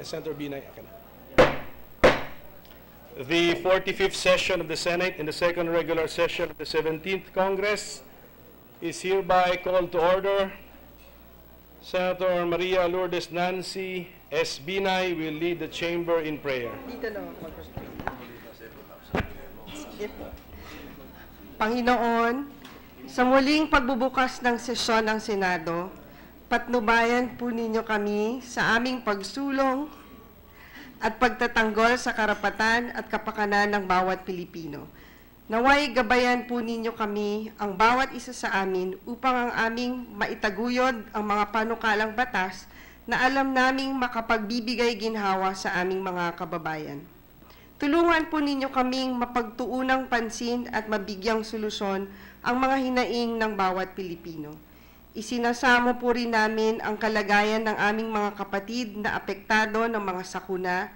Senator Binay. The 45th session of the Senate in the second regular session of the 17th Congress is hereby called to order. Senator Maria Lourdes Nancy S. Binay will lead the chamber in prayer. Panginoon, sa muling pagbubukas ng sesyon ng Senado, patnubayan po ninyo kami sa aming pagsulong at pagtatanggol sa karapatan at kapakanan ng bawat Pilipino. Naway gabayan po ninyo kami, ang bawat isa sa amin, upang ang aming maitaguyod ang mga panukalang batas na alam naming makapagbibigay ginhawa sa aming mga kababayan. Tulungan po ninyo kaming mapagtuunang pansin at mabigyang solusyon ang mga hinaing ng bawat Pilipino. Isinasamo po rin namin ang kalagayan ng aming mga kapatid na apektado ng mga sakuna,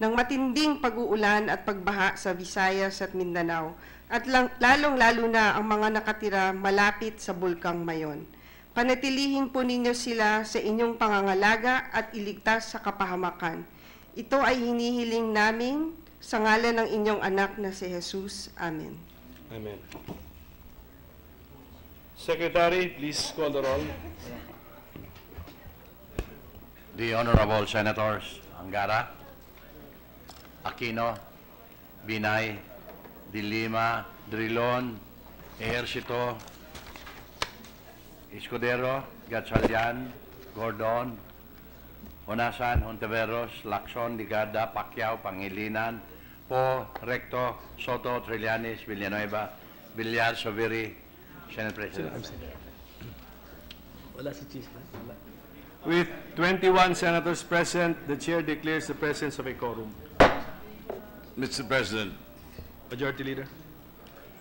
ng matinding pag-uulan at pagbaha sa Visayas at Mindanao, at lalong-lalo na ang mga nakatira malapit sa Bulkang Mayon. Panatilihin po ninyo sila sa inyong pangangalaga at iligtas sa kapahamakan. Ito ay hinihiling namin sa ngalan ng inyong anak na si Jesus. Amen. Amen. Secretary, please call the roll. The Honorable Senators Angara, Aquino, Binay, De Lima, Drilon, Ejercito, Escudero, Gatchalian, Gordon, Honasan, Hontiveros, Lacson, Ligada, Pacquiao, Pangilinan, Po, Recto, Soto, Trillanes, Villanueva, Villar, Soviri, Senate President. With 21 senators present, the chair declares the presence of a quorum. Mr. President, Majority Leader.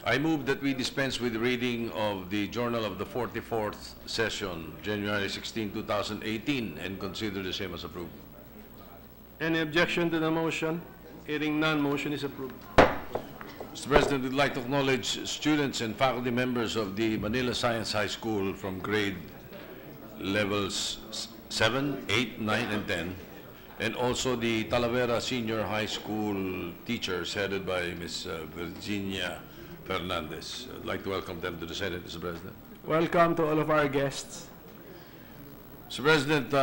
I move that we dispense with the reading of the Journal of the 44th Session, January 16, 2018, and consider the same as approved. Any objection to the motion? Hearing none, motion is approved. Mr. President, we'd like to acknowledge students and faculty members of the Manila Science High School from grade levels 7, 8, 9, and 10, and also the Talavera Senior High School teachers headed by Ms. Virginia Fernandez. I'd like to welcome them to the Senate, Mr. President. Welcome to all of our guests. Mr. President,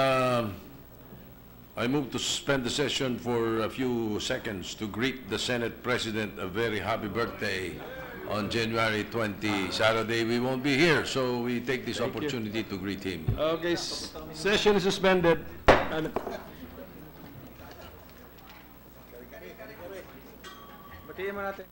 I move to suspend the session for a few seconds to greet the Senate President a very happy birthday on January 20, Saturday. We won't be here, so we take this opportunity to greet him. Okay, session is suspended. Batiin mo natin.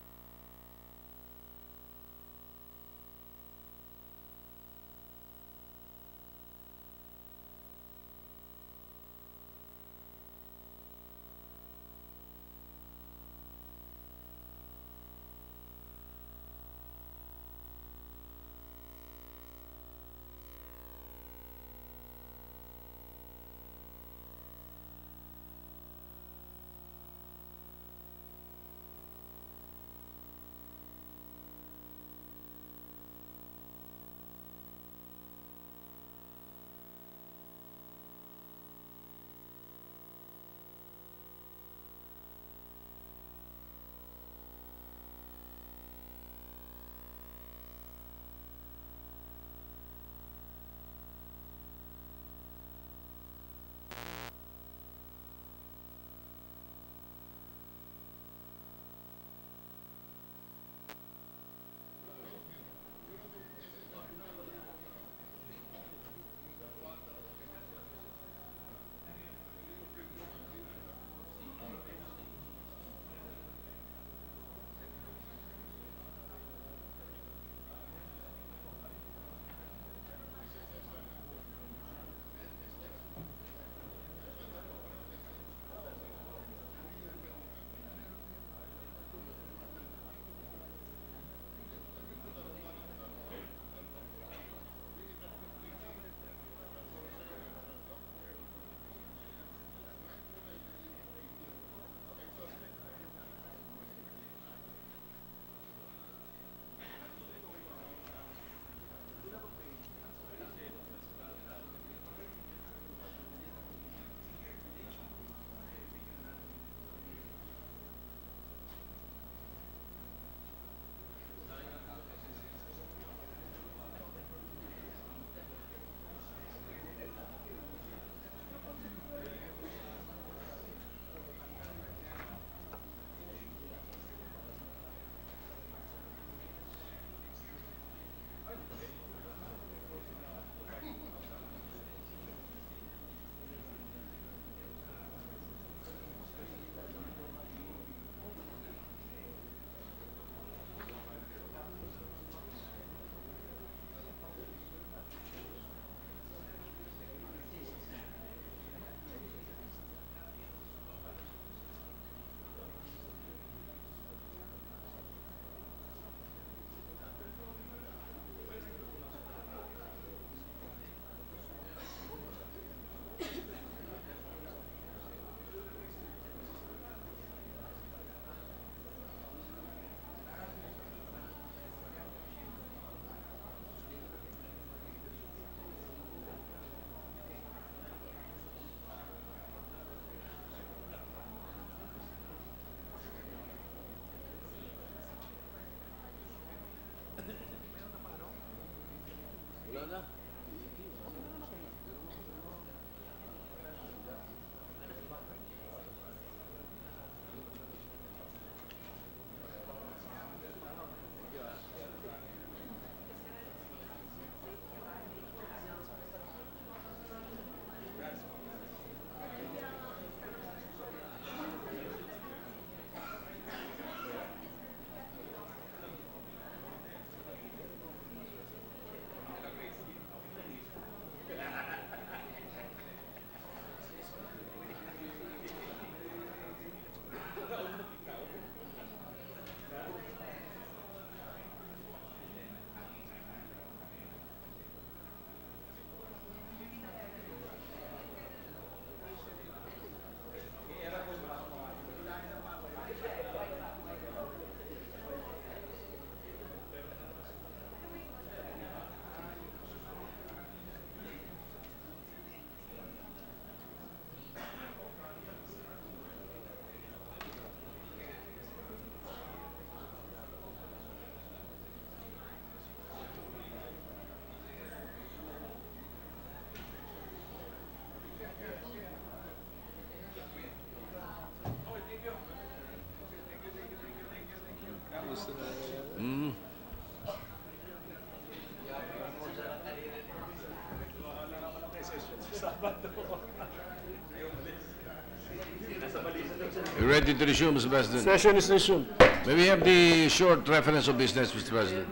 You ready to resume, Mr. President? Session is resumed. May we have the short reference of business, Mr. President?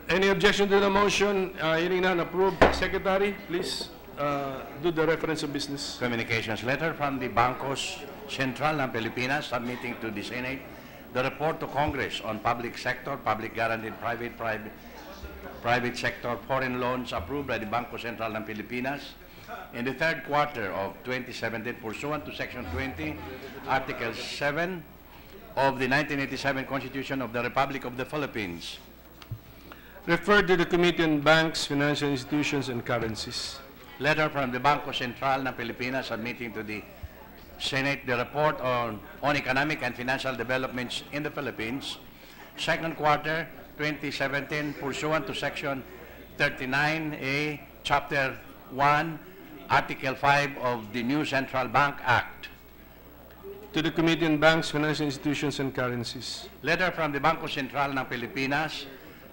Any objection to the motion? Hearing none, approved. Secretary, please do the reference of business. Communications letter from the Bangkos Sentral ng Pilipinas submitting to the Senate the report to Congress on public sector, public guaranteed private sector foreign loans approved by the Bangko Sentral ng Pilipinas in the third quarter of 2017 pursuant to Section 20, Article 7 of the 1987 Constitution of the Republic of the Philippines. Referred to the Committee on Banks, Financial Institutions, and Currencies. Letter from the Bangko Sentral ng Pilipinas submitting to the Senate the report on economic and financial developments in the Philippines, second quarter 2017 pursuant to Section 39A, Chapter 1, Article 5 of the New Central Bank Act. To the Committee on Banks, Financial Institutions, and Currencies. Letter from the Bangko Sentral ng Pilipinas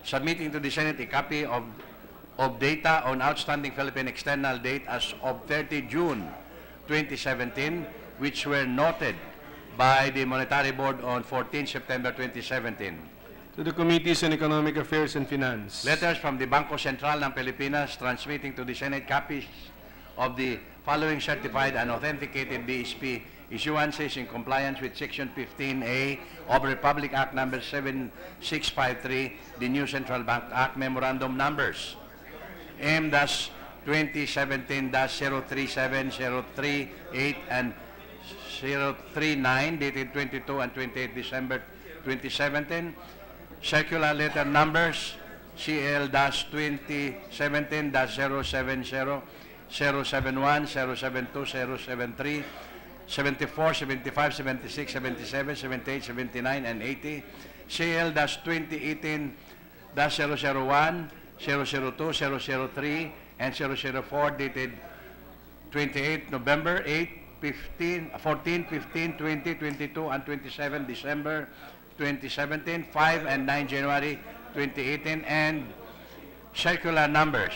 submitting to the Senate a copy of data on outstanding Philippine external debt as of 30 June 2017, which were noted by the Monetary Board on 14 September 2017. To the Committees on Economic Affairs and Finance. Letters from the Bangko Sentral ng Pilipinas transmitting to the Senate copies of the following certified and authenticated BSP issuances in compliance with Section 15A of Republic Act Number 7653, the New Central Bank Act, Memorandum Numbers M-2017-037, 038, and 039, dated 22 and 28 December 2017. Circular letter numbers CL-2017-070, 071, 072, 073, 74, 75, 76, 77, 78, 79, and 80. CL-2018-001, 002, 003, and 004, dated 28 November, 14, 15, 20, 22, and 27 December 2017, 5 and 9 January 2018, and circular numbers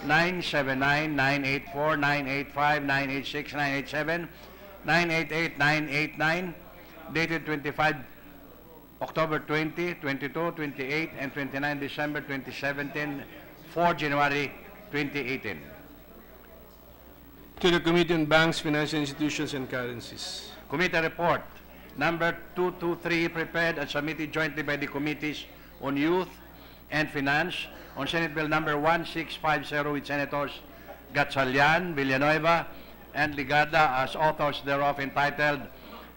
979, 984, 985, 986, 987, 988, 989, dated 25 October 20, 22, 28, and 29 December 2017, 4 January 2018. To the Committee on Banks, Financial Institutions, and Currencies. Committee report number 223 prepared and submitted jointly by the Committees on Youth and Finance on Senate Bill number 1650 with Senators Gatchalian, Villanueva, and Ligarda as authors thereof, entitled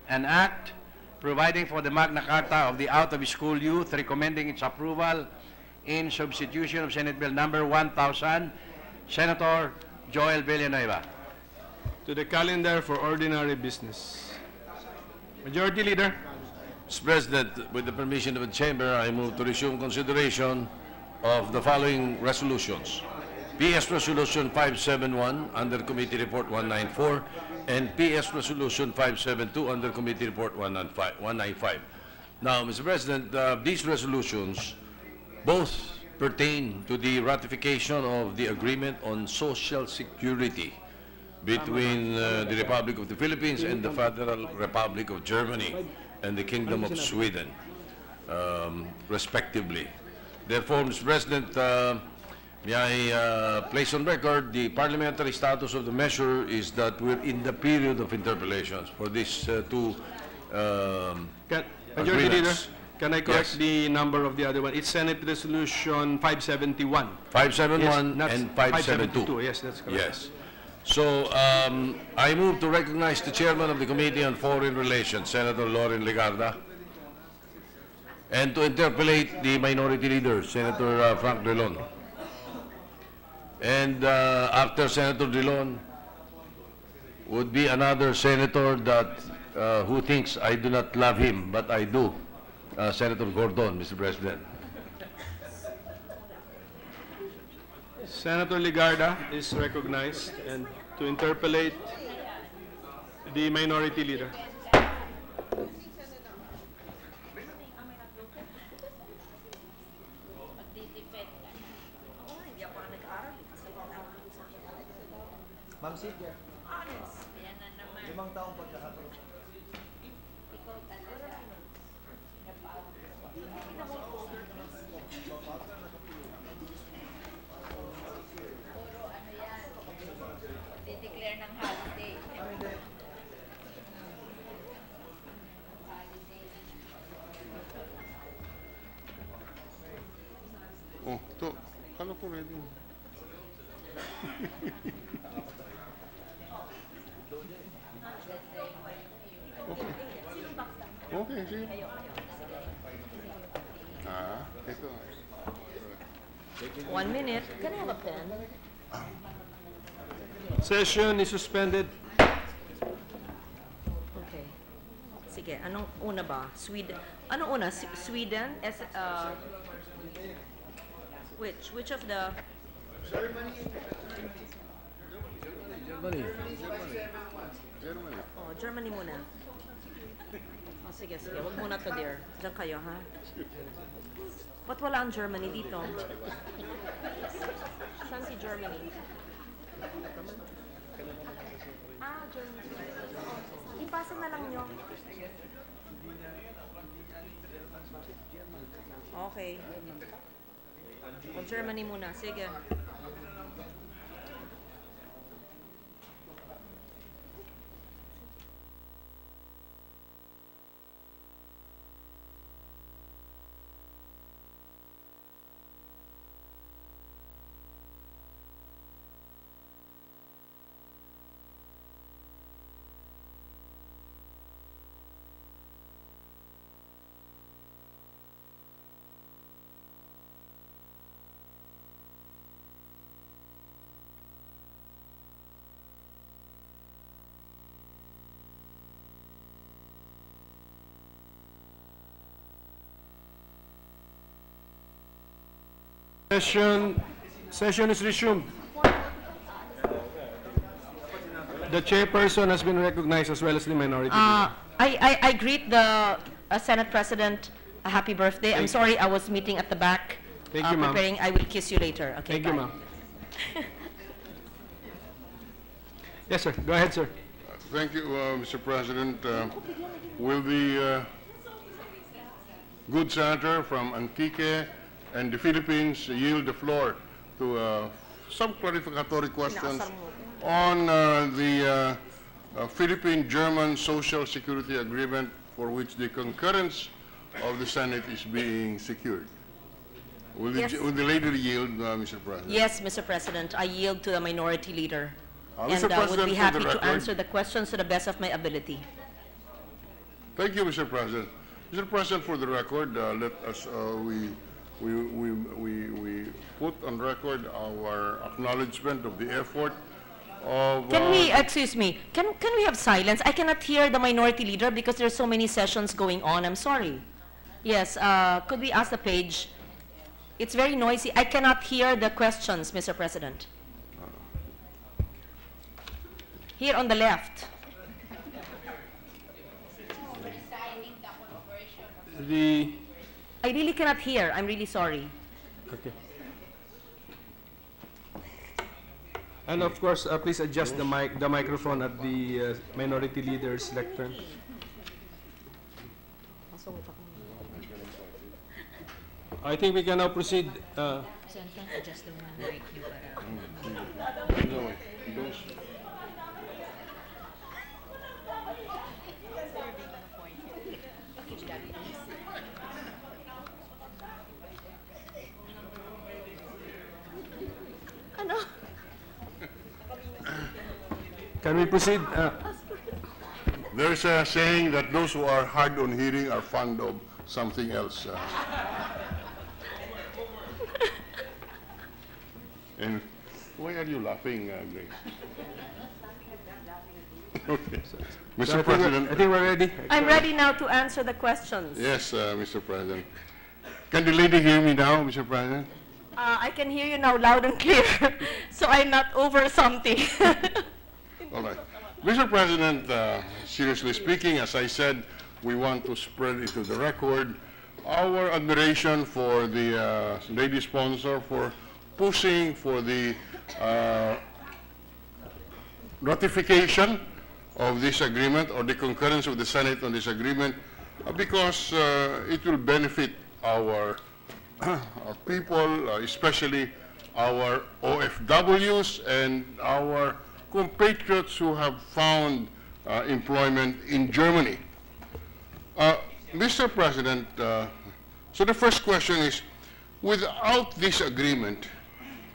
An Act Providing for the Magna Carta of the Out-of-School Youth, recommending its approval in substitution of Senate Bill number 1000, Senator Joel Villanueva. To the calendar for ordinary business. Majority Leader. Mr. President, with the permission of the Chamber, I move to resume consideration of the following resolutions. PS Resolution 571 under Committee Report 194 and PS Resolution 572 under Committee Report 195. Now, Mr. President, these resolutions both pertain to the ratification of the Agreement on Social Security between the Republic of the Philippines and the Federal Republic of Germany and the Kingdom of Sweden, respectively. Therefore, Mr. President, may I place on record the parliamentary status of the measure is that we're in the period of interpellations for these two Majority Leader, agreements. can I correct Yes. the number of the other one? It's Senate Resolution 571. 571 not and 572. Yes, that's correct. Yes. So, I move to recognize the Chairman of the Committee on Foreign Relations, Senator Loren Legarda, and to interpellate the Minority Leader, Senator Frank Drilon. And after Senator Drilon would be another senator that who thinks I do not love him, but I do, Senator Gordon, Mr. President. Senator Legarda is recognized and to interpellate the Minority Leader. Ma'am Cynthia, 5 taong pagkakataon. Declare ng holiday. Oh, to. Kala ko ready. Okay. Okay, sige. Ito. 1 minute. Can I have a pen? Session is suspended. Okay. Sige, anong una ba? Sweden. Anong una? Sweden? Which of the... Germany. Oh, Germany muna. Oh, sige. Huwag muna to, dear. Diyan kayo, ha? Ba't wala ang Germany dito? Saan si Germany? Germany. Oh, ipasa na lang nyo. Okay. O, Germany muna. Sige. Session is resumed. The chairperson has been recognized as well as the minority leader. I greet the Senate President a happy birthday. I'm sorry I was meeting at the back. Thank you, ma'am. Preparing. I will kiss you later. Okay, Thank you, bye. ma'am. Yes, sir. Go ahead, sir. Thank you, Mr. President. Will the good senator from Antique and the Philippines yield the floor to some clarificatory questions on the Philippine-German Social Security Agreement for which the concurrence of the Senate is being secured? Will Yes. the leader yield, Mr. President? Yes, Mr. President, I yield to the minority leader. Mr. And would President, be for happy the to record- answer the questions to the best of my ability. Thank you, Mr. President. Mr. President, for the record, let us we put on record our acknowledgement of the effort of... Can we, excuse me, can we have silence? I cannot hear the minority leader because there's so many sessions going on. I'm sorry. Yes, could we ask the page? It's very noisy. I cannot hear the questions, Mr. President. Here on the left. I really cannot hear. I'm really sorry. Okay. And of course, please adjust the microphone at the minority leader's lectern. I think we can now proceed. Adjust the mic. Can we proceed? There's a saying that those who are hard on hearing are fond of something else. And why are you laughing, Grace? Okay. Mr. President. I think we're ready. I'm ready now to answer the questions. Yes, Mr. President. Can the lady hear me now, Mr. President? I can hear you now loud and clear, so I'm not over something. All right. Mr. President, seriously speaking, as I said, we want to spread into the record our admiration for the lady sponsor for pushing for the ratification of this agreement or the concurrence of the Senate on this agreement because it will benefit our people, especially our OFWs and our compatriots who have found employment in Germany. Mr. President, so the first question is, without this agreement,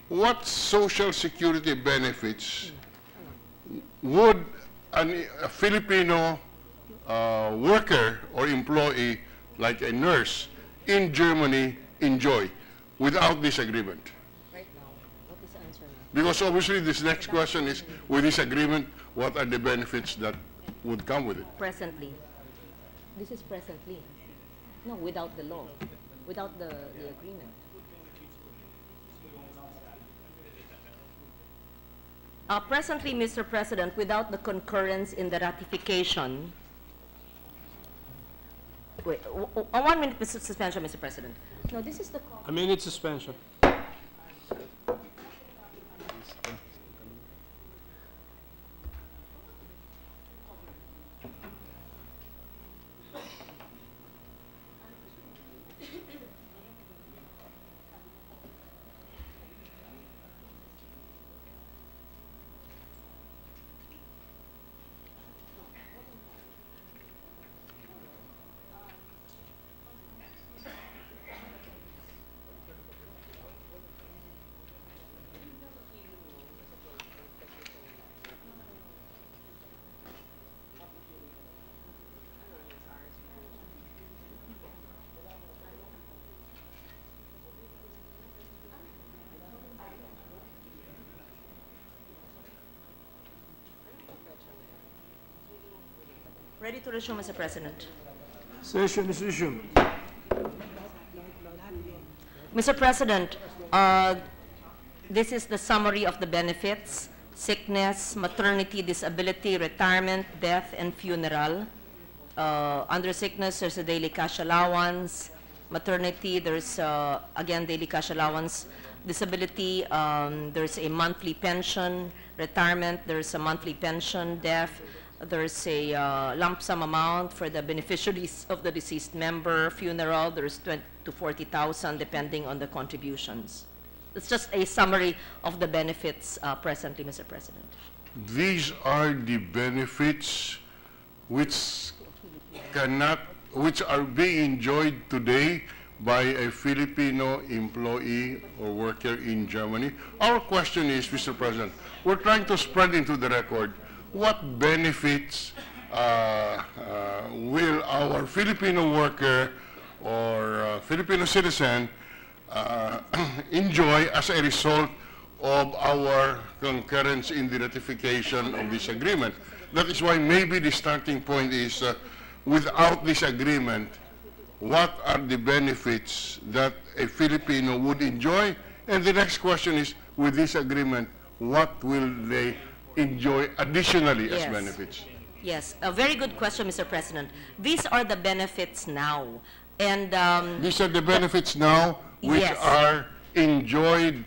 what social security benefits would a Filipino worker or employee, like a nurse, in Germany enjoy without this agreement? Right now, what is the answer now? Because obviously this next question is, with this agreement, what are the benefits that would come with it? Presently. This is presently. No, without the law, without the agreement. Presently, Mr. President, without the concurrence in the ratification, wait, 1 minute suspension, Mr. President. No, this is the... A minute suspension. Ready to resume, Mr. President. Session is resumed. Mr. President, this is the summary of the benefits: sickness, maternity, disability, retirement, death, and funeral. Under sickness, there's a daily cash allowance. Maternity, there's again daily cash allowance. Disability, there's a monthly pension. Retirement, there's a monthly pension. Death, there's a lump sum amount for the beneficiaries of the deceased member. Funeral, there's 20 to 40,000 depending on the contributions. It's just a summary of the benefits presently, Mr. President. These are the benefits which are being enjoyed today by a Filipino employee or worker in Germany. Our question is, Mr. President, we're trying to spread into the record what benefits will our Filipino worker or Filipino citizen enjoy as a result of our concurrence in the ratification of this agreement. That is why maybe the starting point is, without this agreement, what are the benefits that a Filipino would enjoy? And the next question is, with this agreement, what will they enjoy additionally as Yes. benefits? Yes, a very good question, Mr. President. These are the benefits now. And These are the benefits now which Yes. are enjoyed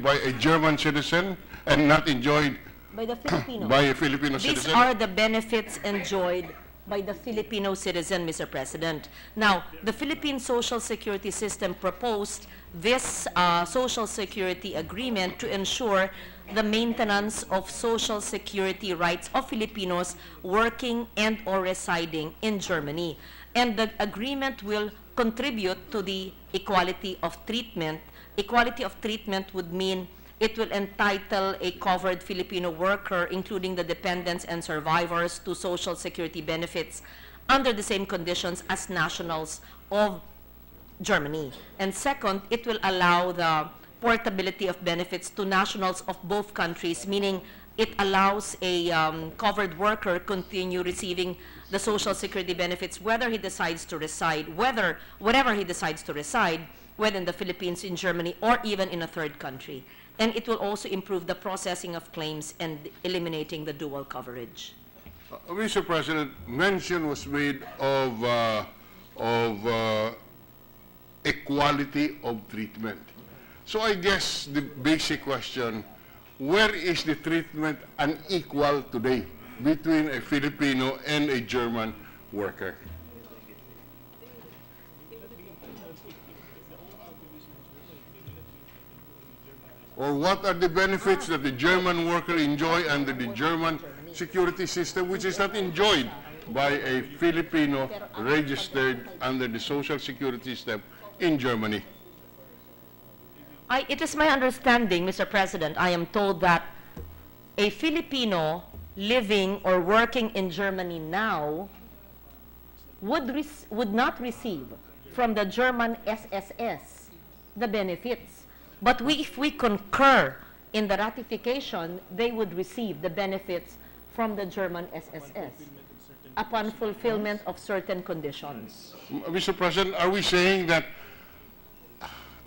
by a German citizen and not enjoyed by the Filipino. by a Filipino These citizen. are the benefits enjoyed by the Filipino citizen, Mr. President. Now, the Philippine Social Security System proposed this Social Security Agreement to ensure the maintenance of social security rights of Filipinos working and or residing in Germany. And the agreement will contribute to the equality of treatment. Equality of treatment would mean it will entitle a covered Filipino worker, including the dependents and survivors, to social security benefits under the same conditions as nationals of Germany. And second, it will allow the portability of benefits to nationals of both countries, meaning it allows a covered worker continue receiving the social security benefits whether he decides to reside, wherever he decides to reside, whether in the Philippines, in Germany, or even in a third country. And it will also improve the processing of claims and eliminating the dual coverage. Mr. President, mention was made of equality of treatment. So I guess the basic question, where is the treatment unequal today between a Filipino and a German worker? Or what are the benefits that the German worker enjoy under the German security system, which is not enjoyed by a Filipino registered under the social security system in Germany? It is my understanding, Mr. President, I am told that a Filipino living or working in Germany now would not receive from the German SSS the benefits. But if we concur in the ratification, they would receive the benefits from the German SSS upon fulfillment of certain conditions. Mr. President, are we saying that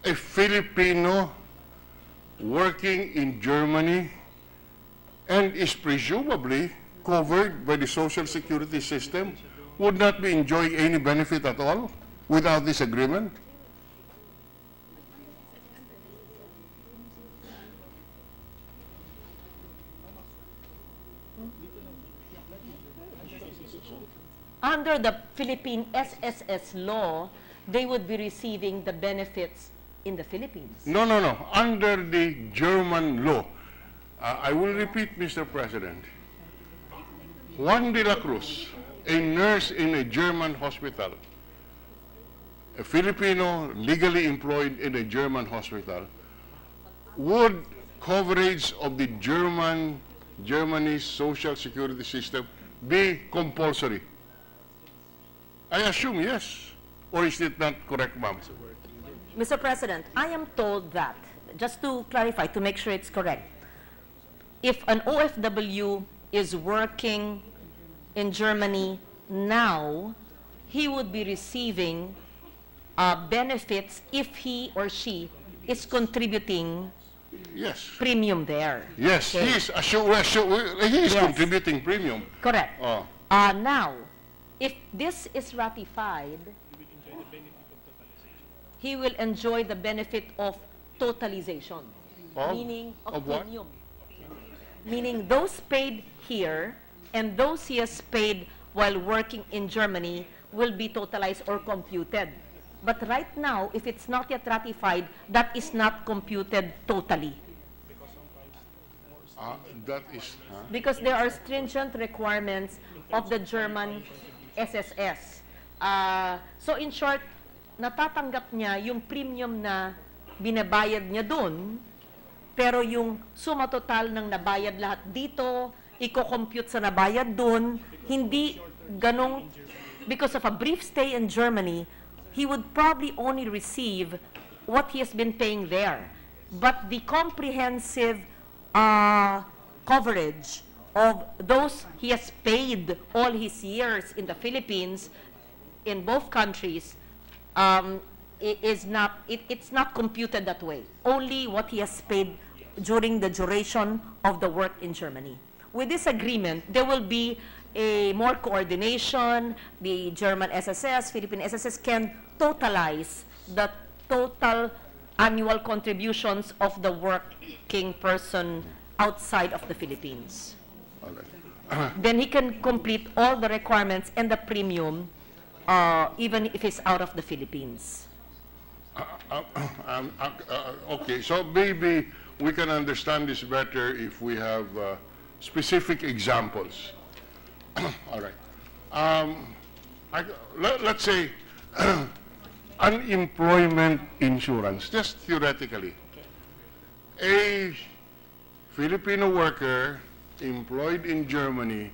a Filipino working in Germany and is presumably covered by the social security system would not be enjoying any benefit at all without this agreement? Under the Philippine SSS law, they would be receiving the benefits in the Philippines. No. Under the German law. I will repeat, Mr. President. Juan de la Cruz, a nurse in a German hospital, a Filipino legally employed in a German hospital, would coverage of the Germany's social security system be compulsory? I assume yes. Or is it not correct, ma'am? Mr. President, I am told that, just to clarify, to make sure it's correct, if an OFW is working in Germany now, he would be receiving benefits if he or she is contributing Yes. premium there. Yes, Okay. he is Yes. contributing premium. Correct. Oh. Now, if this is ratified, he will enjoy the benefit of totalization, meaning of what? premium. Meaning those paid here and those he has paid while working in Germany will be totalized or computed. But right now, if it's not yet ratified, that is not computed totally. That is, Because there are stringent requirements of the German SSS. So in short, natatanggap niya yung premium na binabayad niya doon, pero yung suma total ng nabayad lahat dito, i-compute sa nabayad doon, hindi ganong, because of a brief stay in Germany, he would probably only receive what he has been paying there. but the comprehensive coverage of those he has paid all his years in the Philippines, in both countries, it's not computed that way. Only what he has paid during the duration of the work in Germany. With this agreement, there will be a more coordination. The German SSS, Philippine SSS can totalize the total annual contributions of the working person outside of the Philippines. All right. Then he can complete all the requirements and the premium even if it's out of the Philippines. Okay, so maybe we can understand this better if we have specific examples. All right. Let's say unemployment insurance, just theoretically. A Filipino worker employed in Germany,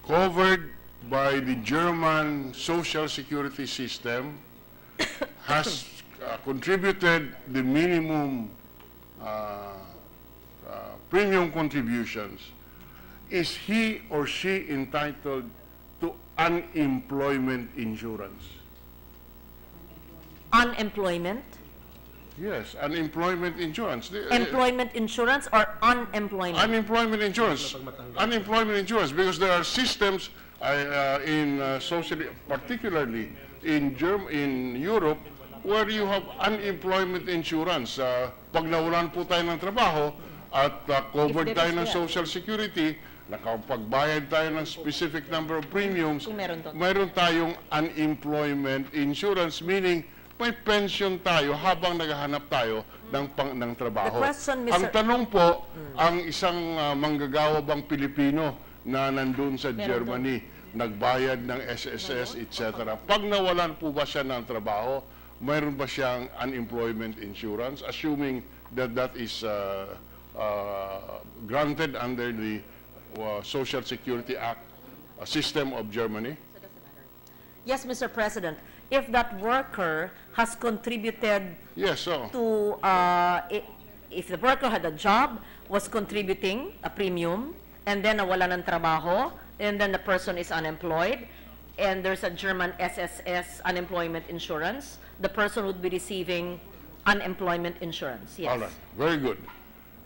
covered by the German social security system, has contributed the minimum premium contributions. Is he or she entitled to unemployment insurance? Unemployment? Yes, unemployment insurance. Employment insurance or unemployment? Unemployment insurance. Unemployment insurance, because there are systems particularly in Europe, where you have unemployment insurance. Pag nawalan po tayo ng trabaho at covered tayo ng social security, nakapagbayad tayo ng specific number of premiums, mayroon tayong unemployment insurance, meaning may pension tayo habang naghahanap tayo ng trabaho. Ang tanong po, ang isang manggagawa bang Pilipino na nandun sa Germany, nagbayad ng SSS, etc. Pag nawalan po ba siya ng trabaho, mayroon ba siyang unemployment insurance, assuming that that is granted under the Social Security Act system of Germany? Yes, Mr. President. If that worker has contributed to, if the worker had a job, was contributing a premium, and then nawala ng trabaho, and then the person is unemployed, and there's a German SSS unemployment insurance, the person would be receiving unemployment insurance, yes. All right, very good.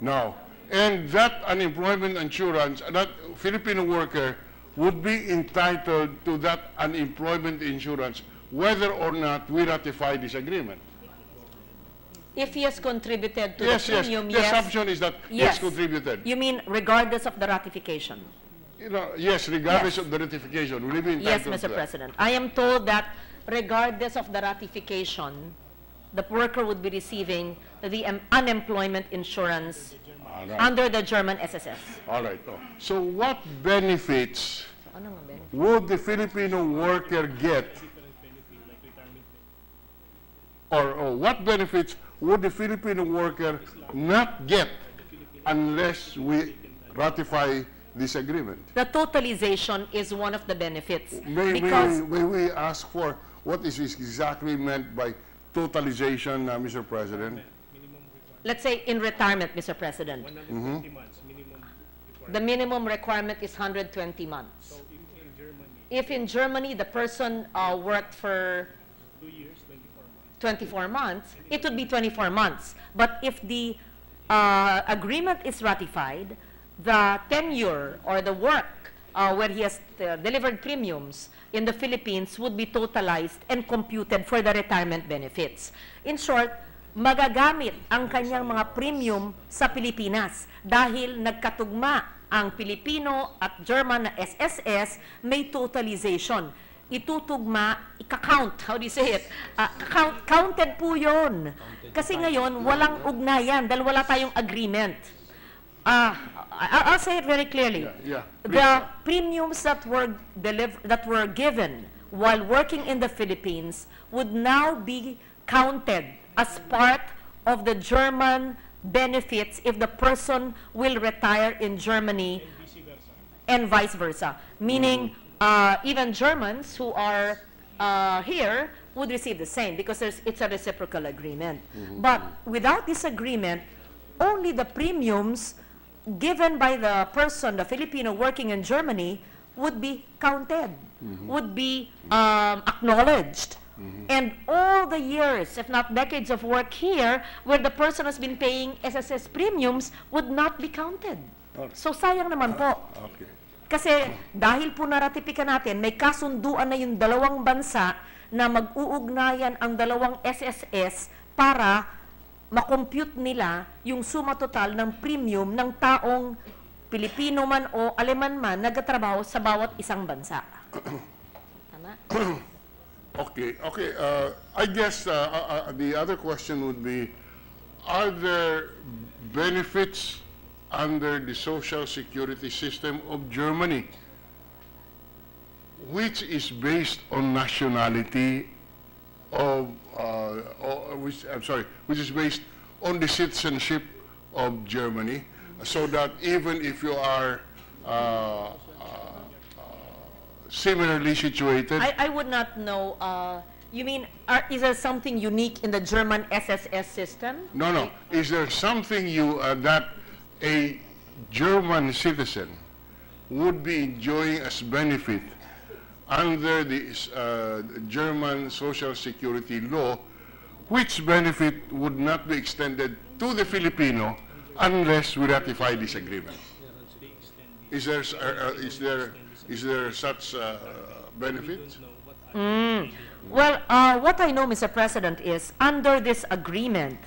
Now, and that unemployment insurance, that Filipino worker would be entitled to that unemployment insurance whether or not we ratify this agreement. If he has contributed to Yes, the yes. premium, The assumption is that he has contributed. You mean regardless of the ratification? Yes, regardless of the ratification. Will he be Yes, entitled to Mr. that? President. I am told that regardless of the ratification, the worker would be receiving the unemployment insurance under the German SSS. All right. So what benefits would the Filipino worker get, or what benefits would the Filipino worker not get unless we ratify this agreement? The totalization is one of the benefits. May we ask for what is exactly meant by totalization, Mr. President? Let's say in retirement, Mr. President. 120 months minimum requirement. The minimum requirement is 120 months. So in Germany, If in Germany the person worked for 2 years, 24 months. 24 months, it would be 24 months. But if the agreement is ratified, the tenure or the work where he has delivered premiums in the Philippines would be totalized and computed for the retirement benefits. In short, magagamit ang kanyang mga premium sa Pilipinas dahil nagkatugma ang Pilipino at German na SSS, may totalization. Itutugma, ika-count, how do you say it? Counted po yun. Kasi ngayon, walang ugnayan dahil wala tayong agreement. I'll say it very clearly. The premiums that were given while working in the Philippines would now be counted as part of the German benefits if the person will retire in Germany and vice versa. Meaning, even Germans who are here would receive the same because it's a reciprocal agreement. But without this agreement, only the premiums given by the person, the Filipino working in Germany, would be counted, would be acknowledged. And all the years, if not decades of work here, where the person has been paying SSS premiums would not be counted. Okay. So sayang naman po. Okay. Kasi dahil po naratipika natin, may kasunduan na yung dalawang bansa na mag-uugnayan ang dalawang SSS para makompute nila yung suma total ng premium ng taong Pilipino man o Aleman man nagtatrabaho sa bawat isang bansa. Tama? Okay, okay. I guess the other question would be, are there benefits under the social security system of Germany which is based on nationality of, which is based on the citizenship of Germany, so that even if you are similarly situated. I would not know. You mean, is there something unique in the German SSS system? No, no. Is there something that a German citizen would be enjoying as benefit under the German Social Security law, which benefit would not be extended to the Filipino unless we ratify this agreement? Is there such benefit? Well, what I know, Mr. President, is under this agreement,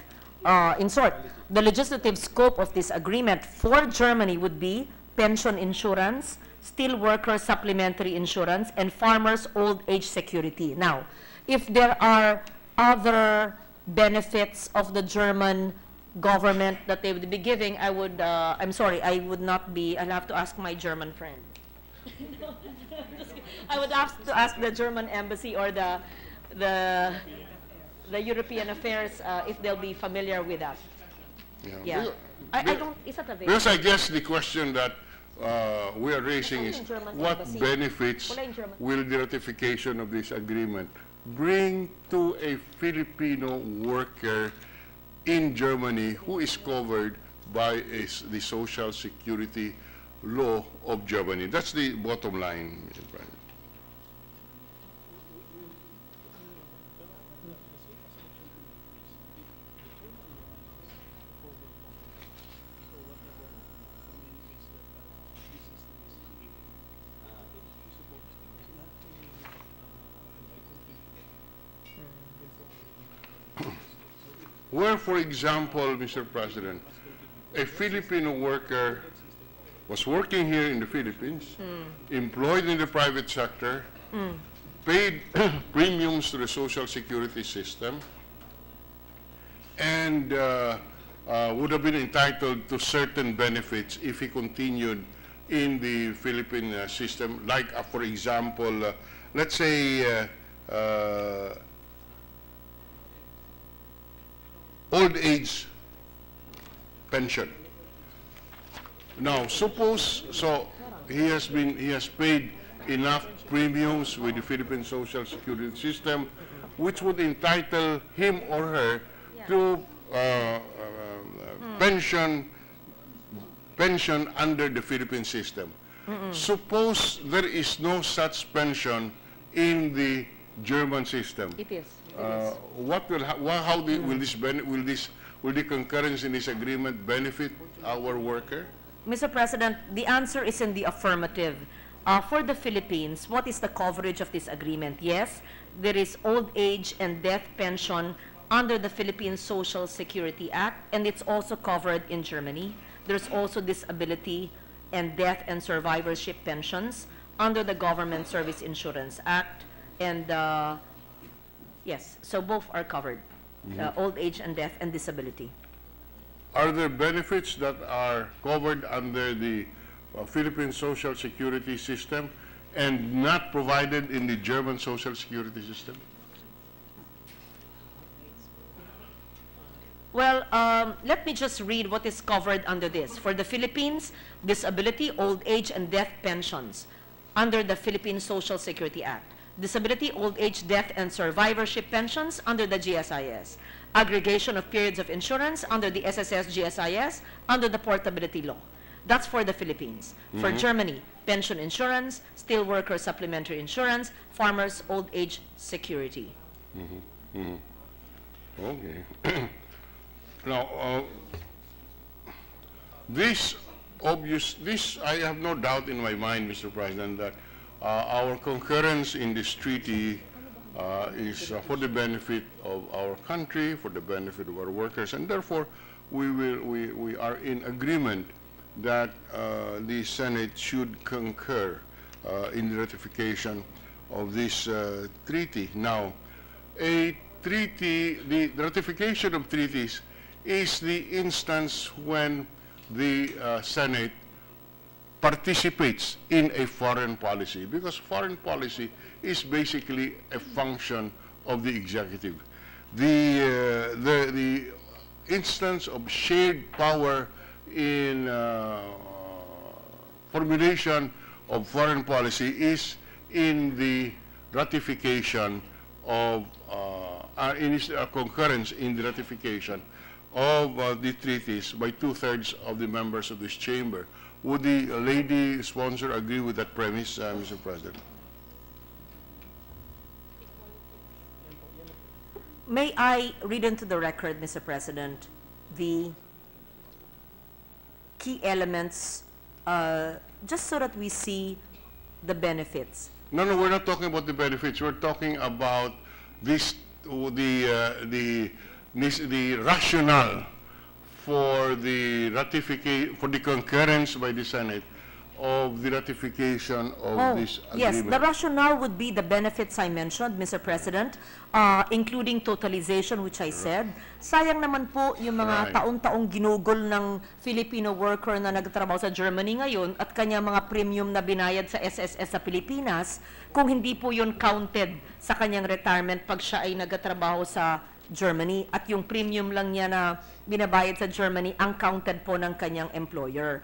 in short, the legislative scope of this agreement for Germany would be pension insurance, steel worker supplementary insurance, and farmers' old age security. Now, if there are other benefits of the German government that they would be giving, I would, I'm sorry, I would not be, I'll have to ask my German friend. I would have to ask the German embassy or the European affairs if they'll be familiar with that. Yeah. I don't, is that available? Because I guess the question that we are raising is, what benefits will the ratification of this agreement bring to a Filipino worker in Germany who is covered by the Social Security law of Germany? That's the bottom line, Mr. President. Where, for example, Mr. President, a Filipino worker was working here in the Philippines, employed in the private sector, paid premiums to the Social Security system, and would have been entitled to certain benefits if he continued in the Philippine system, like, for example, let's say, old age pension. Now, suppose, so he has paid enough premiums with the Philippine Social Security system, which would entitle him or her to pension under the Philippine system. Suppose there is no such pension in the German system. It is. What will will the concurrence in this agreement benefit our worker? Mr. President, the answer is in the affirmative. For the Philippines, what is the coverage of this agreement? Yes, there is old age and death pension under the Philippine Social Security Act, and it's also covered in Germany. There's also disability and death and survivorship pensions under the Government Service Insurance Act, and yes, so both are covered, old age and death and disability. Are there benefits that are covered under the Philippine Social Security system and not provided in the German Social Security system? Well, let me just read what is covered under this. For the Philippines, disability, old age, and death pensions under the Philippine Social Security Act. disability, old age, death, and survivorship pensions under the GSIS, aggregation of periods of insurance under the SSS GSIS under the portability law. That's for the Philippines. For Germany, pension insurance, steelworker supplementary insurance, farmers' old age security. Okay. Now, this I have no doubt in my mind, Mr. President, that our concurrence in this treaty is for the benefit of our country, for the benefit of our workers, and therefore we are in agreement that the Senate should concur in the ratification of this treaty. Now, a treaty, the ratification of treaties is the instance when the Senate participates in a foreign policy, because foreign policy is basically a function of the executive. The instance of shared power in formulation of foreign policy is in the ratification of, concurrence in the ratification of the treaties by 2/3 of the members of this chamber. Would the lady sponsor agree with that premise, Mr. President? May I read into the record, Mr. President, the key elements, just so that we see the benefits? No, we're not talking about the benefits. We're talking about this, the rationale for the ratification, for the concurrence by the Senate of the ratification of this agreement. Yes, the rationale would be the benefits I mentioned, Mr. President, including totalization, which I said. Sayang naman po yung mga taon-taong ginugol ng Filipino worker na nagtatrabaho sa Germany ngayon at kanya mga premium na binayad sa SSS sa Pilipinas kung hindi po yun counted sa kanyang retirement pag siya ay nagtatrabaho sa Germany at yung premium lang niya na binabayad sa Germany ang counted po ng kanyang employer.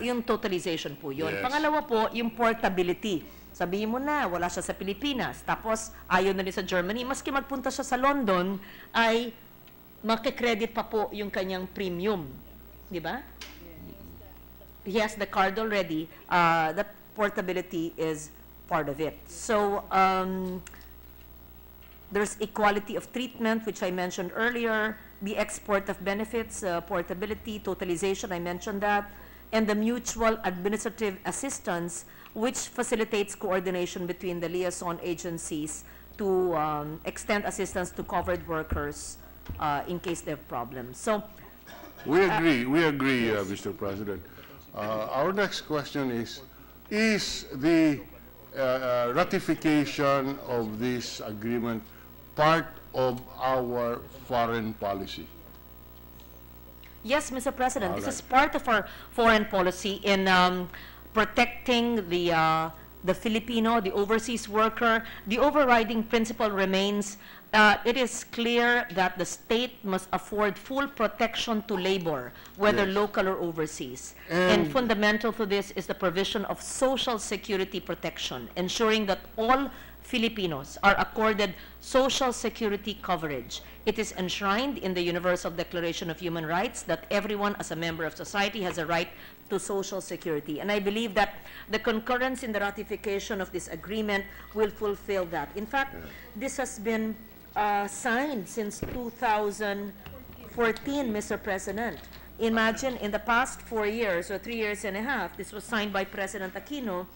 Yung totalization po yun. Yes. Pangalawa po, yung portability. Sabihin mo na, wala siya sa Pilipinas, tapos ayaw na rin sa Germany, maski magpunta siya sa London, ay makikredit pa po yung kanyang premium. Di ba? He has the card already. That portability is part of it. So, there's equality of treatment, which I mentioned earlier, the export of benefits, portability, totalization, I mentioned that, and the mutual administrative assistance, which facilitates coordination between the liaison agencies to extend assistance to covered workers in case they have problems. So, we agree, yes. Mr. President. Our next question is the ratification of this agreement part of our foreign policy? Yes, Mr. President, this is part of our foreign policy in protecting the Filipino, the overseas worker. The overriding principle remains, it is clear that the state must afford full protection to labor, whether local or overseas. And fundamental to this is the provision of social security protection, ensuring that all Filipinos are accorded social security coverage. It is enshrined in the Universal Declaration of Human Rights that everyone as a member of society has a right to social security. And I believe that the concurrence in the ratification of this agreement will fulfill that. In fact, this has been signed since 2014, Mr. President. Imagine in the past 4 years or 3 years and a half, this was signed by President Aquino,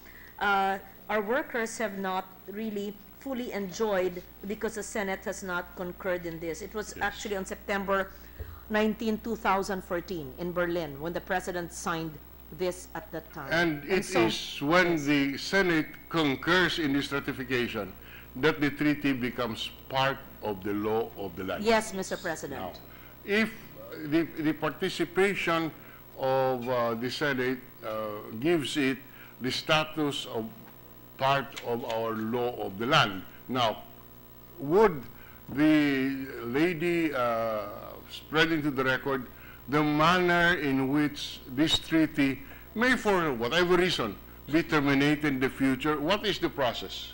our workers have not really fully enjoyed because the Senate has not concurred in this. It was actually on September 19, 2014 in Berlin when the President signed this at that time. And it is when the Senate concurs in this ratification that the treaty becomes part of the law of the land. Yes, Mr. President. Now, if the participation of the Senate gives it the status of part of our law of the land. Now, would the lady spread into the record the manner in which this treaty may, for whatever reason, be terminated in the future? What is the process?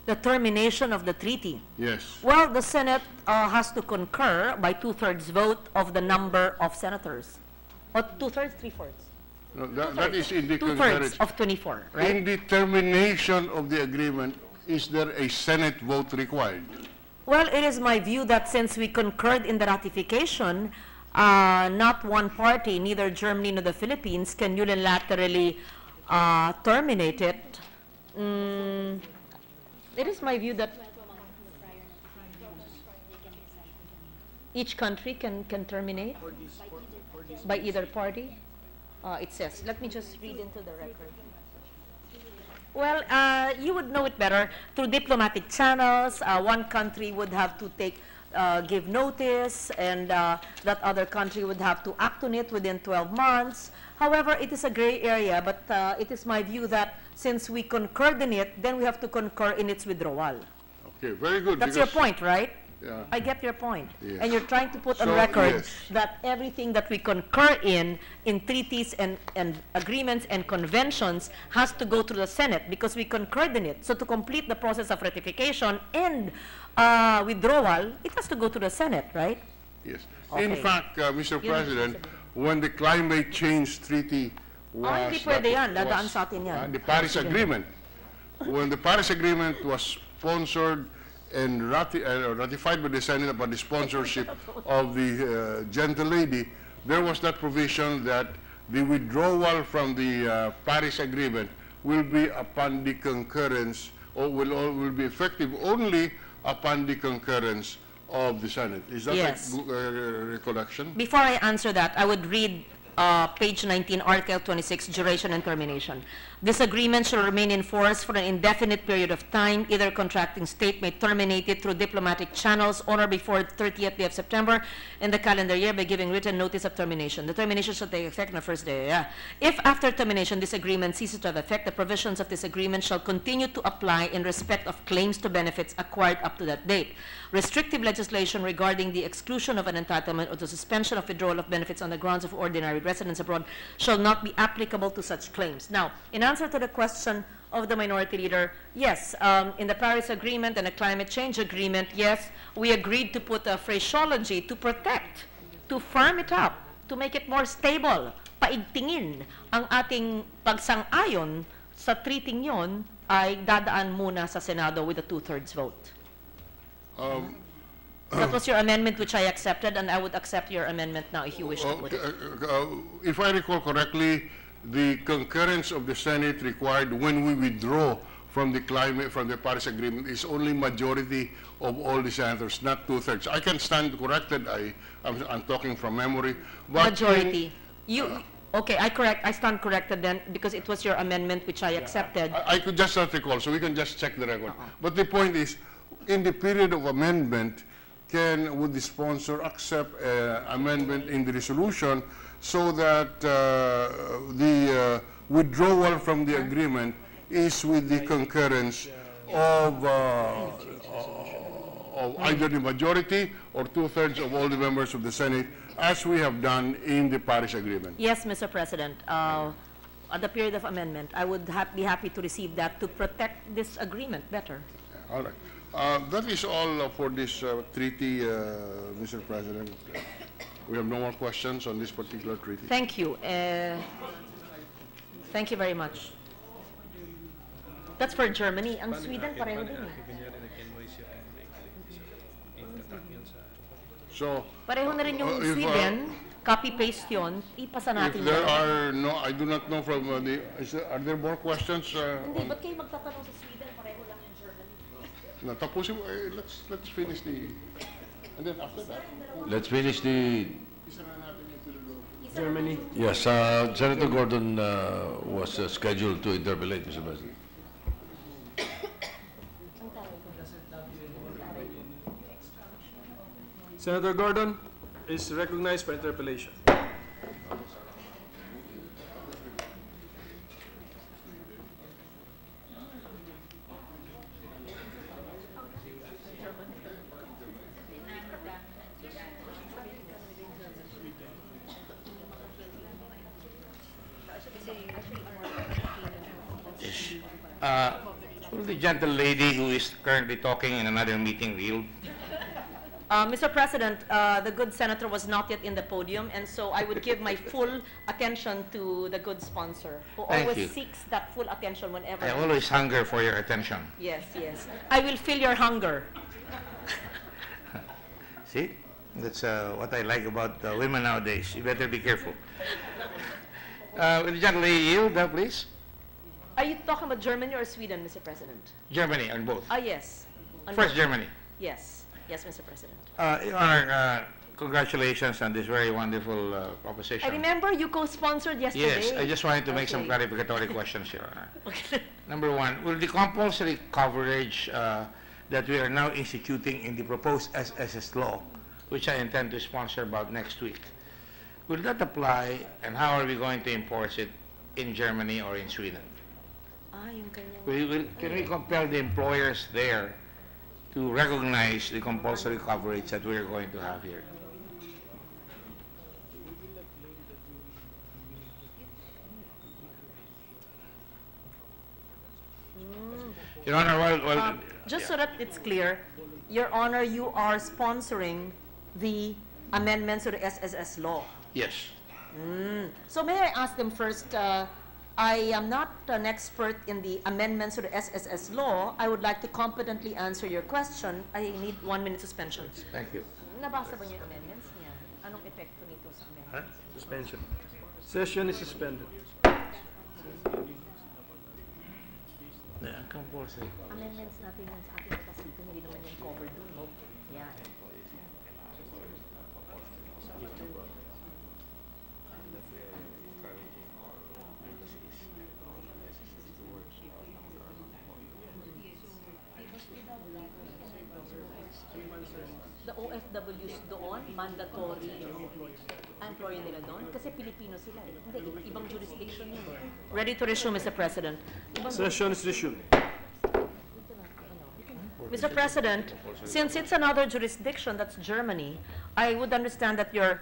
The termination of the treaty. Yes. Well, the Senate has to concur by 2/3 vote of the number of senators. Or 2/3, 3/4? No, that is in the 2/3 concurrence. of 24, right? In the termination of the agreement, is there a Senate vote required? Well, it is my view that since we concurred in the ratification, not one party, neither Germany nor the Philippines, can unilaterally terminate it. It is my view that each country can terminate by either party. It says, let me just read into the record. Well, you would know it better. Through diplomatic channels, one country would have to give notice, and that other country would have to act on it within 12 months. However, it is a gray area, but it is my view that since we concurred in it, then we have to concur in its withdrawal. Okay, very good. That's your point, right? Yeah. I get your point. Yes. And you're trying to put on So, record yes. that everything that we concur in treaties and agreements and conventions has to go through the Senate because we concurred in it. So to complete the process of ratification and withdrawal, it has to go to the Senate, right? Yes. Okay. In fact, Mr. Yun ang President, ibig when the climate change treaty was... hindi pwede yan. Dadaan sa atin yan. The Paris Agreement. When the Paris Agreement was sponsored and ratified by the Senate by the sponsorship of the gentle lady, there was that provision that the withdrawal from the Paris Agreement will be upon the concurrence, or will be effective only upon the concurrence of the Senate. Is that Yes. a recollection? Before I answer that, I would read page 19, Article 26, duration and termination. This agreement shall remain in force for an indefinite period of time. Either contracting state may terminate it through diplomatic channels on or before 30th day of September in the calendar year by giving written notice of termination. The termination shall take effect on the first day. If after termination this agreement ceases to have effect, the provisions of this agreement shall continue to apply in respect of claims to benefits acquired up to that date. Restrictive legislation regarding the exclusion of an entitlement or the suspension of withdrawal of benefits on the grounds of ordinary residence abroad shall not be applicable to such claims. Now, in answer to the question of the Minority Leader, yes, in the Paris Agreement and the Climate Change Agreement, yes, we agreed to put a phraseology to protect, to firm it up, to make it more stable, paigtingin ang ating pagsang-ayon sa treating yon ay dadaan muna sa Senado with a 2/3 vote. That was your amendment, which I accepted, and I would accept your amendment now if you wish to put it. If I recall correctly, the concurrence of the Senate required when we withdraw from the Paris Agreement is only majority of all the senators, not 2/3. I can stand corrected. I'm talking from memory. But Majority. Okay, I stand corrected then because it was your amendment which I accepted. I could just not recall, so we can just check the record. But the point is, in the period of amendment, would the sponsor accept amendment in the resolution so that the withdrawal from the agreement is with the concurrence of either the majority or 2/3 of all the members of the Senate, as we have done in the Paris Agreement? Yes, Mr. President. At the period of amendment, I would be happy to receive that to protect this agreement better. All right. That is all for this treaty, Mr. President. We have no more questions on this particular treaty. Thank you. Thank you very much. That's for Germany. Ang Sweden, pareho din eh. So, Pareho na rin yung if, Sweden. Copy-paste yun. Ipasa if natin there yan. are no, I do not know from are there more questions? Hindi, ba't kayo magtatanong sa Sweden? Pareho lang yung Germany. No, tapusin mo, let's finish the, and then after that. Let's finish the... Germany. Yes, Senator Gordon was scheduled to interpolate, Mr. President. Senator Gordon is recognized for interpellation. Will the gentle lady who is currently talking in another meeting yield? Mr. President, the good senator was not yet in the podium, and so I would give my full attention to the good sponsor, who Thank always you. seeks that full attention whenever. I always hunger for your attention. Yes, yes. I will fill your hunger. See? That's what I like about women nowadays. You better be careful. Will the gentle lady yield, please? Are you talking about Germany or Sweden, Mr. President? Germany, on both. Yes. On First, both. Germany. Yes. Yes, Mr. President. Your Honor, congratulations on this very wonderful proposition. I remember you co-sponsored yesterday. Yes, I just wanted to make some Okay. clarificatory questions, Your Honor. Okay. Number one, will the compulsory coverage that we are now instituting in the proposed SSS law, which I intend to sponsor about next week, will that apply, and how are we going to enforce it in Germany or in Sweden? Yung kanyang... Can we compel the employers there to recognize the compulsory coverage that we are going to have here? Your Honor, well, Just so that it's clear, Your Honor, you are sponsoring the amendments to the SSS law. yes. So may I ask them first, I am not an expert in the amendments to the SSS law. I would like to competently answer your question. I need 1 minute suspension. Thank you. Nabasa ba niyo yung amendments niya? Anong epekto nito sa amendments? Suspension. Session is suspended. Yeah, compulsory. Amendments natin yan sa ating batas dito, hindi naman yan covered dun, no? Yan. The OFWs doon, mandatory ang employer nila doon? Kasi Pilipino sila eh. Hindi, ibang jurisdiction yun. Ready to resume, Mr. President. Session is resumed. Mr. President, since it's another jurisdiction, that's Germany, I would understand that your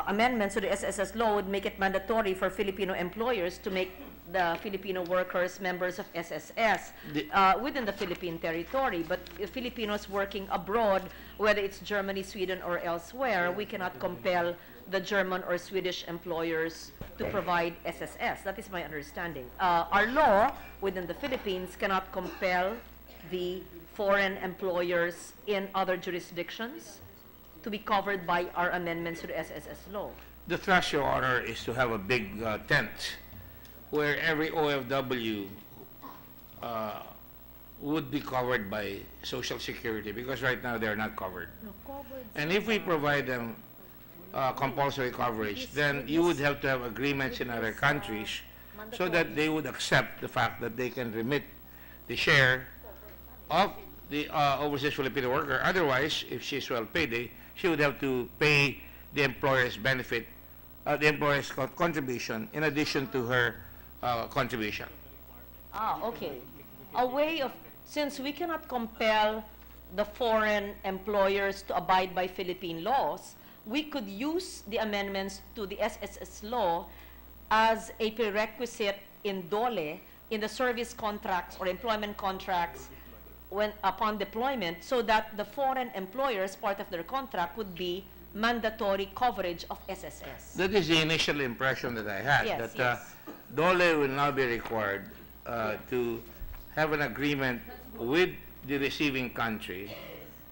amendments to the SSS law would make it mandatory for Filipino employers to make the Filipino workers members of SSS within the Philippine territory. But if Filipinos working abroad, whether it's Germany, Sweden, or elsewhere, we cannot compel the German or Swedish employers to provide SSS. That is my understanding. Our law within the Philippines cannot compel the foreign employers in other jurisdictions to be covered by our amendments to the SSS law. The thrust, Your Honor, is to have a big tent where every OFW would be covered by Social Security, because right now they're not covered. And if we provide them compulsory coverage, then you would have to have agreements in other countries so that they would accept the fact that they can remit the share of the overseas Filipino worker. Otherwise, if she's well paid, she would have to pay the employer's benefit, the employer's contribution in addition to her contribution. Okay. A way of, since we cannot compel the foreign employers to abide by Philippine laws, we could use the amendments to the SSS law as a prerequisite in DOLE, in the service contracts or employment contracts when upon deployment, so that the foreign employers, part of their contract, would be mandatory coverage of SSS. That is the initial impression that I had, Yes, that yes. DOLE will now be required to have an agreement with the receiving country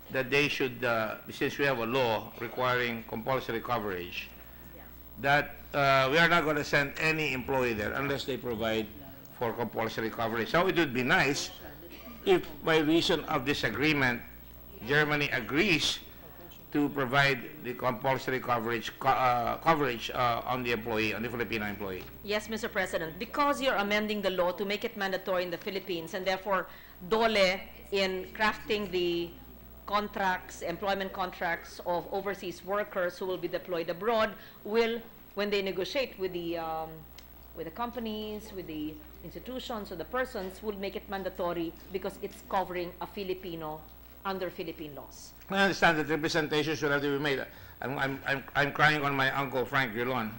that they should, since we have a law requiring compulsory coverage, that we are not going to send any employee there unless they provide for compulsory coverage. So it would be nice if, by reason of this agreement, Germany agrees to provide the compulsory coverage on the employee, on the Filipino employee. Yes, Mr. President, because you're amending the law to make it mandatory in the Philippines, and therefore DOLE, in crafting the contracts, employment contracts of overseas workers who will be deployed abroad, will, when they negotiate with the companies, with the institutions, or the persons, will make it mandatory because it's covering a Filipino under Philippine laws. I understand that representations should have to be made. I'm crying on my uncle Frank Grilon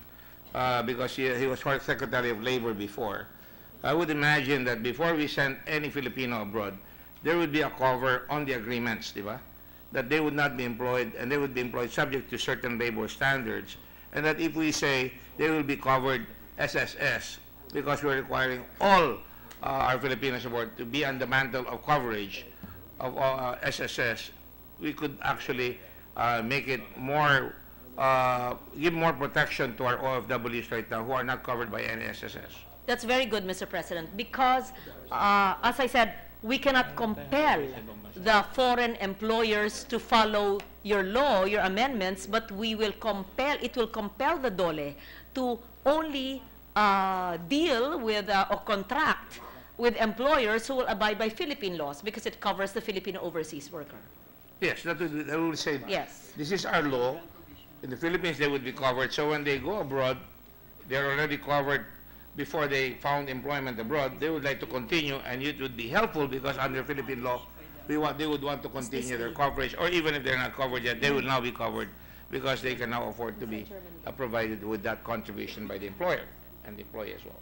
because he was Secretary of Labor before. I would imagine that before we send any Filipino abroad, there would be a cover on the agreements, di ba? That they would not be employed, and they would be employed subject to certain labor standards, and that if we say they will be covered SSS, because we're requiring all our Filipinos aboard to be on the mantle of coverage of SSS, we could actually make it more, give more protection to our OFWs right now who are not covered by any SSS. That's very good, Mr. President, because, as I said, we cannot compel the foreign employers to follow your law, your amendments, but we will compel, it will compel the DOLE to only deal with or contract with employers who will abide by Philippine laws because it covers the Filipino overseas worker. Yes, that would say, Yes. this is our law. In the Philippines, they would be covered. So when they go abroad, they're already covered before they found employment abroad. They would like to continue, and it would be helpful because under Philippine law, they would want to continue their coverage, or even if they're not covered yet, they will now be covered because they can now afford to be provided with that contribution by the employer and the employee as well.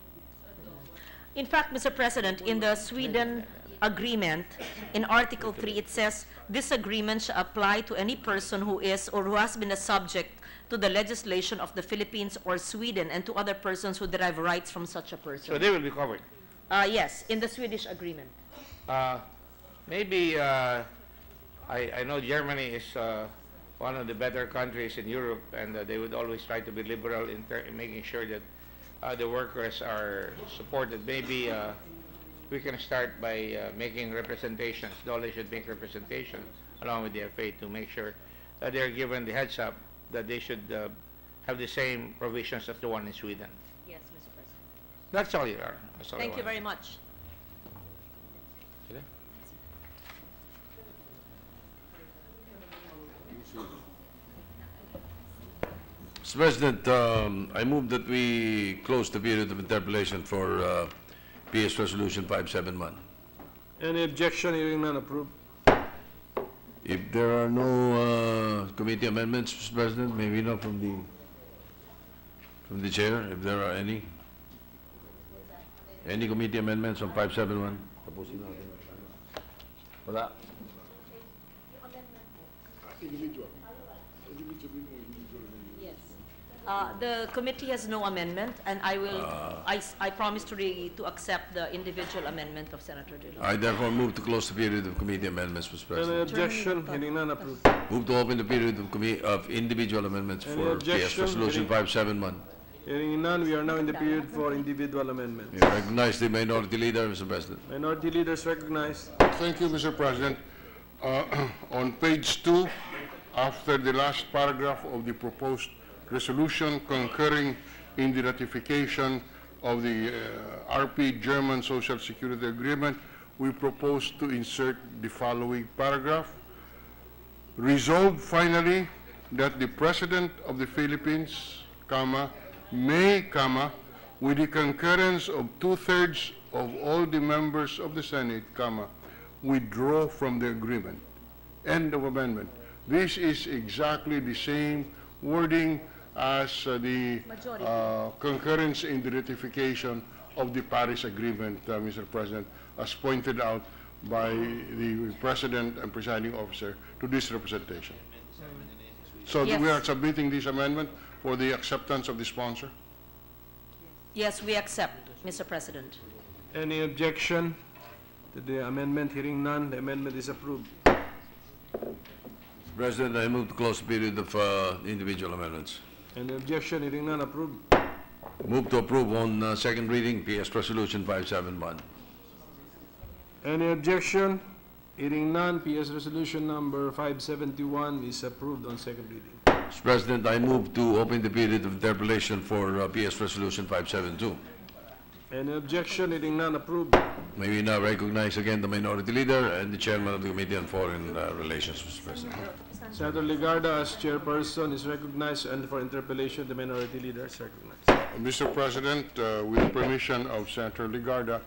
In fact, Mr. President, in the Sweden agreement, in Article 3, it says, this agreement shall apply to any person who is or who has been a subject to the legislation of the Philippines or Sweden and to other persons who derive rights from such a person. So they will be covered. Yes, in the Swedish agreement. Maybe, I know Germany is one of the better countries in Europe, and they would always try to be liberal in making sure that the workers are supported. Maybe we can start by making representations. DOLE should make representation along with the FA to make sure that they're given the heads up that they should have the same provisions as the one in Sweden. Yes, Mr. President. That's all you are. That's all I Thank you want. very much. Okay. Mr. President, I move that we close the period of interpellation for PS Resolution 571. Any objection? Hearing none, approved. If there are no committee amendments, Mr. President, maybe not from the chair, if there are any. Any committee amendments on 571? Tapusin natin. Wala. The committee has no amendment, and I will, I promise to accept the individual amendment of Senator De Leon. I therefore move to close the period of committee amendments, Mr. Any President. objection? Hearing none, approved. Move to open the period of individual amendments Any for PS objection? Resolution 571. Hearing none, we are now in the period for individual amendments. We recognize the minority leader, Mr. President. Minority leaders recognized. Thank you, Mr. President. On page 2, after the last paragraph of the proposed resolution concurring in the ratification of the RP German Social Security Agreement, we propose to insert the following paragraph. Resolved finally that the President of the Philippines, may, with the concurrence of 2/3 of all the members of the Senate, withdraw from the agreement. End of amendment. This is exactly the same wording as the concurrence in the ratification of the Paris Agreement, Mr. President, as pointed out by the President and Presiding Officer to this representation. So Yes. we are submitting this amendment for the acceptance of the sponsor? Yes, we accept, Mr. President. Any objection to the amendment? Hearing none, the amendment is approved. Mr. President, I move to close the period of individual amendments. Any objection? Hearing none, approved. Move to approve on second reading PS Resolution 571. Any objection? Hearing none, PS Resolution number 571 is approved on second reading. Mr. President, I move to open the period of interpellation for PS Resolution 572. Any objection? Hearing none, approved. May we now recognize again the minority leader and the chairman of the Committee on Foreign Relations, Mr. President. Senator Legarda as chairperson is recognized, and for interpellation, the minority leader is recognized. Mr. President, with the permission of Senator Legarda,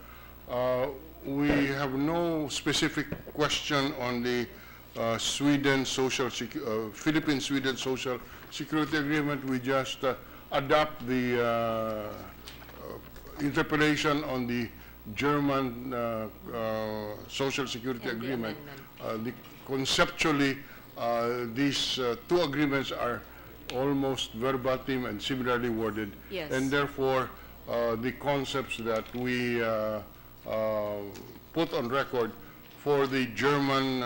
we have no specific question on the Philippine-Sweden Social Security Agreement. We just adopt the interpellation on the German Social Security And the Agreement, amendment. conceptually, these two agreements are almost verbatim and similarly worded. Yes. And therefore, the concepts that we put on record for the German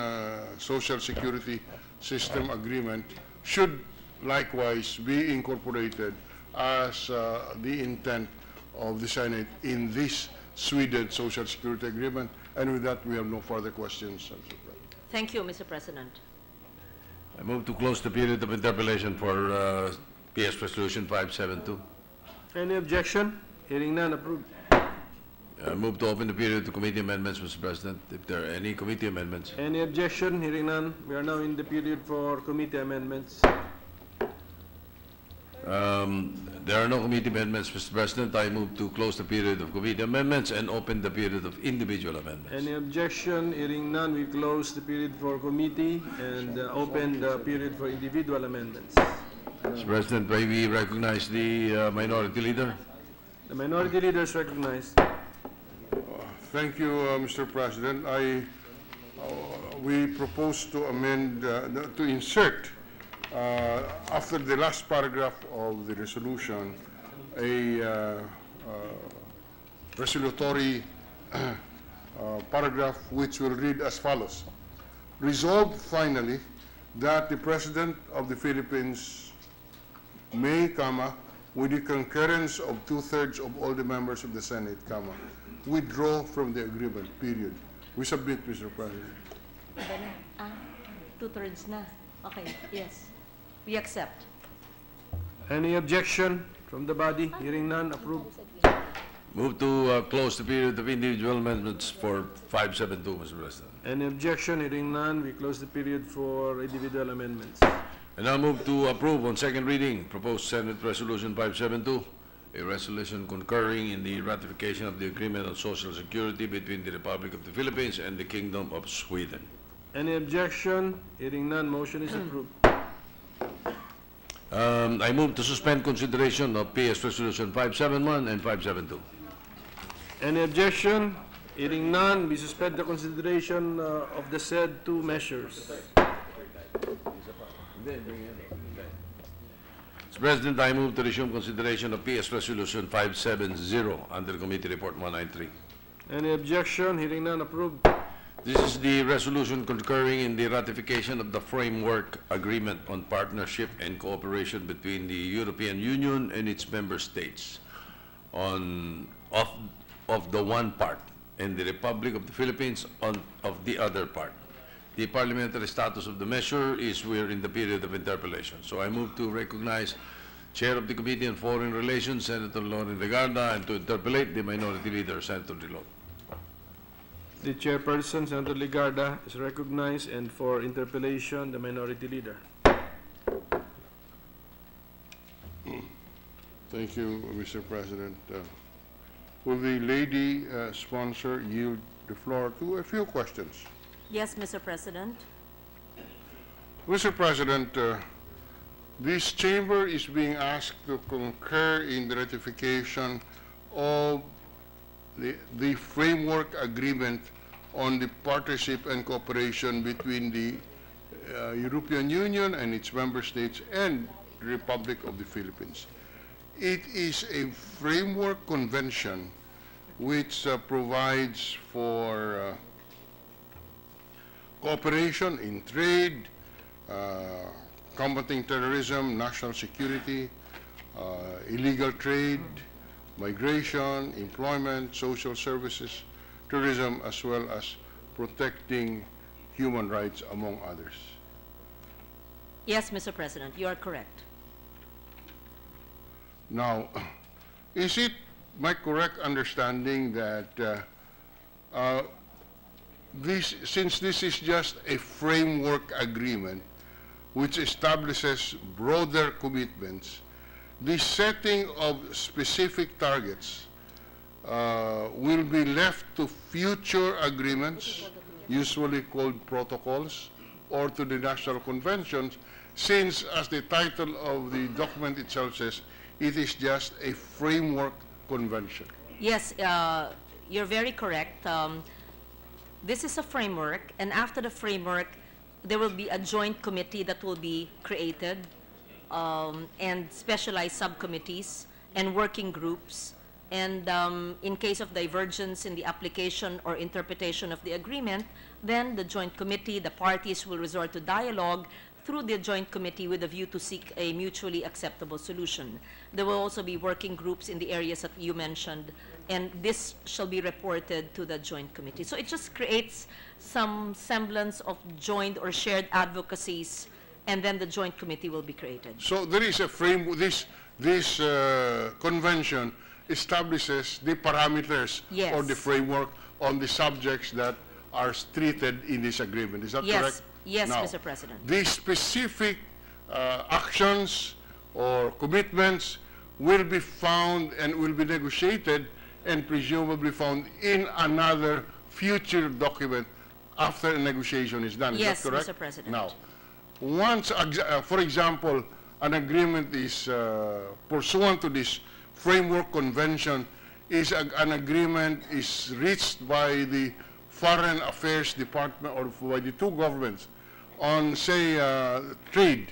Social Security System Agreement should likewise be incorporated as the intent of the Senate in this Sweden Social Security Agreement. And with that, we have no further questions. Mr. President. Thank you, Mr. President. I move to close the period of interpellation for PS Resolution 572. Any objection? Hearing none, approved. I move to open the period to committee amendments, Mr. President, if there are any committee amendments. Any objection? Hearing none. We are now in the period for committee amendments. There are no committee amendments, Mr. President. I move to close the period of committee amendments and open the period of individual amendments. Any objection? Hearing none, we close the period for committee and open the period for individual amendments. Mr. President, may we recognize the minority leader? The minority leader is recognized. Thank you, Mr. President. We propose to amend, to insert, after the last paragraph of the resolution, a resolutory paragraph which will read as follows. Resolved finally that the President of the Philippines may, with the concurrence of 2/3 of all the members of the Senate, withdraw from the agreement, period. We submit, Mr. President. 2/3 na. Okay, yes. We accept. Any objection from the body? Hearing none, approved. Move to close the period of individual amendments for 572, Mr. President. Any objection? Hearing none, we close the period for individual amendments. And now move to approve on second reading proposed Senate Resolution 572, a resolution concurring in the ratification of the Agreement on Social Security between the Republic of the Philippines and the Kingdom of Sweden. Any objection? Hearing none, motion is approved. I move to suspend consideration of PS Resolution 571 and 572. Any objection? Hearing none, we suspend the consideration of the said two measures. Mr. President, I move to resume consideration of PS Resolution 570 under Committee Report 193. Any objection? Hearing none, approved. This is the resolution concurring in the ratification of the Framework Agreement on Partnership and Cooperation between the European Union and its member states of the one part and the Republic of the Philippines of the other part. The parliamentary status of the measure is we're in the period of interpellation. So I move to recognize Chair of the Committee on Foreign Relations, Senator Loren Legarda, and to interpellate the Minority Leader, Senator Dilot. The chairperson, Senator Legarda, is recognized, and for interpellation, the Minority Leader. Thank you, Mr. President. Will the lady sponsor yield the floor to a few questions? Yes, Mr. President. Mr. President, this chamber is being asked to concur in the ratification of the framework agreement on the partnership and cooperation between the European Union and its member states and the Republic of the Philippines. It is a framework convention which provides for cooperation in trade, combating terrorism, national security, illegal trade, migration, employment, social services, tourism, as well as protecting human rights, among others. Yes, Mr. President, you are correct. Now, is it my correct understanding that since this is just a framework agreement which establishes broader commitments, the setting of specific targets will be left to future agreements, usually called protocols, or to the national conventions, since, as the title of the document itself says, it is just a framework convention? Yes, you're very correct. This is a framework, and after the framework, there will be a joint committee that will be created, and specialized subcommittees and working groups. And in case of divergence in the application or interpretation of the agreement, then the joint committee, the parties will resort to dialogue through the joint committee with a view to seek a mutually acceptable solution. There will also be working groups in the areas that you mentioned, and this shall be reported to the joint committee. So it just creates some semblance of joint or shared advocacies, and then the joint committee will be created. So there is a frame, this convention establishes the parameters Yes. or the framework on the subjects that are treated in this agreement. Is that Yes. correct? Yes, Now, Mr. President. the specific actions or commitments will be found and will be negotiated and presumably found in another future document after a negotiation is done. Yes, is that correct? Mr. President. Now, once, for example, an agreement is pursuant to this framework convention, is an agreement is reached by the Foreign Affairs Department or by the two governments on, say, trade,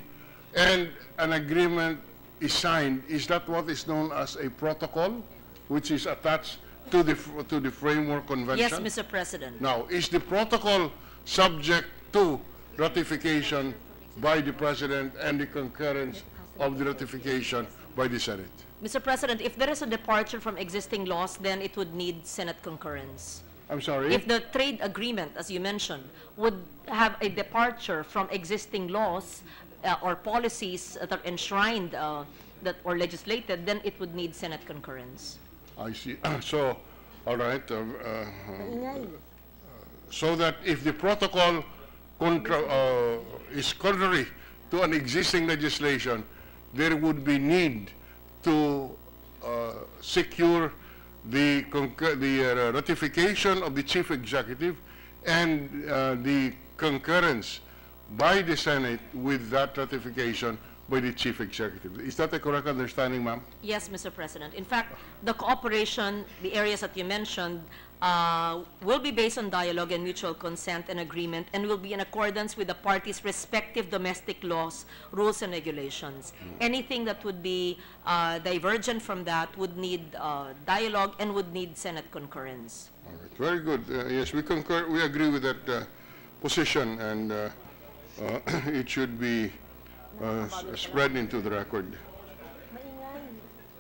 and an agreement is signed, is that what is known as a protocol, which is attached to the framework convention? Yes, Mr. President. Now, is the protocol subject to ratification by the President and the concurrence of the ratification by the Senate? Mr. President, if there is a departure from existing laws, then it would need Senate concurrence. I'm sorry? If the trade agreement, as you mentioned, would have a departure from existing laws or policies that are enshrined or legislated, then it would need Senate concurrence. I see. So, all right. So that if the protocol is contrary to an existing legislation, there would be need to secure the ratification of the Chief Executive and the concurrence by the Senate with that ratification by the Chief Executive. Is that a correct understanding, ma'am? Yes, Mr. President. In fact, the cooperation, the areas that you mentioned, will be based on dialogue and mutual consent and agreement, and will be in accordance with the parties' respective domestic laws, rules, and regulations. Anything that would be divergent from that would need dialogue and would need Senate concurrence. All right. Very good. Yes, we concur. We agree with that position, and it should be spread into the record.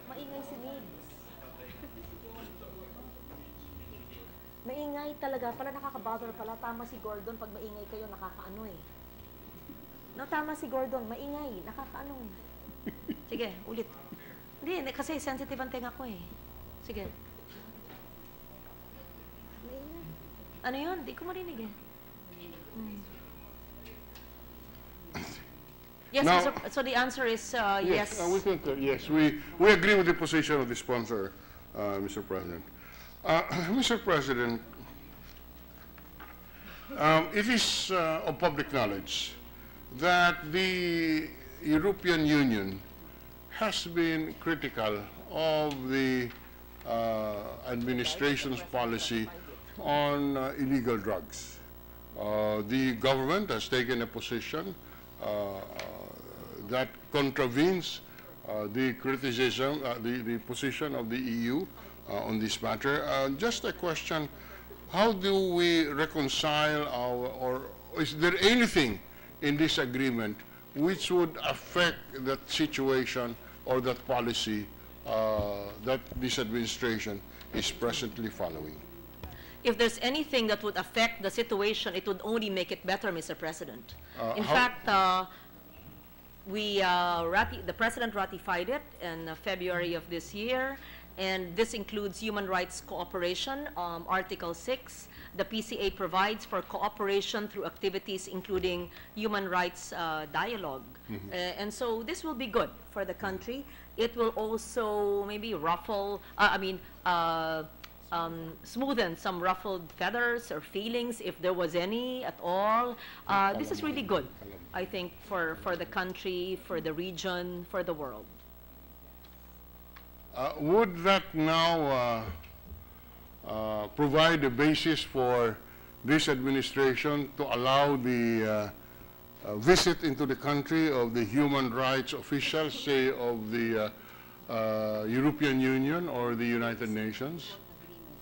Maingay si Nibs. Maingay talaga. Pala nakaka-bother pala. Tama si Gordon. Pag maingay kayo, nakakaano eh. No, tama si Gordon. Maingay. Nakakaano. Sige, ulit. Hindi, kasi sensitive ang tenga ko eh. Sige. Maingay. Ano yun? Di ko marinig eh. Yes, Now, so the answer is yes. We concur. Yes, we agree with the position of the sponsor, Mr. President. Mr. President, it is of public knowledge that the European Union has been critical of the administration's policy on illegal drugs. The government has taken a position that contravenes the criticism, the position of the EU on this matter. Just a question, how do we reconcile or is there anything in this agreement which would affect that situation or that policy that this administration is presently following? If there's anything that would affect the situation, it would only make it better, Mr. President. In how- fact, the President ratified it in February of this year, and this includes human rights cooperation, Article 6. The PCA provides for cooperation through activities including human rights dialogue. And so this will be good for the country. It will also maybe smoothen some ruffled feathers or feelings, if there was any at all. This is really good, I think, for the country, for the region, for the world. Would that now provide a basis for this administration to allow the visit into the country of the human rights officials, say of the European Union or the United Nations?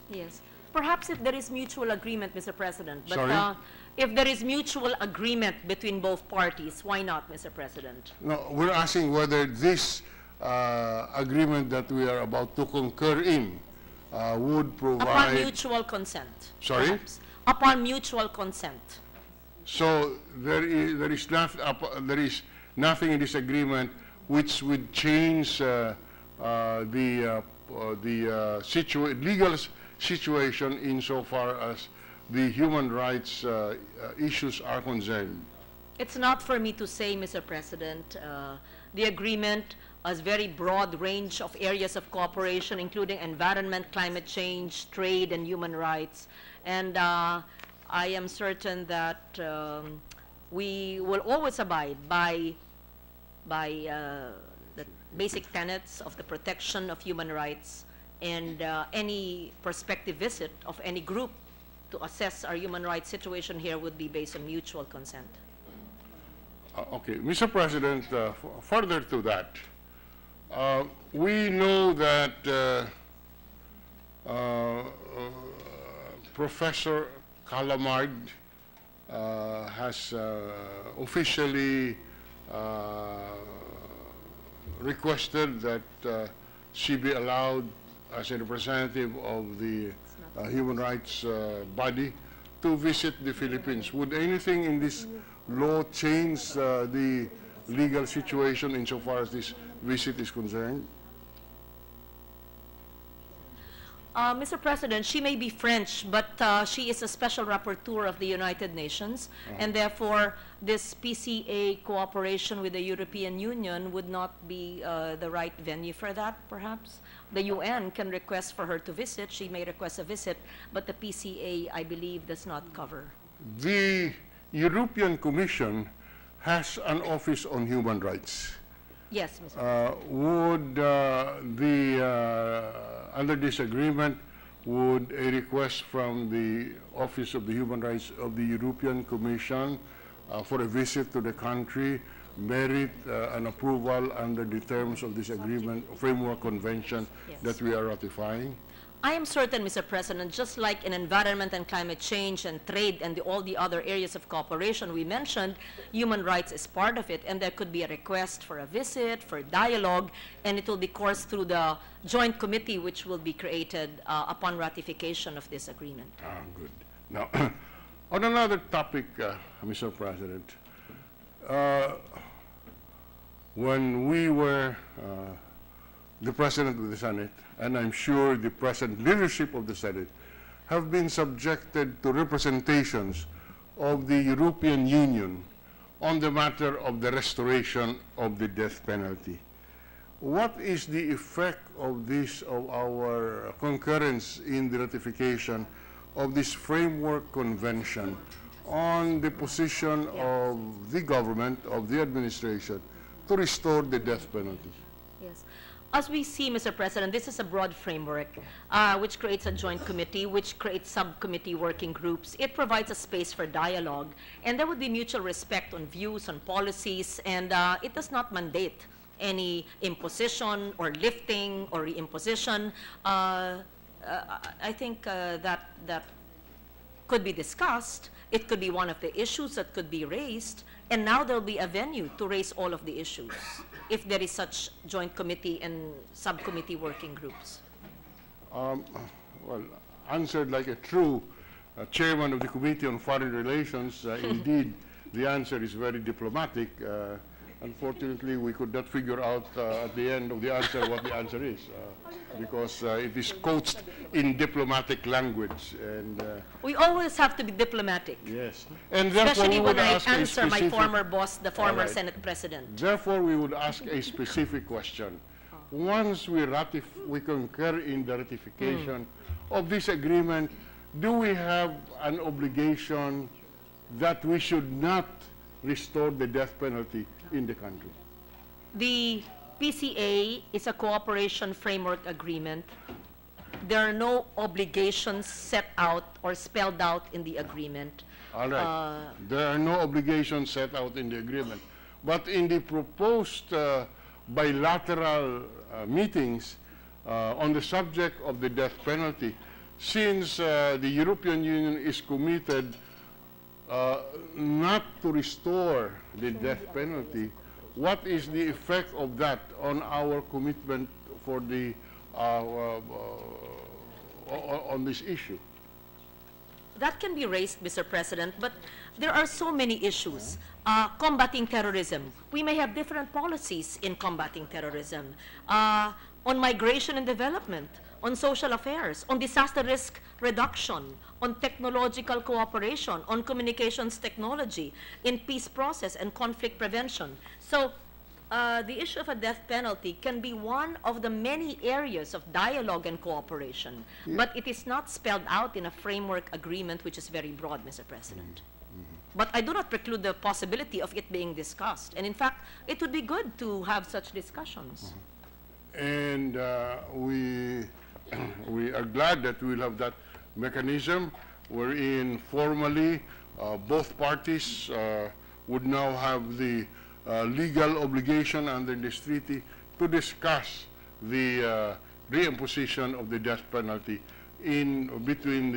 Yes. Perhaps if there is mutual agreement, Mr. President. But, Sorry? if there is mutual agreement between both parties, why not, Mr. President? No, we're asking whether this agreement that we are about to concur in would provide... Upon mutual consent. Sorry? Perhaps. Upon mutual consent. So there is nothing in this agreement which would change the legal situation insofar as the human rights issues are concerned. It's not for me to say, Mr. President. The agreement has very broad range of areas of cooperation, including environment, climate change, trade, and human rights. And I am certain that we will always abide by the basic tenets of the protection of human rights, and any prospective visit of any group to assess our human rights situation here would be based on mutual consent. Okay, Mr. President, further to that, we know that Professor Calamard has officially requested that she be allowed as a representative of the human rights body to visit the Philippines. Would anything in this law change the legal situation insofar as this visit is concerned? Mr. President, she may be French, but she is a special rapporteur of the United Nations, and therefore this PCA cooperation with the European Union would not be the right venue for that, perhaps. The UN can request for her to visit. She may request a visit, but the PCA, I believe, does not cover. The European Commission has an office on human rights. Yes, Mr. President. Would under this agreement, would a request from the Office of the Human Rights of the European Commission for a visit to the country merit an approval under the terms of this agreement, framework convention that we are ratifying? I am certain, Mr. President, just like in environment and climate change and trade and all the other areas of cooperation we mentioned, human rights is part of it, and there could be a request for a visit, for dialogue, and it will be coursed through the joint committee which will be created upon ratification of this agreement. Good. Now, on another topic, Mr. President, when we were the President of the Senate, and I'm sure the present leadership of the Senate, have been subjected to representations of the European Union on the matter of the restoration of the death penalty. What is the effect of this, of our concurrence in the ratification of this framework convention on the position of the government, of the administration, to restore the death penalty? Yes. As we see, Mr. President, this is a broad framework which creates a joint committee, which creates subcommittee working groups. It provides a space for dialogue, and there would be mutual respect on views, on policies, and it does not mandate any imposition or lifting or reimposition. I think that could be discussed. It could be one of the issues that could be raised, and now there'll be a venue to raise all of the issues if there is such joint committee and subcommittee working groups. Well, answered like a true chairman of the Committee on Foreign Relations, indeed, the answer is very diplomatic. Unfortunately, we could not figure out at the end of the answer what the answer is, because it is coached in diplomatic language. And we always have to be diplomatic. Yes. And therefore, especially we when would I ask answer my former boss, the former right. Senate President. Therefore, we would ask a specific question. Once we concur in the ratification of this agreement, do we have an obligation that we should not restore the death penalty in the country? The PCA is a cooperation framework agreement there are no obligations set out or spelled out in the agreement. All right. There are no obligations set out in the agreement. But in the proposed bilateral meetings on the subject of the death penalty, since the European Union is committed not to restore the death penalty, what is the effect of that on our commitment for the on this issue? That can be raised, Mr. President, but there are so many issues. Combating terrorism. We may have different policies in combating terrorism. On migration and development, on social affairs, on disaster risk reduction, on technological cooperation, on communications technology, in peace process and conflict prevention. So the issue of a death penalty can be one of the many areas of dialogue and cooperation, but it is not spelled out in a framework agreement which is very broad, Mr. President. But I do not preclude the possibility of it being discussed. And in fact, it would be good to have such discussions. And we are glad that we will have that mechanism wherein formally both parties would now have the legal obligation under this treaty to discuss the reimposition of the death penalty between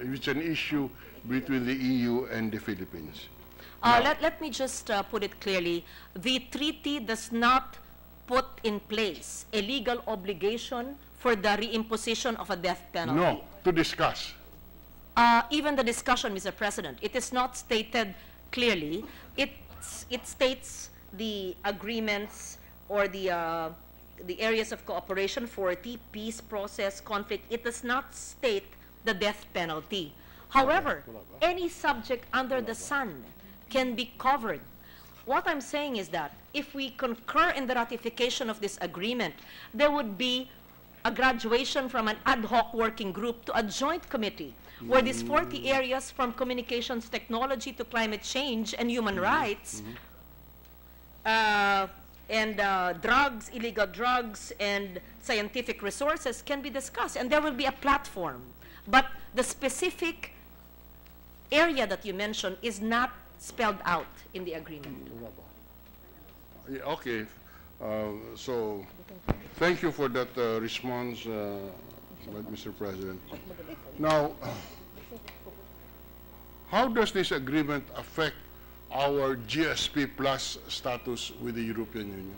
it's an issue between the EU and the Philippines. Let me just put it clearly. The treaty does not put in place a legal obligation for the reimposition of a death penalty. No, to discuss. Even the discussion, Mr. President, it is not stated clearly. It states the agreements or the areas of cooperation, 40, peace process, conflict. It does not state the death penalty. However, any subject under the sun can be covered. What I'm saying is that if we concur in the ratification of this agreement, there would be a graduation from an ad hoc working group to a joint committee where these 40 areas from communications technology to climate change and human rights and drugs, illegal drugs, and scientific resources can be discussed, and there will be a platform. But the specific area that you mentioned is not spelled out in the agreement. Yeah, okay. So thank you for that response, Mr. President. Now, how does this agreement affect our GSP Plus status with the European Union?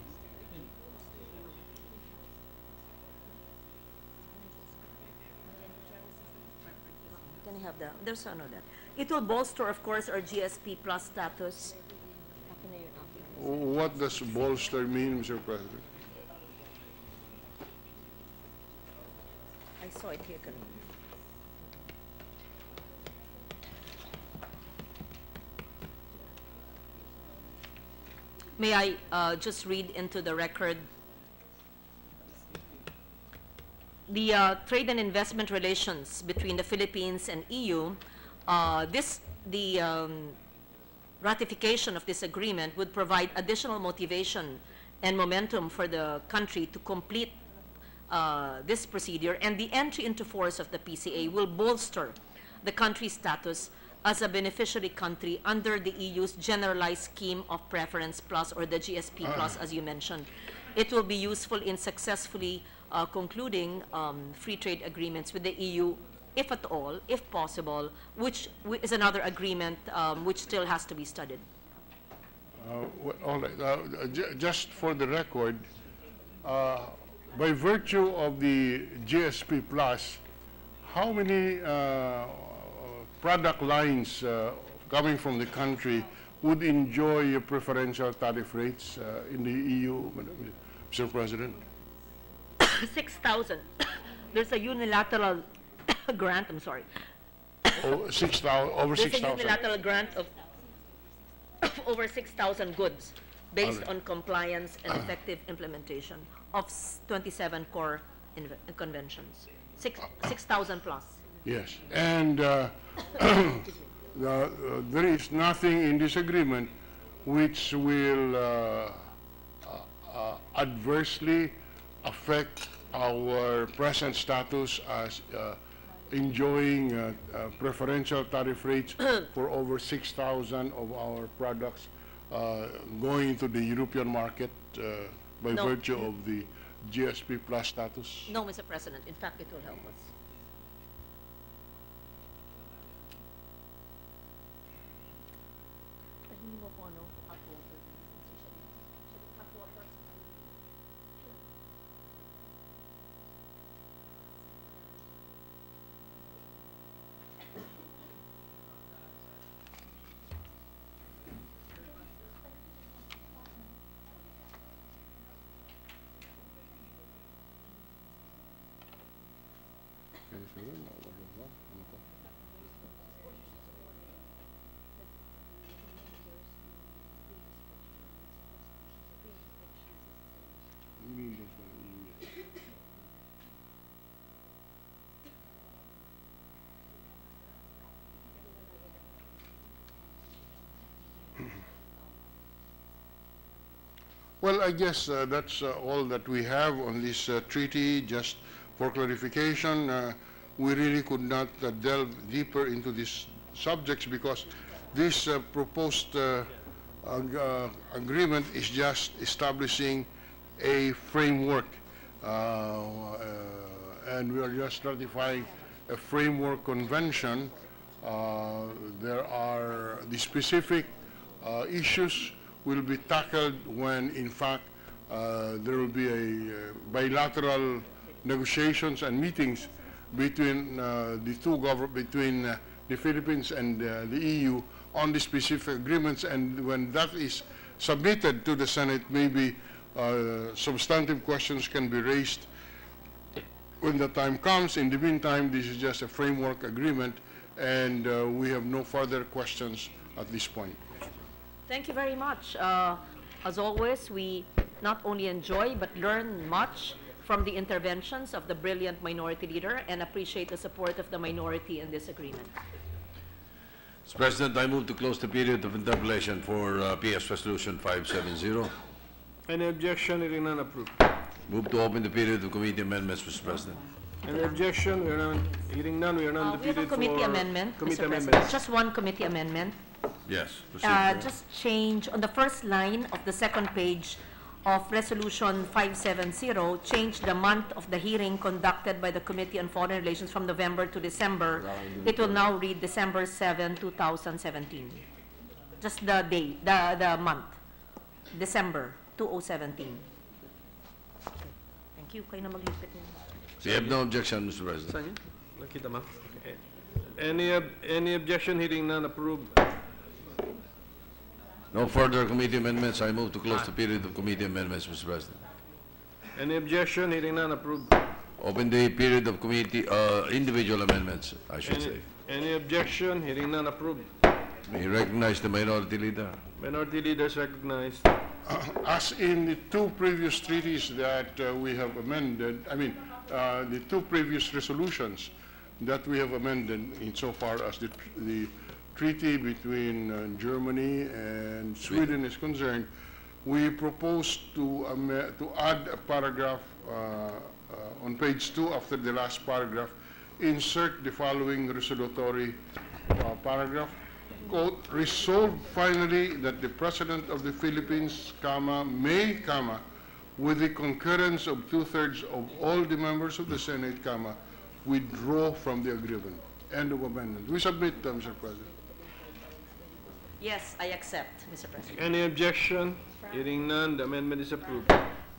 Can you have that? There's another. It will bolster, of course, our GSP Plus status. What does bolster mean, Mr. President? I saw it here. May I just read into the record? The trade and investment relations between the Philippines and EU, ratification of this agreement would provide additional motivation and momentum for the country to complete this procedure, and the entry into force of the PCA will bolster the country's status as a beneficiary country under the EU's Generalized Scheme of Preference Plus, or the GSP Plus, as you mentioned. It will be useful in successfully concluding free trade agreements with the EU, if at all, if possible, which is another agreement which still has to be studied. All right. Just for the record, by virtue of the GSP Plus, how many product lines coming from the country would enjoy preferential tariff rates in the EU, Mr. President? 6,000. There's a unilateral grant, I'm sorry. Oh, 6,000, over 6,000. There's a unilateral grant of over 6,000 goods based on compliance and effective implementation of 27 core conventions. 6,000 plus. Yes, and there is nothing in this agreement which will adversely affect our present status as enjoying preferential tariff rates for over 6,000 of our products going into the European market by No. virtue of the GSP plus status? No, Mr. President. In fact, it will help us. Well, I guess that's all that we have on this treaty. Just for clarification, we really could not delve deeper into these subjects because this proposed agreement is just establishing a framework, and we are just ratifying a framework convention. There are the specific issues will be tackled when, in fact, there will be a bilateral negotiations and meetings between between the Philippines and the EU on the specific agreements, and when that is submitted to the Senate, maybe substantive questions can be raised when the time comes. In the meantime, this is just a framework agreement, and we have no further questions at this point. Thank you very much. As always, we not only enjoy but learn much from the interventions of the brilliant minority leader and appreciate the support of the minority in this agreement. Mr. President, I move to close the period of interpellation for PS Resolution 570. Any objection? Hearing none, approved. Move to open the period of committee amendments, Mr. President. Any objection? We are not, hearing none, we are not We have a defeated committee for amendment, committee Mr. President. amendments. Just one committee amendment. Yes, proceed. Just change on the first line of the second page of Resolution 570, change the month of the hearing conducted by the Committee on Foreign Relations from November to December. It will now read December 7, 2017. Just the day, the month, December 2017. Okay. Thank you. Kayo na maglipit niyo. We have no objection, Mr. President. Saan yun? Nakita mo? Okay. Any objection? Hearing none, approved. No further committee amendments. I move to close the period of committee amendments, Mr. President. Any objection? Hearing none, approved. Open the period of committee, individual amendments, I should say. Any objection? Hearing none, approved. May recognize the minority leader. Minority leaders recognized. As in the two previous treaties that we have amended, the two previous resolutions that we have amended insofar as the treaty between Germany and Sweden is concerned, we propose to add a paragraph on page 2 after the last paragraph, insert the following resolutory paragraph. Quote, resolved finally that the President of the Philippines, may, with the concurrence of 2/3 of all the members of the Senate, withdraw from the agreement. End of amendment. We submit, Mr. President. Yes, I accept, Mr. President. Any objection? Hearing none, the amendment is approved.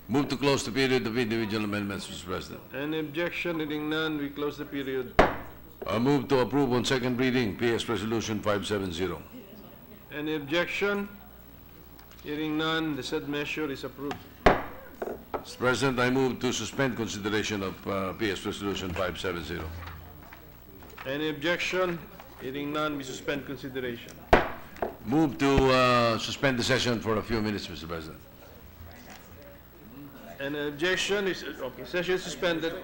Move to close the period of individual amendments, Mr. President. Any objection? Hearing none, we close the period. I move to approve on second reading PS Resolution 570. Any objection? Hearing none, the said measure is approved. Mr. President, I move to suspend consideration of PS Resolution 570. Any objection? Hearing none, we suspend consideration. Move to suspend the session for a few minutes, Mr. President. Any objection? Okay, session is suspended.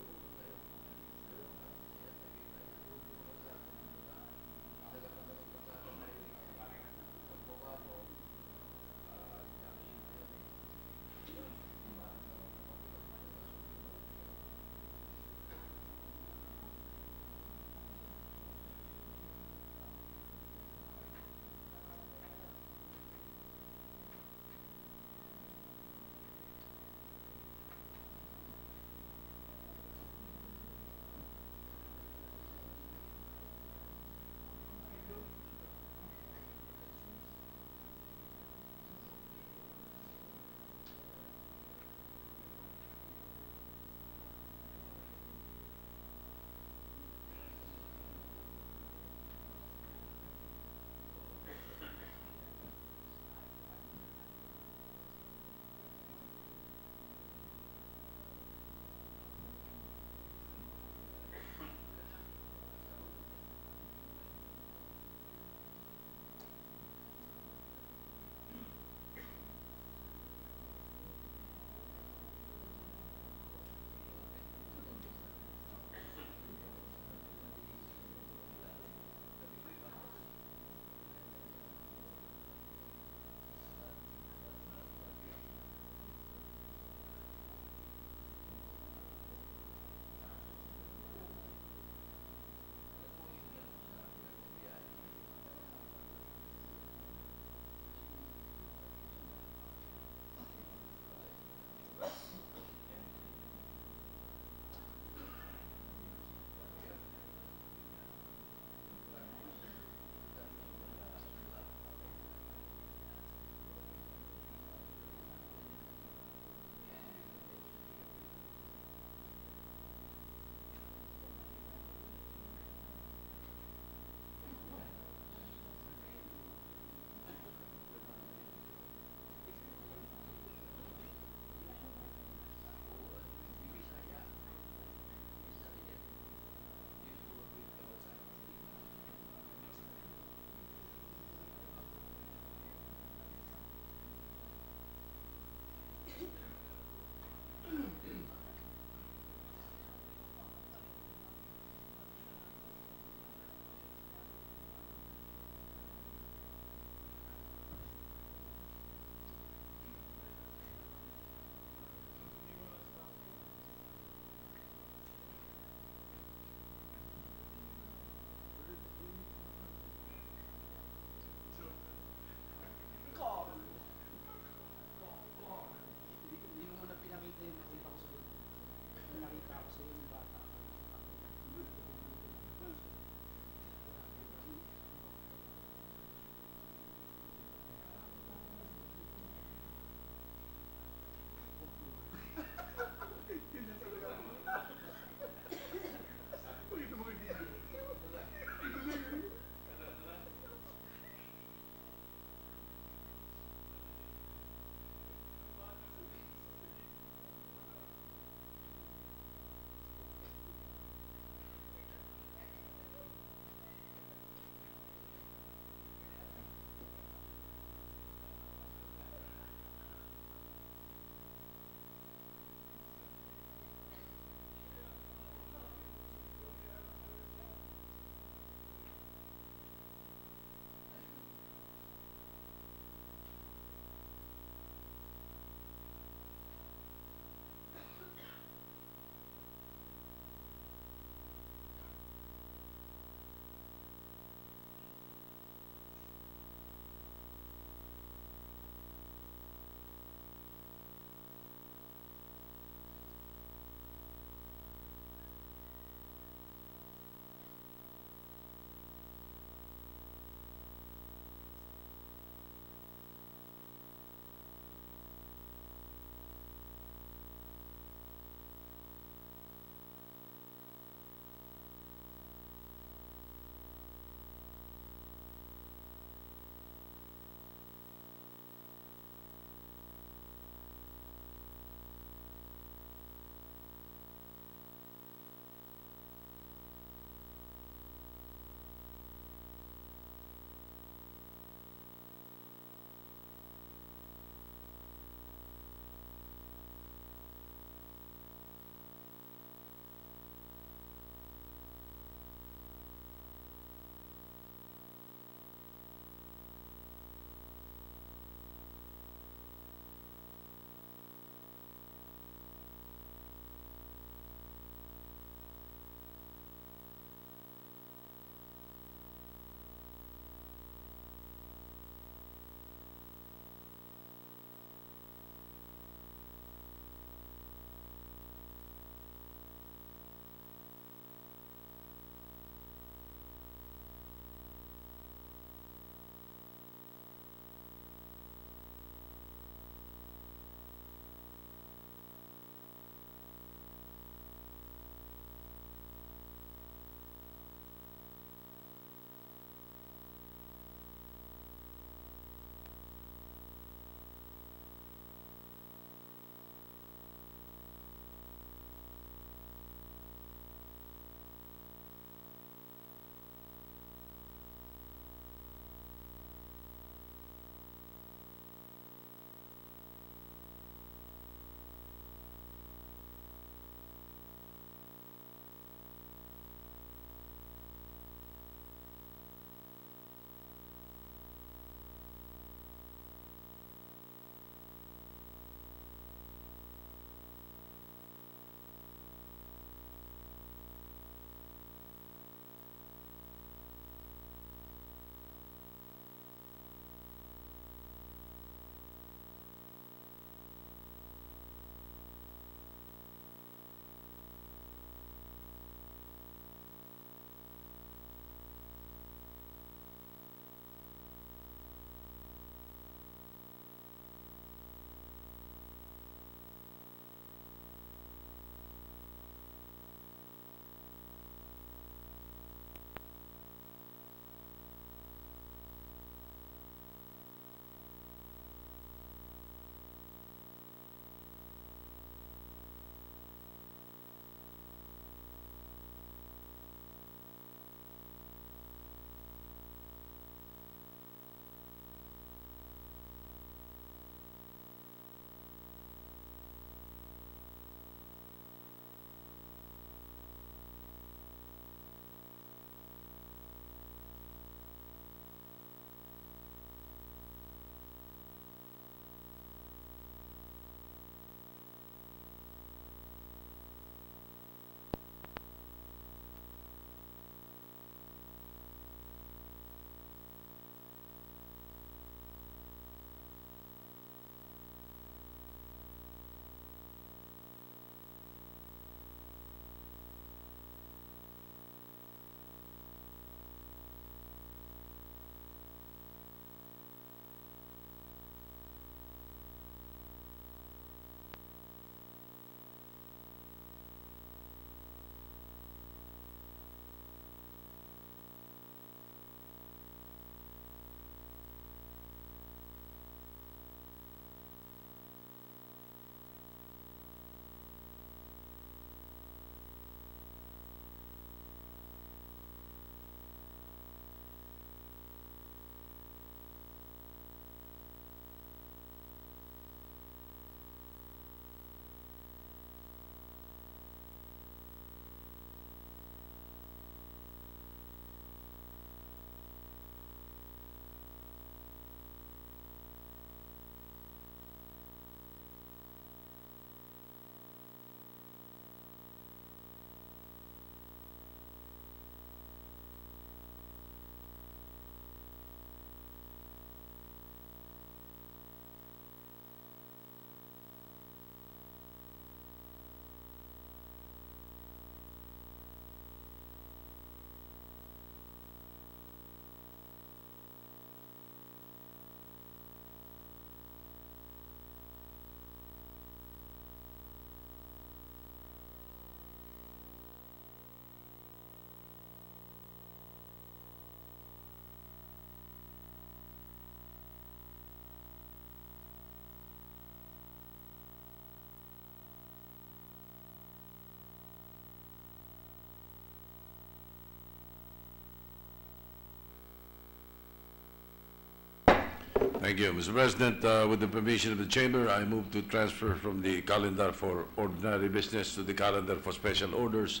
Thank you, Mr. President. With the permission of the Chamber, I move to transfer from the calendar for ordinary business to the calendar for special orders,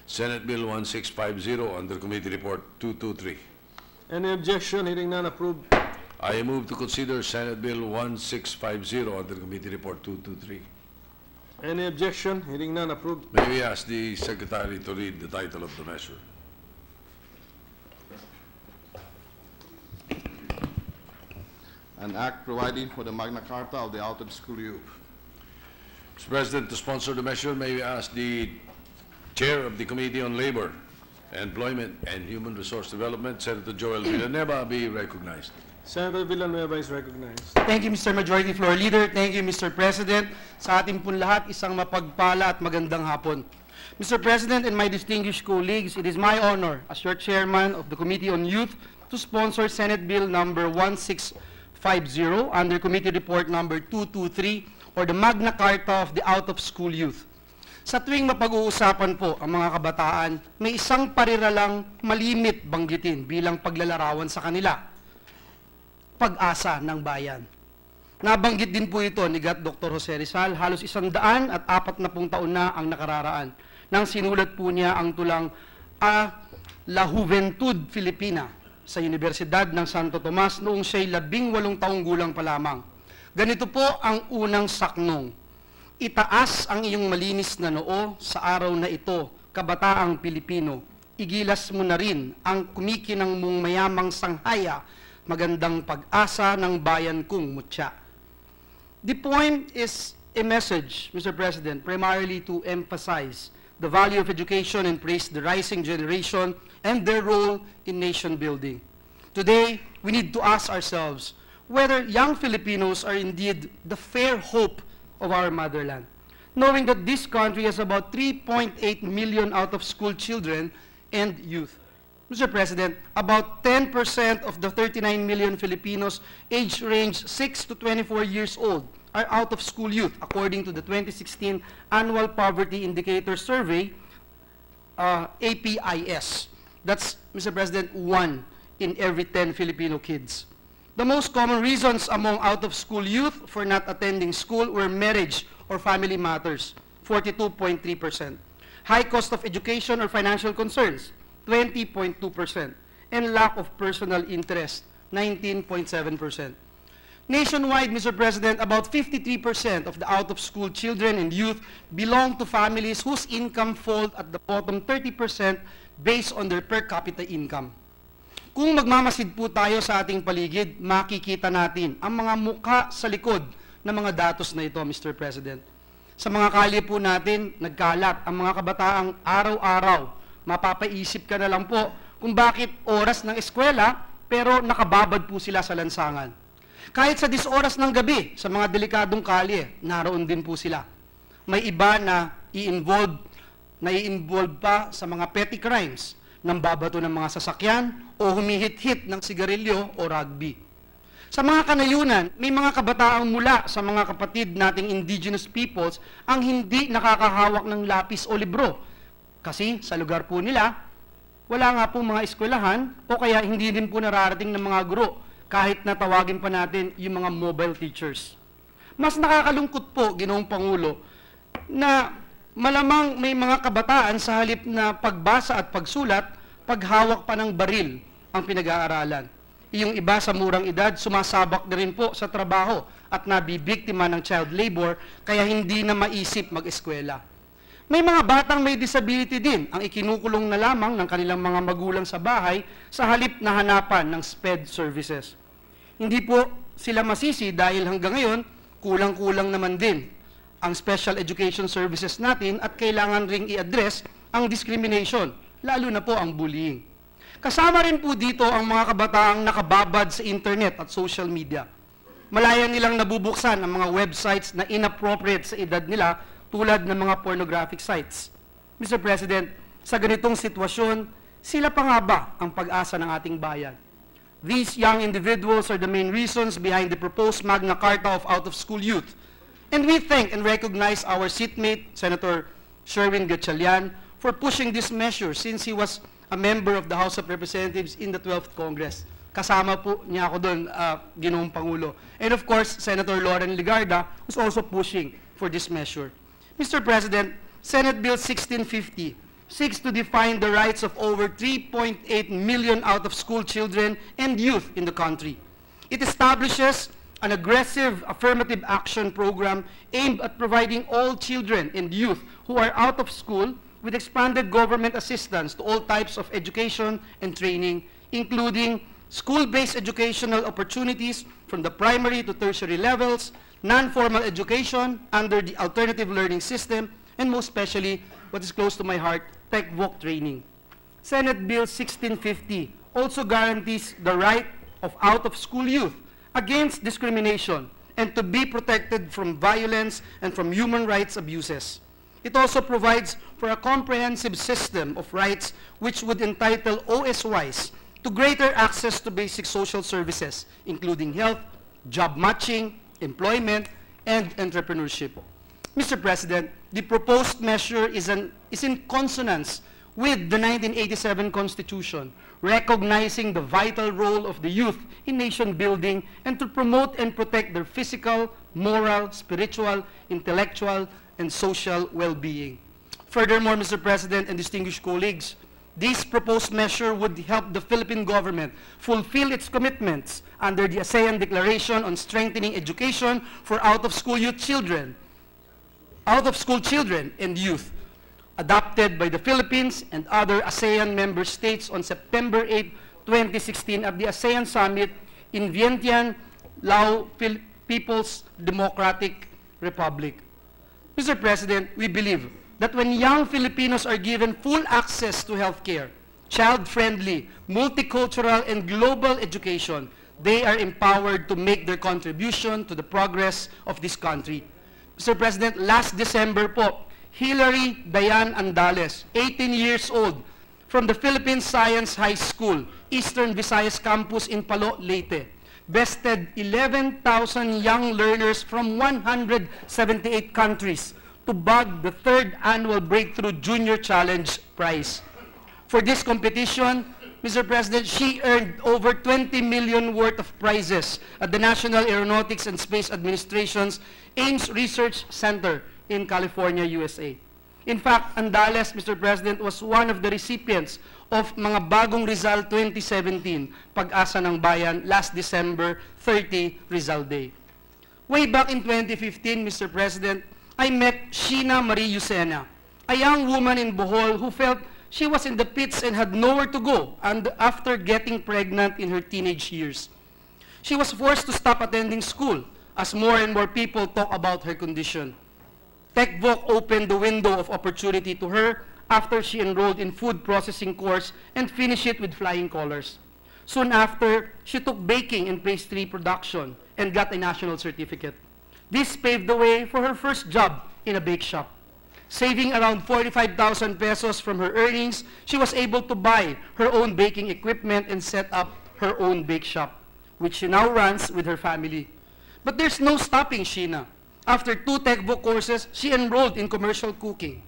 Senate Bill 1650 under Committee Report 223. Any objection? Hearing none, approved. I move to consider Senate Bill 1650 under Committee Report 223. Any objection? Hearing none, approved. May we ask the Secretary to read the title of the measure? An act providing for the Magna Carta of the out-of-school youth. Mr. President, to sponsor the measure, may we ask the Chair of the Committee on Labor, Employment, and Human Resource Development, Senator Joel Villanueva, be recognized. Senator Villanueva is recognized. Thank you, Mr. Majority Floor Leader. Thank you, Mr. President. Sa ating pong lahat, isang mapagpala at magandang hapon. Mr. President and my distinguished colleagues, it is my honor as your chairman of the Committee on Youth to sponsor Senate Bill number 1650 under Committee Report number 223 or the Magna Carta of the out-of-school youth. Sa tuwing mapag-uusapan po ang mga kabataan, may isang pariralang malimit banggitin bilang paglalarawan sa kanila. Pag-asa ng bayan. Nabanggit din po ito ni Dr. Jose Rizal, halos 140 taon na ang nakararaan nang sinulat po niya ang tulang La Juventud Filipina sa Universidad ng Santo Tomas noong siya'y 18 taong gulang pa lamang. Ganito po ang unang saknong. Itaas ang iyong malinis na noo sa araw na ito, kabataang Pilipino. Igilas mo na rin ang kumikinang mong mayamang sanghaya, magandang pag-asa ng bayan kong mutya. The poem is a message, Mr. President, primarily to emphasize the value of education and praise the rising generation and their role in nation building. Today, we need to ask ourselves whether young Filipinos are indeed the fair hope of our motherland, knowing that this country has about 3.8 million out-of-school children and youth. Mr. President, about 10% of the 39 million Filipinos age range 6 to 24 years old are out-of-school youth, according to the 2016 Annual Poverty Indicator Survey, APIS. That's, Mr. President, 1 in every 10 Filipino kids. The most common reasons among out-of-school youth for not attending school were marriage or family matters, 42.3%. High cost of education or financial concerns, 20.2%, and lack of personal interest, 19.7%. Nationwide, Mr. President, about 53% of the out-of-school children and youth belong to families whose income falls at the bottom 30% based on their per capita income. Kung magmamasid po tayo sa ating paligid, makikita natin ang mga mukha sa likod ng mga datos na ito, Mr. President. Sa mga kalye po natin, nagkalat ang mga kabataang araw-araw. Mapapaisip ka na lang po kung bakit oras ng eskwela pero nakababad po sila sa lansangan. Kahit sa 10 oras ng gabi, sa mga delikadong kalye, naroon din po sila. May iba na i-involve pa sa mga petty crimes, nang babato ng mga sasakyan o humihit-hit ng sigarilyo o rugby. Sa mga kanayunan, may mga kabataang mula sa mga kapatid nating indigenous peoples ang hindi nakakahawak ng lapis o libro. Kasi sa lugar po nila, wala nga po mga eskwelahan o kaya hindi din po nararating ng mga guro kahit natawagin pa natin yung mga mobile teachers. Mas nakakalungkot po, Ginoong Pangulo, na malamang may mga kabataan sa halip na pagbasa at pagsulat, paghawak pa ng baril ang pinag-aaralan. Yung iba sa murang edad, sumasabak na rin po sa trabaho at nabibiktima ng child labor kaya hindi na maisip mag-eskwela. May mga batang may disability din ang ikinukulong na lamang ng kanilang mga magulang sa bahay sa halip na hanapan ng SPED services. Hindi po sila masisi dahil hanggang ngayon, kulang-kulang naman din ang special education services natin at kailangan ring i-address ang discrimination, lalo na po ang bullying. Kasama rin po dito ang mga kabataang nakababad sa internet at social media. Malaya nilang nabubuksan ang mga websites na inappropriate sa edad nila tulad ng mga pornographic sites. Mr. President, sa ganitong sitwasyon, sila pa nga ba ang pag-asa ng ating bayan? These young individuals are the main reasons behind the proposed Magna Carta of out-of-school youth. And we thank and recognize our seatmate, Senator Sherwin Gatchalian, for pushing this measure since he was a member of the House of Representatives in the 12th Congress. Kasama po niya ako doon, Ginoong Pangulo. And of course, Senator Lauren Ligarda was also pushing for this measure. Mr. President, Senate Bill 1650 seeks to define the rights of over 3.8 million out-of-school children and youth in the country. It establishes an aggressive affirmative action program aimed at providing all children and youth who are out of school with expanded government assistance to all types of education and training, including school-based educational opportunities from the primary to tertiary levels, non-formal education under the alternative learning system, and most especially, what is close to my heart, tech-voc training. Senate Bill 1650 also guarantees the right of out-of-school youth against discrimination and to be protected from violence and from human rights abuses. It also provides for a comprehensive system of rights which would entitle OSYs to greater access to basic social services, including health, job matching, employment, and entrepreneurship. Mr. President, the proposed measure is in consonance with the 1987 Constitution, recognizing the vital role of the youth in nation building and to promote and protect their physical, moral, spiritual, intellectual, and social well-being. Furthermore, Mr. President and distinguished colleagues, this proposed measure would help the Philippine government fulfill its commitments under the ASEAN Declaration on Strengthening Education for Out-of-School children and youth, adopted by the Philippines and other ASEAN member states on September 8, 2016 at the ASEAN Summit in Vientiane, Laos People's Democratic Republic. Mr. President, we believe that when young Filipinos are given full access to healthcare, child-friendly, multicultural, and global education, they are empowered to make their contribution to the progress of this country. Mr. President, last December po, Hilary Dayan Andales, 18 years old, from the Philippine Science High School, Eastern Visayas Campus in Palo, Leyte, bested 11,000 young learners from 178 countries to bag the 3rd Annual Breakthrough Junior Challenge Prize. For this competition, Mr. President, she earned over 20 million worth of prizes at the National Aeronautics and Space Administration's Ames Research Center in California, USA. In fact, Andales, Mr. President, was one of the recipients of mga bagong Rizal 2017, Pag-asa ng Bayan, last December 30, Rizal Day. Way back in 2015, Mr. President, I met Sheena Marie Lucena, a young woman in Bohol who felt she was in the pits and had nowhere to go and after getting pregnant in her teenage years. She was forced to stop attending school as more and more people talk about her condition. TechVoc opened the window of opportunity to her after she enrolled in food processing course and finished it with flying colors. Soon after, she took baking and pastry production and got a national certificate. This paved the way for her first job in a bake shop. Saving around 45,000 pesos from her earnings, she was able to buy her own baking equipment and set up her own bake shop, which she now runs with her family. But there's no stopping Sheena. After 2 TechVoc courses, she enrolled in commercial cooking.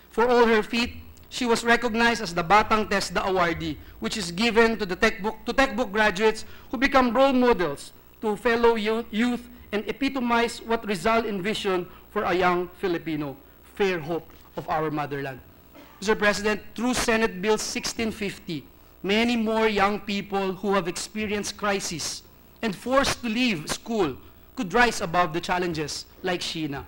For all her feat, she was recognized as the Batang TESDA awardee, which is given to TechVoc graduates who become role models to fellow youth and epitomize what Rizal envisioned for a young Filipino, fair hope of our motherland. Mr. President, through Senate Bill 1650, many more young people who have experienced crisis and forced to leave school could rise above the challenges like Sheena.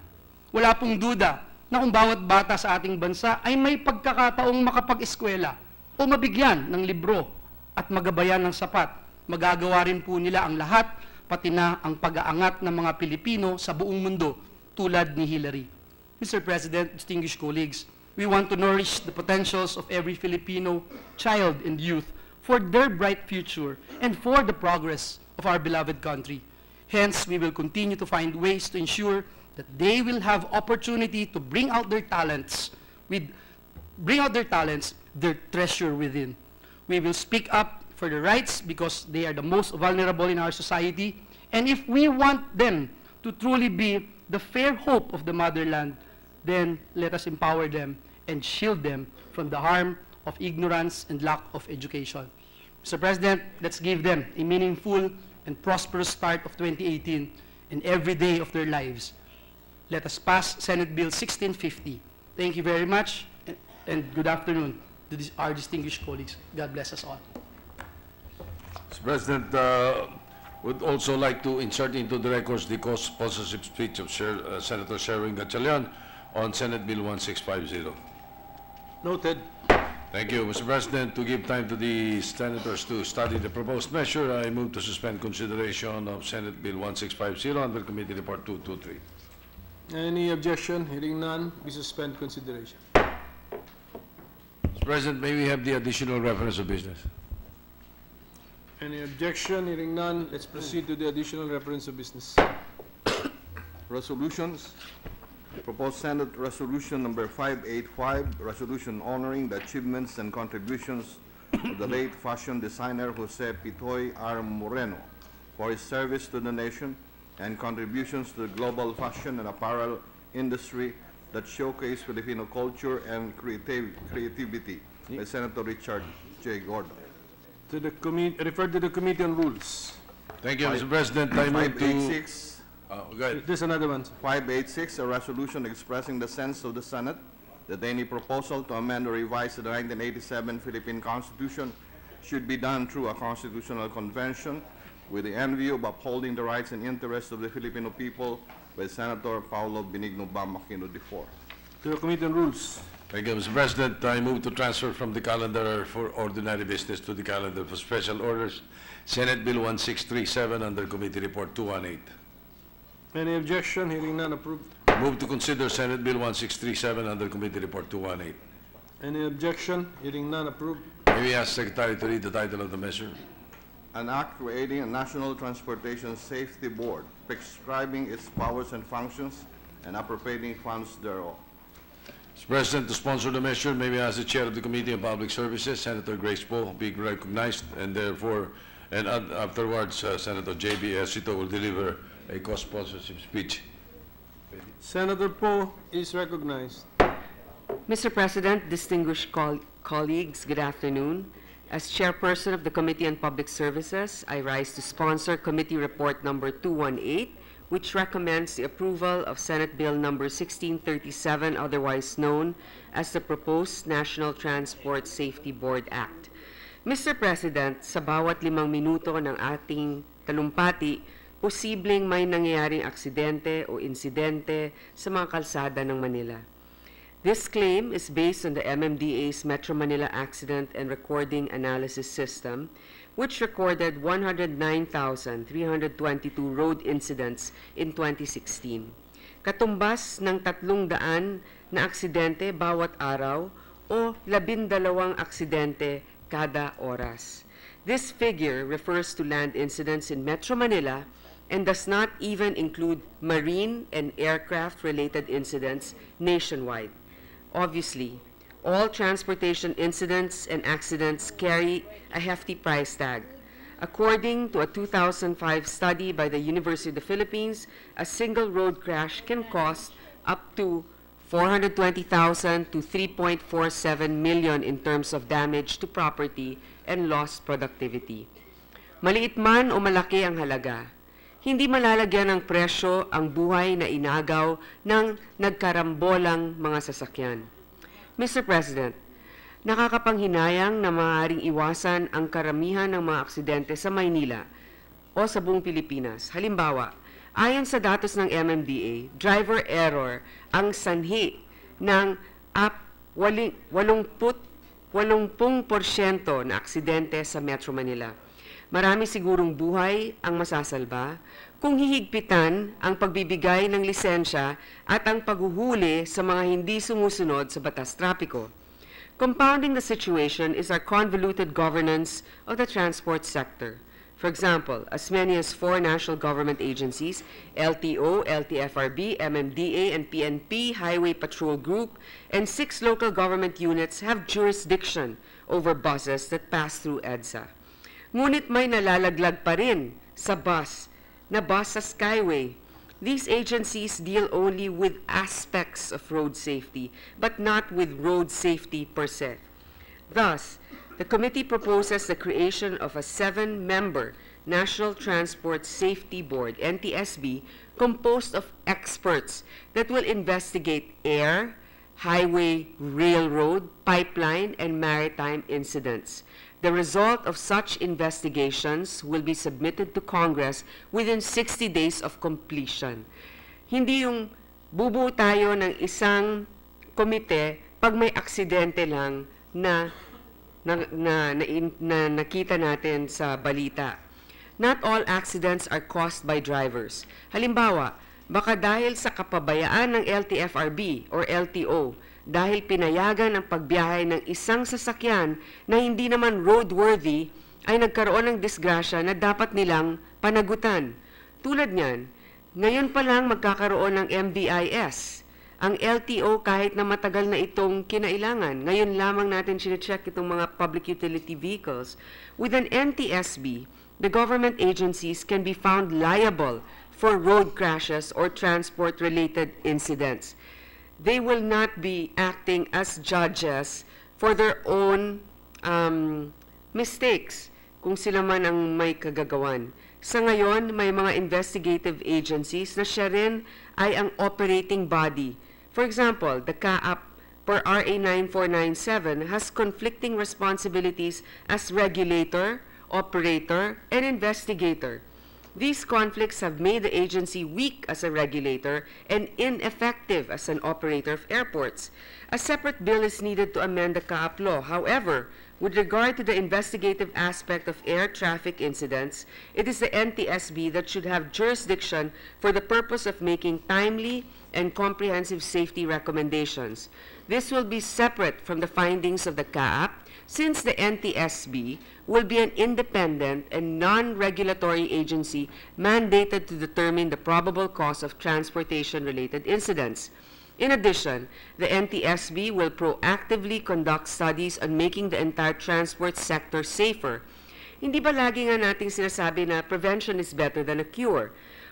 Wala pong duda na kung bawat bata sa ating bansa ay may pagkakataong makapag-eskwela o mabigyan ng libro at magabayan ng sapat, magagawa rin po nila ang lahat, pati na ang pag-aangat ng mga Pilipino sa buong mundo tulad ni Hilary. Mr. President, distinguished colleagues, we want to nourish the potentials of every Filipino child and youth for their bright future and for the progress of our beloved country. Hence, we will continue to find ways to ensure that they will have opportunity to bring out their talents, their treasure within. We will speak up for their rights because they are the most vulnerable in our society. And if we want them to truly be the fair hope of the motherland, then let us empower them and shield them from the harm of ignorance and lack of education. Mr. President, let's give them a meaningful and prosperous start of 2018 and every day of their lives. Let us pass Senate Bill 1650. Thank you very much, and good afternoon to our distinguished colleagues. God bless us all. Mr. President, would also like to insert into the records the co-sponsorship speech of Senator Sherwin Gatchalian on Senate Bill 1650. Noted. Thank you, Mr. President. To give time to the senators to study the proposed measure, I move to suspend consideration of Senate Bill 1650 under Committee Report 223. Any objection? Hearing none, we suspend consideration. Mr. President, may we have the additional reference of business? Any objection? Hearing none, let's proceed to the additional reference of business. Resolutions. Proposed Senate Resolution number 585, resolution honoring the achievements and contributions of the late fashion designer Jose Pitoy R. Moreno for his service to the nation and contributions to the global fashion and apparel industry that showcase Filipino culture and creativity by Senator Richard J. Gordon. To the referred to the Committee on Rules. Thank you, Mr. President. I move to... 586. Go ahead. There's another one. 586, a resolution expressing the sense of the Senate that any proposal to amend or revise the 1987 Philippine Constitution should be done through a constitutional convention with the end view of upholding the rights and interests of the Filipino people by Senator Paulo Benigno Bam Aquino IV. To the Committee on Rules. Thank you, Mr. President. I move to transfer from the calendar for ordinary business to the calendar for special orders Senate Bill 1637 under Committee Report 218. Any objection? Hearing none, approved. Move to consider Senate Bill 1637 under Committee Report 218. Any objection? Hearing none, approved. May we ask Secretary to read the title of the measure? An act creating a National Transportation Safety Board, prescribing its powers and functions and appropriating funds thereof. Mr. President, to sponsor the measure, may we ask the Chair of the Committee on Public Services, Senator Grace Poe, be recognized, and therefore, and afterwards, Senator J.B. Esito will deliver a co-sponsorship speech. Senator Poe is recognized. Mr. President, distinguished colleagues, good afternoon. As chairperson of the Committee on Public Services, I rise to sponsor Committee Report number 218, which recommends the approval of Senate Bill number 1637, otherwise known as the proposed National Transport Safety Board Act. Mr. President, sa bawat 5 minuto ng ating talumpati, posibleng may nangyayaring aksidente o insidente sa mga kalsada ng Manila. This claim is based on the MMDA's Metro Manila Accident and Recording Analysis System, which recorded 109,322 road incidents in 2016. Katumbas ng 300 na aksidente bawat araw o 12 aksidente kada oras. This figure refers to land incidents in Metro Manila and does not even include marine and aircraft-related incidents nationwide. Obviously, all transportation incidents and accidents carry a hefty price tag. According to a 2005 study by the University of the Philippines, a single road crash can cost up to 420,000 to 3.47 million in terms of damage to property and lost productivity. Maliit man o malaki ang halaga, hindi malalagyan ng presyo ang buhay na inagaw ng nagkarambolang mga sasakyan. Mr. President, nakakapanghinayang na maaaring iwasan ang karamihan ng mga aksidente sa Maynila o sa buong Pilipinas. Halimbawa, ayon sa datos ng MMDA, driver error ang sanhi ng 80% na aksidente sa Metro Manila. Marami sigurong buhay ang masasalba kung hihigpitan ang pagbibigay ng lisensya at ang paghuhuli sa mga hindi sumusunod sa batas trapiko. Compounding the situation is our convoluted governance of the transport sector. For example, as many as 4 national government agencies, LTO, LTFRB, MMDA, and PNP Highway Patrol Group, and 6 local government units have jurisdiction over buses that pass through EDSA. Ngunit may nalalaglag pa rin sa bus na bus sa Skyway. These agencies deal only with aspects of road safety, but not with road safety per se. Thus, the committee proposes the creation of a 7-member National Transport Safety Board, NTSB, composed of experts that will investigate air, highway, railroad, pipeline, and maritime incidents. The result of such investigations will be submitted to Congress within 60 days of completion. Hindi yung bubuo tayo ng isang komite pag may aksidente lang na nakita natin sa balita. Not all accidents are caused by drivers. Halimbawa, baka dahil sa kapabayaan ng LTFRB or LTO, dahil pinayagan ang pagbiyahe ng isang sasakyan na hindi naman roadworthy, ay nagkaroon ng disgrasya na dapat nilang panagutan. Tulad niyan, ngayon pa lang magkakaroon ng MVIS. Ang LTO kahit na matagal na itong kinailangan, ngayon lamang natin sinecheck itong mga public utility vehicles. With an NTSB, the government agencies can be found liable for road crashes or transport-related incidents. They will not be acting as judges for their own mistakes kung sila man ang may kagagawan. Sa ngayon, may mga investigative agencies na siya rin ay ang operating body. For example, the CAAP per RA 9497 has conflicting responsibilities as regulator, operator, and investigator. These conflicts have made the agency weak as a regulator and ineffective as an operator of airports. A separate bill is needed to amend the CAAP law. However, with regard to the investigative aspect of air traffic incidents, it is the NTSB that should have jurisdiction for the purpose of making timely and comprehensive safety recommendations. This will be separate from the findings of the CAAP, since the NTSB will be an independent and non-regulatory agency mandated to determine the probable cause of transportation-related incidents. In addition, the NTSB will proactively conduct studies on making the entire transport sector safer. Hindi ba lagi nga nating sinasabi na prevention is better than a cure?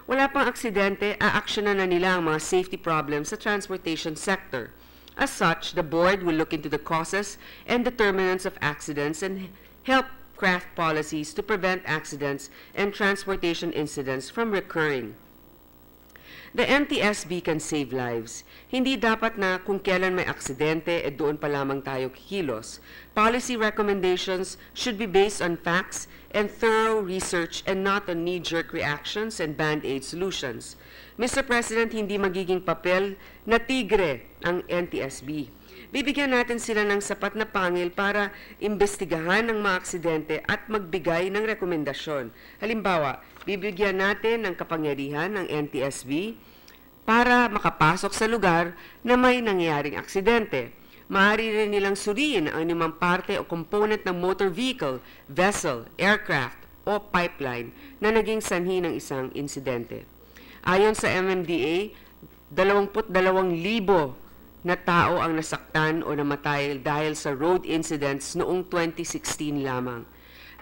Wala pang aksidente, aaksyonan na nila ang mga safety problems sa transportation sector. As such, the board will look into the causes and determinants of accidents and help craft policies to prevent accidents and transportation incidents from recurring. The NTSB can save lives. Hindi dapat na kung kailan may aksidente, doon pa lamang tayo kikilos. Policy recommendations should be based on facts and thorough research and not on knee-jerk reactions and band-aid solutions. Mr. President, hindi magiging papel na tigre ang NTSB. Bibigyan natin sila ng sapat na pangil para imbestigahan ang mga aksidente at magbigay ng rekomendasyon. Halimbawa, bibigyan natin ng kapangyarihan ng NTSB para makapasok sa lugar na may nangyaring aksidente. Maaari rin nilang suriin ang anumang parte o component ng motor vehicle, vessel, aircraft o pipeline na naging sanhi ng isang insidente. Ayon sa MMDA, 22,000 na tao ang nasaktan o namatay dahil sa road incidents noong 2016 lamang.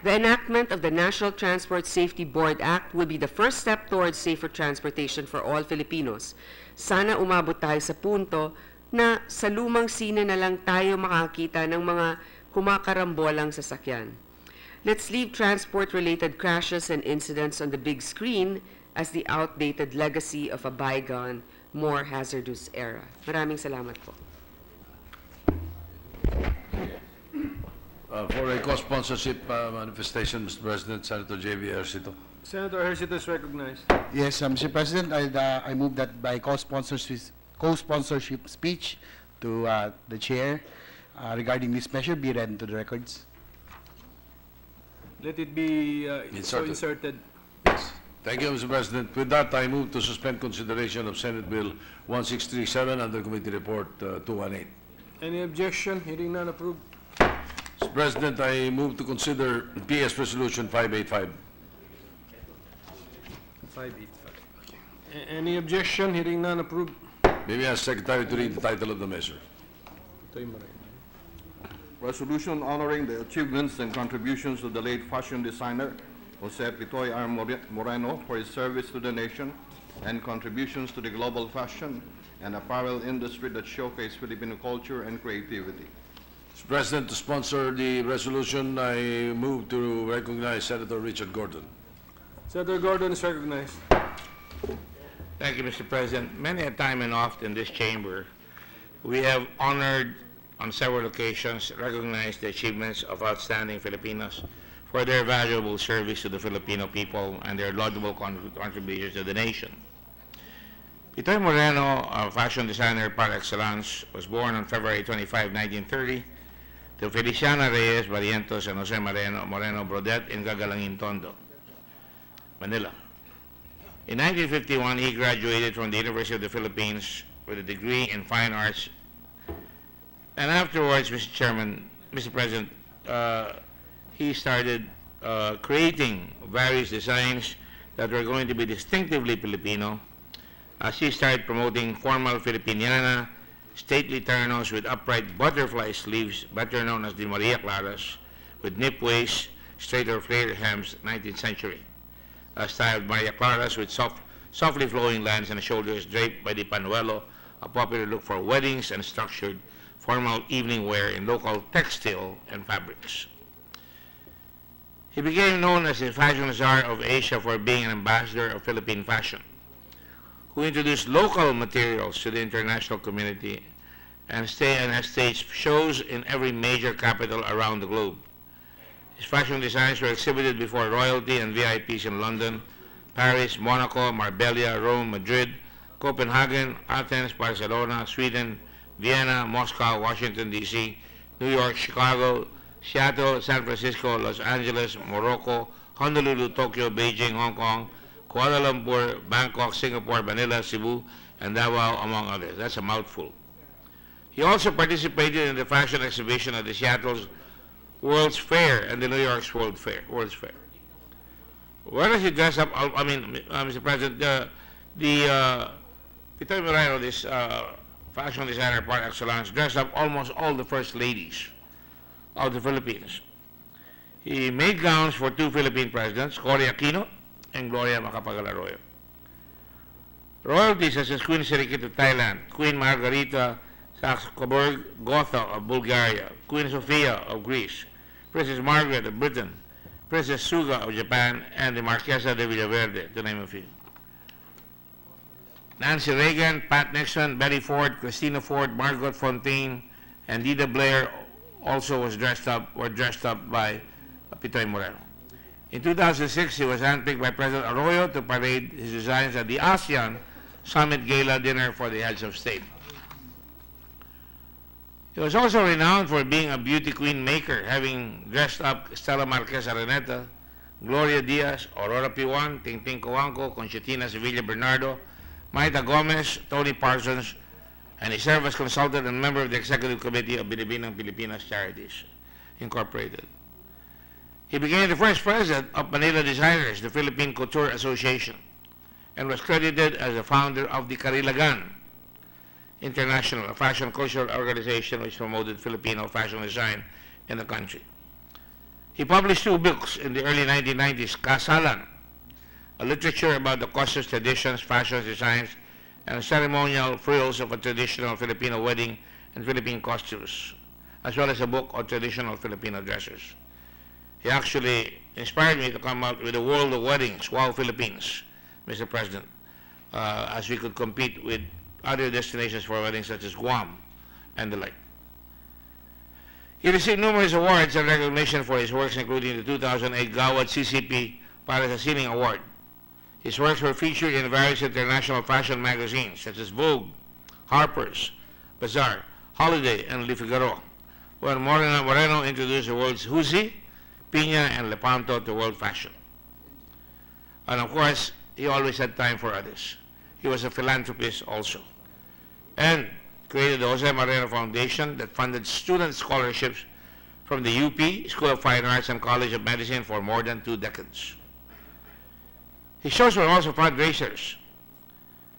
The enactment of the National Transport Safety Board Act will be the first step towards safer transportation for all Filipinos. Sana umabot tayo sa punto na sa lumang sine na lang tayo makakita ng mga kumakarambolang sasakyan. Let's leave transport-related crashes and incidents on the big screen as the outdated legacy of a bygone, more hazardous era. Maraming salamat po. For a co-sponsorship manifestation, Mr. President, Senator J.V. Ejercito. Senator Ejercito is recognized. Yes, Mr. President, I move that by co-sponsorship speech to the chair regarding this measure be read into the records. Let it be so inserted. Yes. Thank you, Mr. President. With that, I move to suspend consideration of Senate Bill 1637 under Committee Report 218. Any objection? Hearing none, approved. Mr. President, I move to consider PS Resolution 585. 585. Okay. Any objection? Hearing none, approved. Maybe ask Secretary to read the title of the measure. Resolution honoring the achievements and contributions of the late fashion designer Jose Pitoy R. Moreno for his service to the nation and contributions to the global fashion and apparel industry that showcase Filipino culture and creativity. Mr. President, to sponsor the resolution, I move to recognize Senator Richard Gordon. Senator Gordon is recognized. Thank you, Mr. President. Many a time and oft in this chamber, we have honored on several occasions, recognized the achievements of outstanding Filipinos for their valuable service to the Filipino people and their laudable contributions to the nation. Pitoy Moreno, a fashion designer par excellence, was born on February 25, 1930, to Feliciana Reyes Barrientos and Jose Moreno Brodet in Gagalangin, Tondo, Manila. In 1951, he graduated from the University of the Philippines with a degree in Fine Arts. And afterwards, Mr. President, he started creating various designs that were going to be distinctively Filipino. As he started promoting formal Filipiniana, stately ternos with upright butterfly sleeves, better known as the Maria Claras, with nip waist, straighter flared hems, 19th century. Styled Maria Claras with softly flowing lines and shoulders draped by the panuelo, a popular look for weddings and structured formal evening wear in local textile and fabrics. He became known as the fashion czar of Asia for being an ambassador of Philippine fashion, who introduced local materials to the international community and has staged shows in every major capital around the globe. His fashion designs were exhibited before royalty and VIPs in London, Paris, Monaco, Marbella, Rome, Madrid, Copenhagen, Athens, Barcelona, Sweden, Vienna, Moscow, Washington, D.C., New York, Chicago, Seattle, San Francisco, Los Angeles, Morocco, Honolulu, Tokyo, Beijing, Hong Kong, Kuala Lumpur, Bangkok, Singapore, Manila, Cebu, and Davao, among others. That's a mouthful. He also participated in the fashion exhibition at the Seattle's World's Fair and the New York's World's Fair. Where does he dress up? I mean, Mr. President, Pitoy Moreno, this fashion designer par excellence, dressed up almost all the first ladies of the Philippines. He made gowns for two Philippine presidents, Cory Aquino and Gloria Macapagal-Arroyo. Royalties such as Queen Sirikit of Thailand, Queen Margarita Saxe-Coburg-Gotha of Bulgaria, Queen Sofia of Greece, Princess Margaret of Britain, Princess Suga of Japan, and the Marquesa de Villaverde, to name a few. Nancy Reagan, Pat Nixon, Betty Ford, Christina Ford, Margot Fontaine, and Dida Blair also were dressed up by Pitoy Moreno. In 2006, he was handpicked by President Arroyo to parade his designs at the ASEAN Summit Gala dinner for the heads of state. He was also renowned for being a beauty queen maker, having dressed up Stella Marquez Araneta, Gloria Diaz, Aurora Piwan, Tingting Coanco, Conchetina Sevilla Bernardo, Maita Gomez, Tony Parsons, and he served as consultant and member of the executive committee of Binibining Pilipinas Charities, Incorporated. He became the first president of Manila Designers, the Philippine Couture Association, and was credited as the founder of the Karilagan International, a fashion cultural organization which promoted Filipino fashion design in the country. He published two books in the early 1990s, Kasalan, a literature about the customs, traditions, fashion designs, and ceremonial frills of a traditional Filipino wedding and Philippine costumes, as well as a book on traditional Filipino dresses. He actually inspired me to come out with a world of weddings, Wow Philippines, Mr. President, as we could compete with other destinations for weddings such as Guam and the like. He received numerous awards and recognition for his works, including the 2008 Gawad CCP Paris Asiling Award. His works were featured in various international fashion magazines such as Vogue, Harper's, Bazaar, Holiday, and Le Figaro, when Moreno introduced the world's Husi, Piña, and Lepanto to world fashion. And of course, he always had time for others. He was a philanthropist also, and created the Jose Moreno Foundation that funded student scholarships from the UP, School of Fine Arts, and College of Medicine for more than 2 decades. His shows were also fundraisers,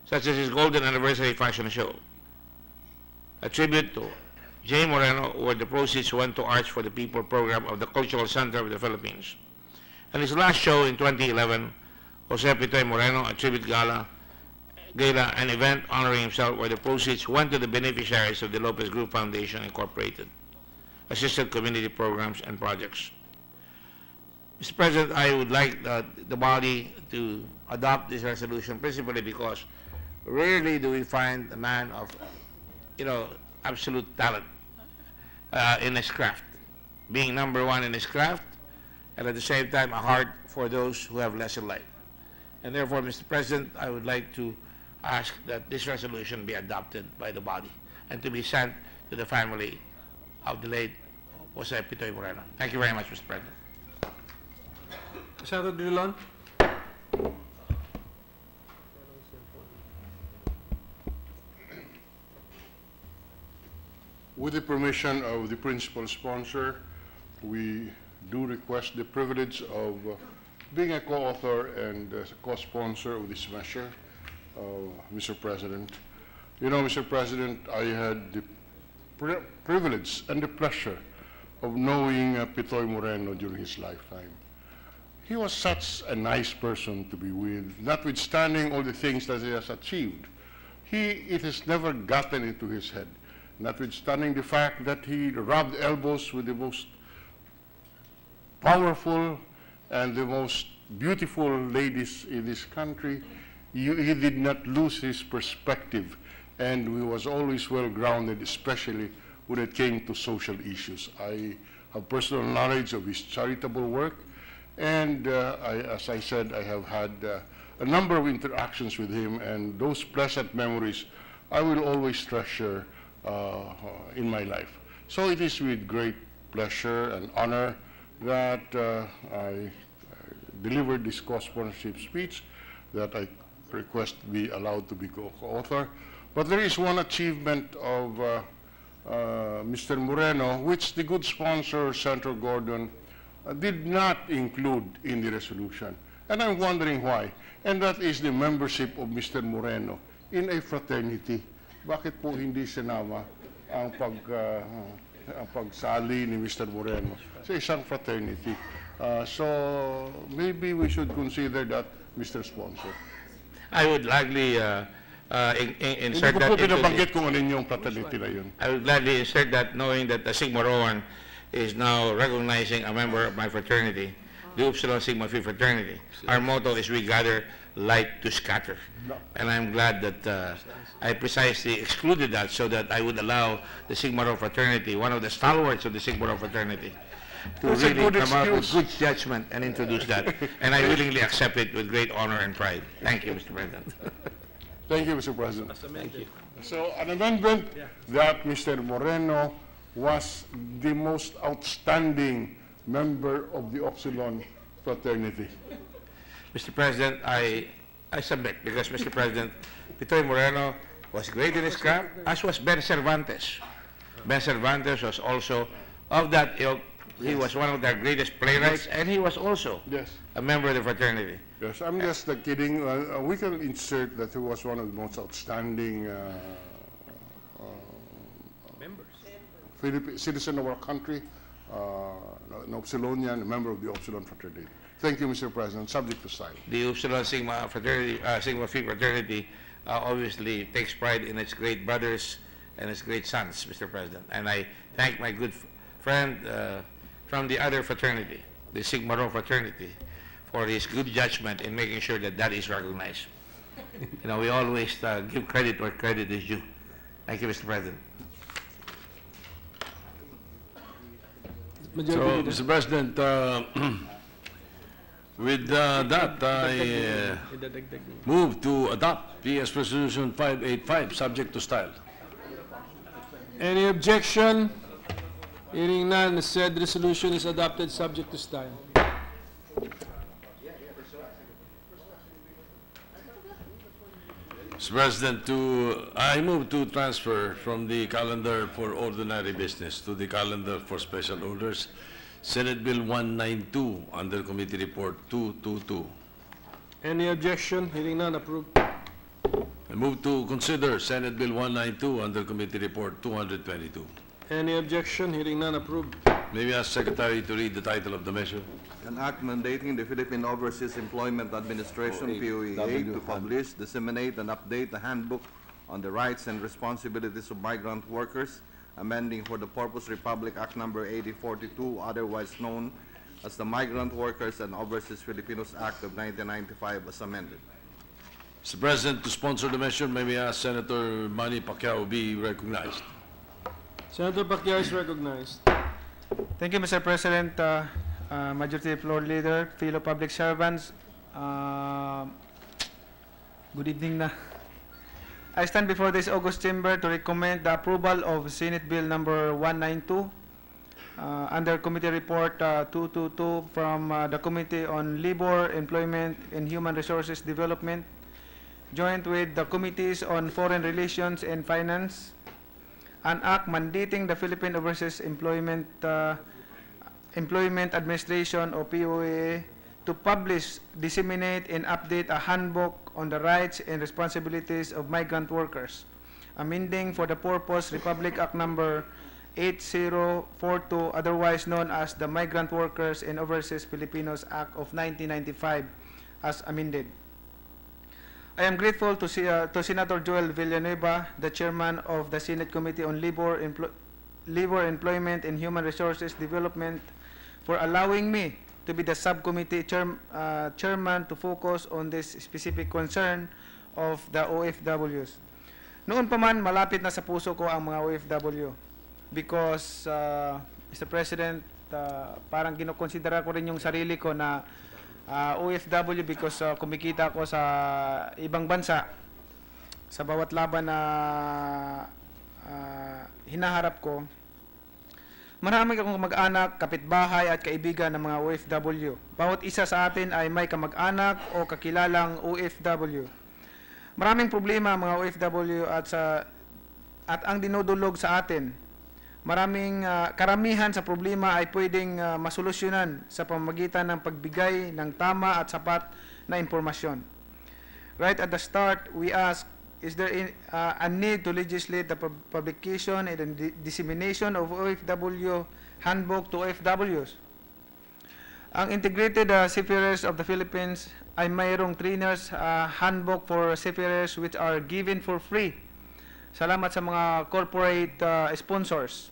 such as his Golden Anniversary Fashion Show, a tribute to J. Moreno, where the proceeds went to Arts for the People program of the Cultural Center of the Philippines. And his last show in 2011, Jose Pitoy Moreno, a tribute gala, an event honoring himself where the proceeds went to the beneficiaries of the Lopez Group Foundation, Incorporated. assisted community programs and projects. Mr. President, I would like the body to adopt this resolution principally because rarely do we find a man of, absolute talent in his craft, being number one in his craft, and at the same time a heart for those who have less in life. And therefore, Mr. President, I would like to ask that this resolution be adopted by the body and to be sent to the family of the late Jose Pitoy Moreno. Thank you very much, Mr. President. Senator Drilon. With the permission of the principal sponsor, we do request the privilege of being a co-author and co-sponsor of this measure, Mr. President. You know, Mr. President, I had the privilege and the pleasure of knowing Pitoy Moreno during his lifetime. He was such a nice person to be with, notwithstanding all the things that he has achieved. It has never gotten into his head, notwithstanding the fact that he rubbed elbows with the most powerful and the most beautiful ladies in this country. He did not lose his perspective, and he was always well-grounded, especially when it came to social issues. I have personal knowledge of his charitable work, and as I said, I have had a number of interactions with him, and those pleasant memories I will always treasure in my life. So it is with great pleasure and honor that I delivered this co-sponsorship speech that I request be allowed to be co-author. But there is one achievement of Mr. Moreno, which the good sponsor, Senator Gordon, did not include in the resolution. And I'm wondering why. And that is the membership of Mr. Moreno in a fraternity. Bakit po hindi sinama ang pagsali ni Mr. Moreno sa isang fraternity? So maybe we should consider that, Mr. Sponsor. I would gladly insert that. Hindi ko po pinabanggit kung ano yung fraternity na yun. I would gladly insert that, knowing that the Sigma Rho is now recognizing a member of my fraternity, the Upsilon Sigma Phi fraternity. Our motto is we gather light to scatter. And I'm glad that I precisely excluded that so that I would allow the Sigma Rho fraternity, one of the stalwarts of the Sigma Rho fraternity, to really come out with good judgment and introduce that. And I willingly accept it with great honor and pride. Thank you, Mr. President. Thank you, Mr. President. Thank you. So an amendment that Mr. Moreno was the most outstanding member of the Upsilon fraternity. Mr. President, I submit, because Mr. President, Pitoy Moreno was great in his craft, as was Ben Cervantes. Ben Cervantes was also of that ilk. He was one of their greatest playwrights, and he was also a member of the fraternity. Yes, I'm just kidding. We can insert that he was one of the most outstanding citizen of our country, an Upsilonian, a member of the Upsilon fraternity. Thank you, Mr. President. Subject to sign. The Upsilon Sigma fraternity, Sigma Phi fraternity, obviously takes pride in its great brothers and its great sons, Mr. President. And I thank my good friend from the other fraternity, the Sigma Rho fraternity, for his good judgment in making sure that that is recognized. You know, we always give credit where credit is due. Thank you, Mr. President. So, Mr. President, with that, I move to adopt PS Resolution 585, subject to style. Any objection? Hearing none, the said resolution is adopted subject to style. Mr. President, I move to transfer from the calendar for ordinary business to the calendar for special orders, Senate Bill 192 under Committee Report 222. Any objection? Hearing none, approved. I move to consider Senate Bill 192 under Committee Report 222. Any objection? Hearing none, approved. May we ask Secretary to read the title of the measure? An act mandating the Philippine Overseas Employment Administration, POEA, to publish, disseminate, and update the handbook on the rights and responsibilities of migrant workers amending for the purpose Republic Act Number 8042, otherwise known as the Migrant Workers and Overseas Filipinos Act of 1995 as amended. Mr. President, to sponsor the measure, may we ask Senator Manny Pacquiao be recognized. Senator Pacquiao is recognized. Thank you, Mr. President, Majority Floor Leader, fellow public servants. Good evening na. I stand before this August chamber to recommend the approval of Senate Bill number 192 under Committee Report 222 from the Committee on Labor, Employment, and Human Resources Development, joined with the Committees on Foreign Relations and Finance, an act mandating the Philippine Overseas Employment Administration or POA to publish, disseminate, and update a handbook on the rights and responsibilities of migrant workers, amending for the purpose Republic Act Number 8042, otherwise known as the Migrant Workers and Overseas Filipinos Act of 1995, as amended. I am grateful to Senator Joel Villanueva, the chairman of the Senate Committee on Labor, Employment, and Human Resources Development, for allowing me to be the subcommittee chairman to focus on this specific concern of the OFWs. Noon pa man, malapit na sa puso ko ang mga OFW because, Mr. President, parang kinokonsidera ko rin yung sarili ko na OFW because kumikita ko sa ibang bansa sa bawat laban na hinaharap ko. Marami akong mag-anak, kapitbahay at kaibigan ng mga OFW. Bawat isa sa atin ay may kamag-anak o kakilalang OFW. Maraming problema ang mga OFW at ang dinudulog sa atin. Karamihan sa problema ay pwedeng masolusyonan sa pamamagitan ng pagbigay ng tama at sapat na impormasyon. Right at the start, we ask, is there a need to legislate the publication and dissemination of OFW handbook to OFWs? Ang Integrated Seafarers of the Philippines ay mayroong trainers handbook for seafarers which are given for free. Salamat sa mga corporate sponsors.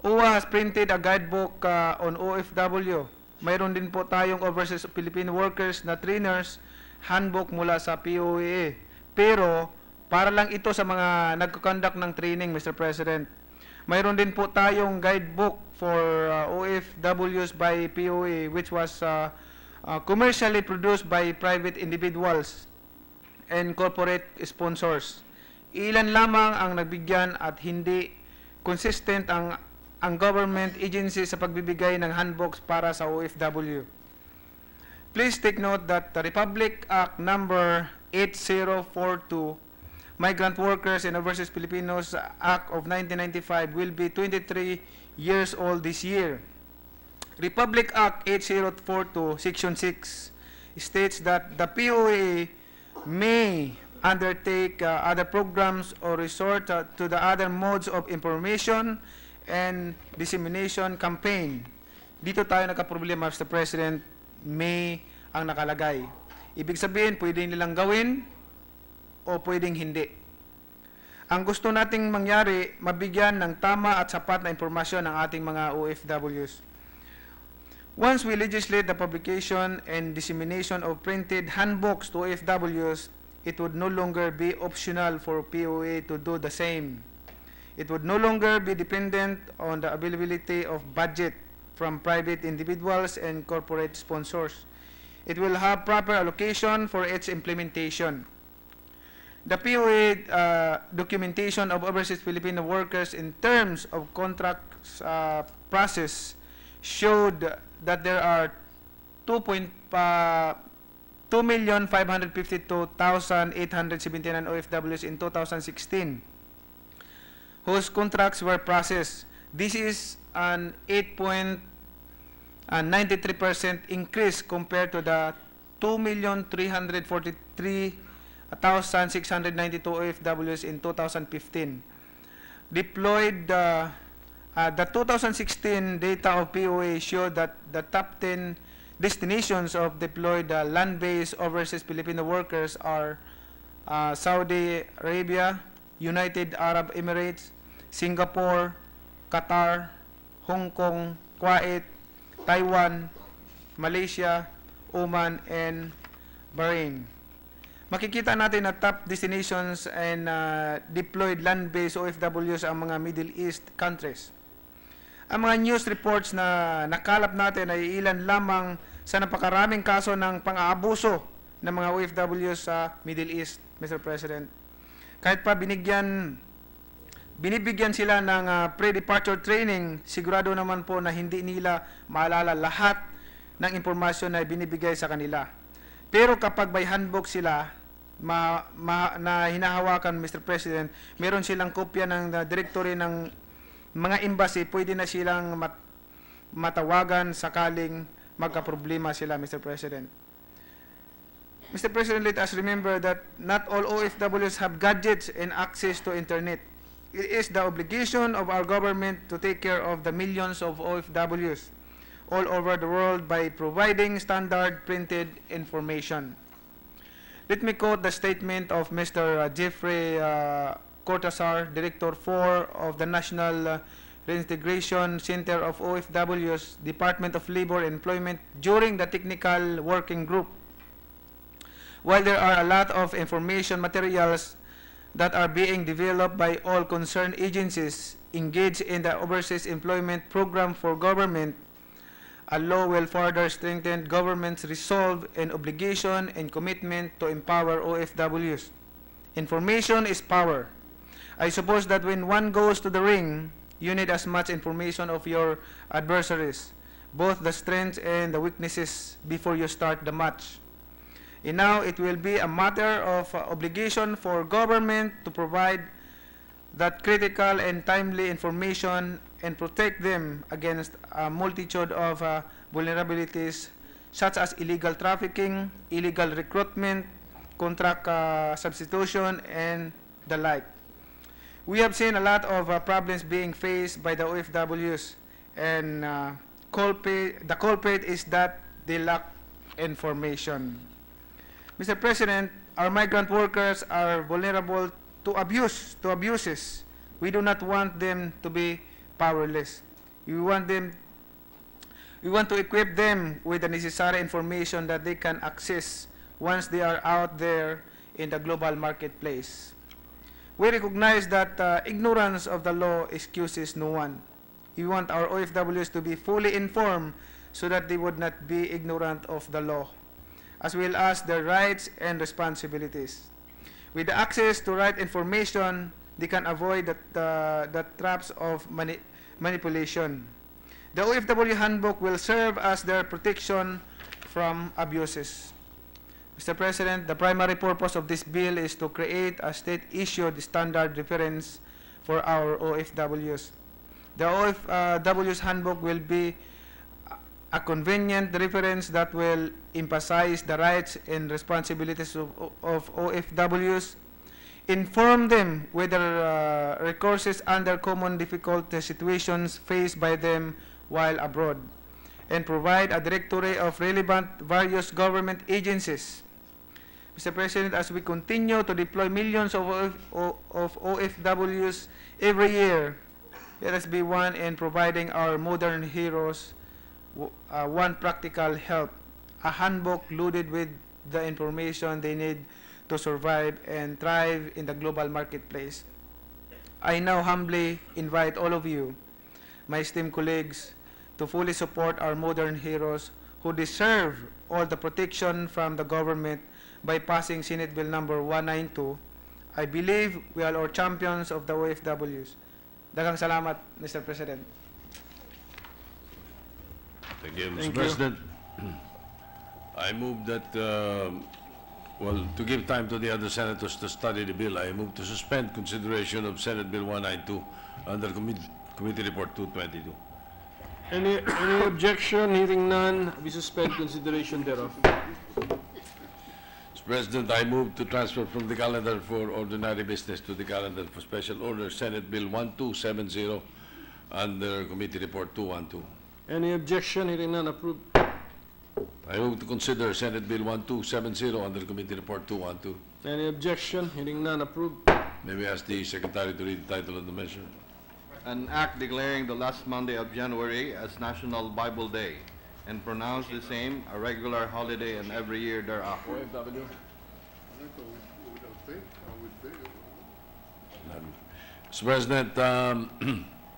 OWA has printed a guidebook on OFW. Mayroon din po tayong Overseas Filipino Workers na trainers handbook mula sa POA. Pero, para lang ito sa mga nagko-conduct ng training, Mr. President. Mayroon din po tayong guidebook for OFWs by POA which was commercially produced by private individuals and corporate sponsors. Ilan lamang ang nagbigyan at hindi consistent ang government agency sa pagbibigay ng handbooks para sa OFW. Please take note that the Republic Act Number 8042, Migrant Workers and Overseas Filipinos Act of 1995 will be 23 years old this year. Republic Act 8042, Section 6 states that the POA may undertake other programs or resort to the other modes of information and dissemination campaign. Dito tayo nagka-problema, Mr. President, may ang nakalagay. Ibig sabihin, pwedeng nilang gawin o pwedeng hindi. Ang gusto nating mangyari, mabigyan ng tama at sapat na impormasyon ng ating mga OFWs. Once we legislate the publication and dissemination of printed handbooks to OFWs, it would no longer be optional for POA to do the same. It would no longer be dependent on the availability of budget from private individuals and corporate sponsors. It will have proper allocation for its implementation. The POA documentation of overseas Filipino workers in terms of contracts process showed that there are 2,552,879 OFWs in 2016 whose contracts were processed. This is an 8.93% increase compared to the 2,343,692 OFWs in 2015. Deployed, the 2016 data of POA showed that the top 10 destinations of deployed land-based overseas Filipino workers are Saudi Arabia, United Arab Emirates, Singapore, Qatar, Hong Kong, Kuwait, Taiwan, Malaysia, Oman, and Bahrain. Makikita natin na top destinations and deployed land-based OFWs ang mga Middle East countries. Ang mga news reports na nakalap natin ay ilan lamang sa napakaraming kaso ng pang-aabuso ng mga OFWs sa Middle East, Mr. President. Kahit pa binibigyan sila ng pre-departure training, sigurado naman po na hindi nila maalala lahat ng impormasyon na binibigay sa kanila. Pero kapag may handbook sila na hinahawakan, Mr. President, meron silang kopya ng directory ng mga embassy, pwede na silang matawagan sakaling magka-problema sila, Mr. President. Mr. President, let us remember that not all OFWs have gadgets and access to internet. It is the obligation of our government to take care of the millions of OFWs all over the world by providing standard printed information. Let me quote the statement of Mr. Jeffrey Cortazar, Director 4 of the National Reintegration Center of OFWs, Department of Labor and Employment, during the technical working group. While there are a lot of information materials that are being developed by all concerned agencies engaged in the Overseas Employment Program for Government, a law will further strengthen government's resolve and obligation and commitment to empower OFWs. Information is power. I suppose that when one goes to the ring, you need as much information of your adversaries, both the strengths and the weaknesses, before you start the match. And now it will be a matter of obligation for government to provide that critical and timely information and protect them against a multitude of vulnerabilities such as illegal trafficking, illegal recruitment, contract substitution, and the like. We have seen a lot of problems being faced by the OFWs, and the culprit is that they lack information. Mr. President, our migrant workers are vulnerable to abuses. We do not want them to be powerless. We want to equip them with the necessary information that they can access once they are out there in the global marketplace. We recognize that ignorance of the law excuses no one. We want our OFWs to be fully informed so that they would not be ignorant of the law, as well as their rights and responsibilities. With the access to right information, they can avoid the traps of manipulation. The OFW handbook will serve as their protection from abuses. Mr. President, the primary purpose of this bill is to create a state-issued standard reference for our OFWs. The OFWs handbook will be a convenient reference that will emphasize the rights and responsibilities of OFWs, inform them whether recourses under common difficult situations faced by them while abroad, and provide a directory of relevant various government agencies. Mr. President, as we continue to deploy millions of OFWs every year, let us be one in providing our modern heroes one practical help, a handbook loaded with the information they need to survive and thrive in the global marketplace. I now humbly invite all of you, my esteemed colleagues, to fully support our modern heroes who deserve all the protection from the government by passing Senate Bill number 192. I believe we are all champions of the OFWs. Daghang salamat, Mr. President. Thank you, Mr. President. I move that, to give time to the other senators to study the bill, I move to suspend consideration of Senate Bill 192 under Committee Report 222. Any objection? Hearing none, we suspend consideration thereof. Mr. President, I move to transfer from the calendar for ordinary business to the calendar for special order Senate Bill 1270 under Committee Report 212. Any objection? Hearing none, approved. I move to consider Senate Bill 1270 under Committee Report 212. Any objection? Hearing none, approved. May we ask the Secretary to read the title of the measure? an act declaring the last Monday of January as National Bible Day and pronounce the same a regular holiday and every year thereafter. Mr. President,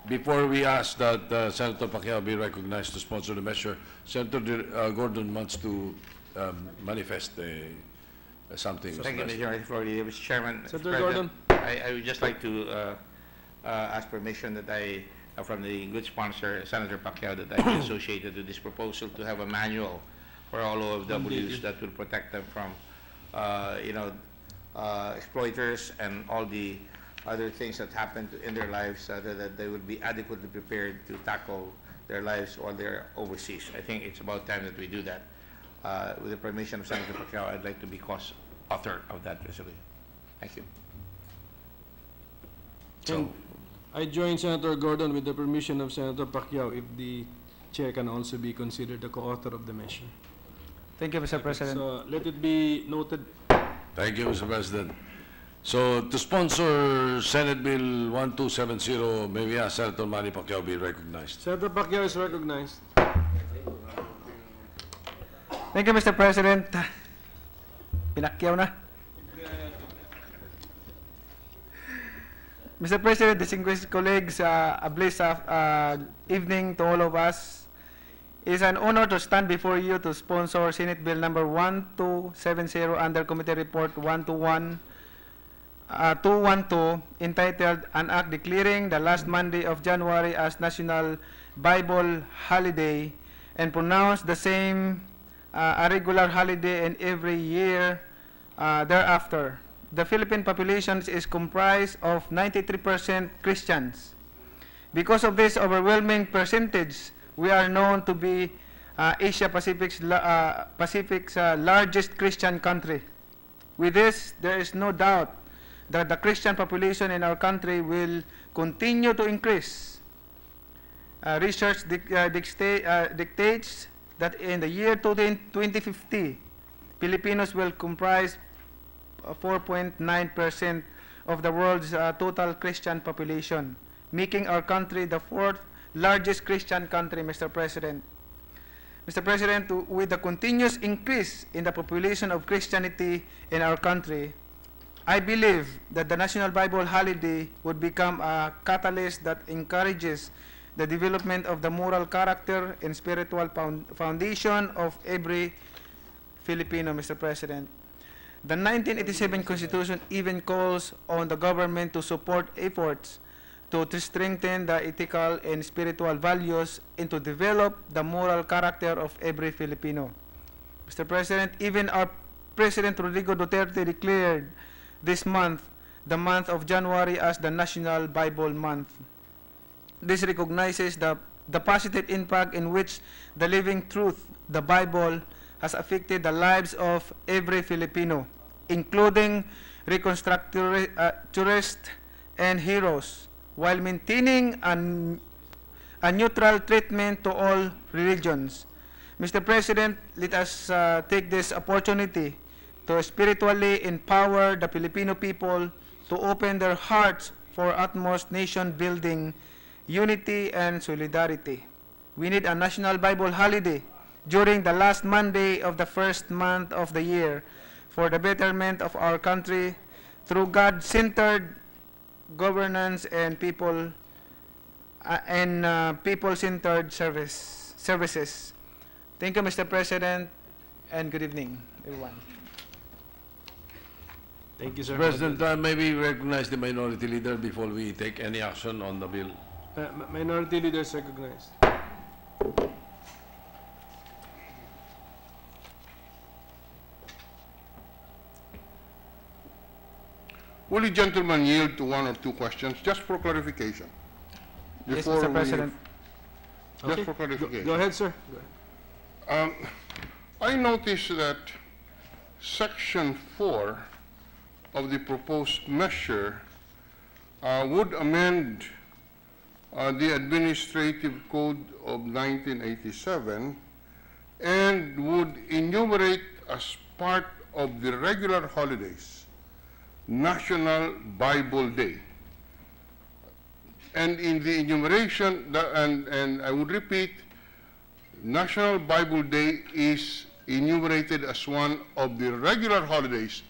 before we ask that Senator Pacquiao be recognized to sponsor the measure, Senator Gordon wants to manifest something. Thank you, Mr. Chairman. Senator President, Gordon. I would just like to ask permission that from the good sponsor, Senator Pacquiao, that I be associated with this proposal to have a manual for all OFWs that will protect them from, exploiters and all the other things that happen in their lives, that they will be adequately prepared to tackle their lives while they're overseas. I think it's about time that we do that. With the permission of Senator Pacquiao, I'd like to be co-author of that resolution. Thank you. And I join Senator Gordon with the permission of Senator Pacquiao if the chair can also be considered the co-author of the measure. Thank you, Mr. President. So let it be noted. Thank you, Mr. President. So to sponsor Senate Bill 1270, may we ask Senator Manny Pacquiao be recognized. Senator Pacquiao is recognized. Thank you, Mr. President. Pinakyaw na. Mr. President, distinguished colleagues, a blessed evening to all of us. It is an honor to stand before you to sponsor Senate Bill number 1270 under Committee Report 212, entitled An Act Declaring the Last Monday of January as National Bible Holiday and pronounce the same a regular holiday and every year thereafter. The Philippine population is comprised of 93% Christians. Because of this overwhelming percentage, we are known to be Asia Pacific's largest Christian country. With this, there is no doubt that the Christian population in our country will continue to increase. Research dictates that in the year 2050, Filipinos will comprise 4.9% of the world's total Christian population, making our country the fourth largest Christian country, Mr. President. Mr. President, with the continuous increase in the population of Christianity in our country, I believe that the National Bible Holiday would become a catalyst that encourages the development of the moral character and spiritual foundation of every Filipino, Mr. President. The 1987 Constitution even calls on the government to support efforts to strengthen the ethical and spiritual values and to develop the moral character of every Filipino. Mr. President, even our President Rodrigo Duterte declared this month, the month of January, as the National Bible Month. This recognizes the positive impact in which the living truth, the Bible, has affected the lives of every Filipino, including reconstructionists and heroes, while maintaining a neutral treatment to all religions. Mr. President, let us take this opportunity to spiritually empower the Filipino people to open their hearts for utmost nation-building, unity, and solidarity. We need a National Bible Holiday during the last Monday of the first month of the year for the betterment of our country through God-centered governance and people-centered services. Thank you, Mr. President, and good evening, everyone. Thank you, sir. President, may we recognize the Minority Leader before we take any action on the bill? Minority Leader is recognized. Will the gentleman yield to one or two questions, just for clarification? Yes, Mr. President. Just for clarification. Go ahead, sir. I noticed that Section 4 of the proposed measure would amend the Administrative Code of 1987 and would enumerate as part of the regular holidays National Bible Day. And in the enumeration, and I would repeat, National Bible Day is enumerated as one of the regular holidays,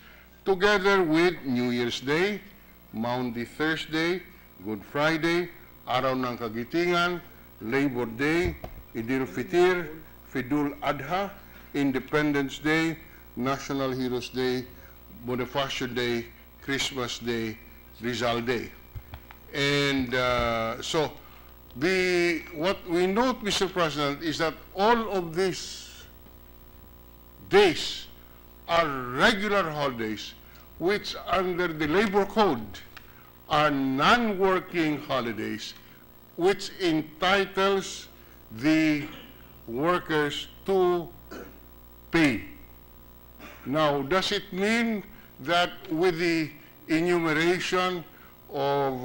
together with New Year's Day, Maundy Thursday, Good Friday, Araw ng Kagitingan, Labor Day, Idil Fitir, Fidul Adha, Independence Day, National Heroes Day, Bonifacio Day, Christmas Day, Rizal Day. And so, what we note, Mr. President, is that all of these days are regular holidays, which under the Labor Code are non-working holidays, which entitles the workers to pay. Now, does it mean that with the enumeration of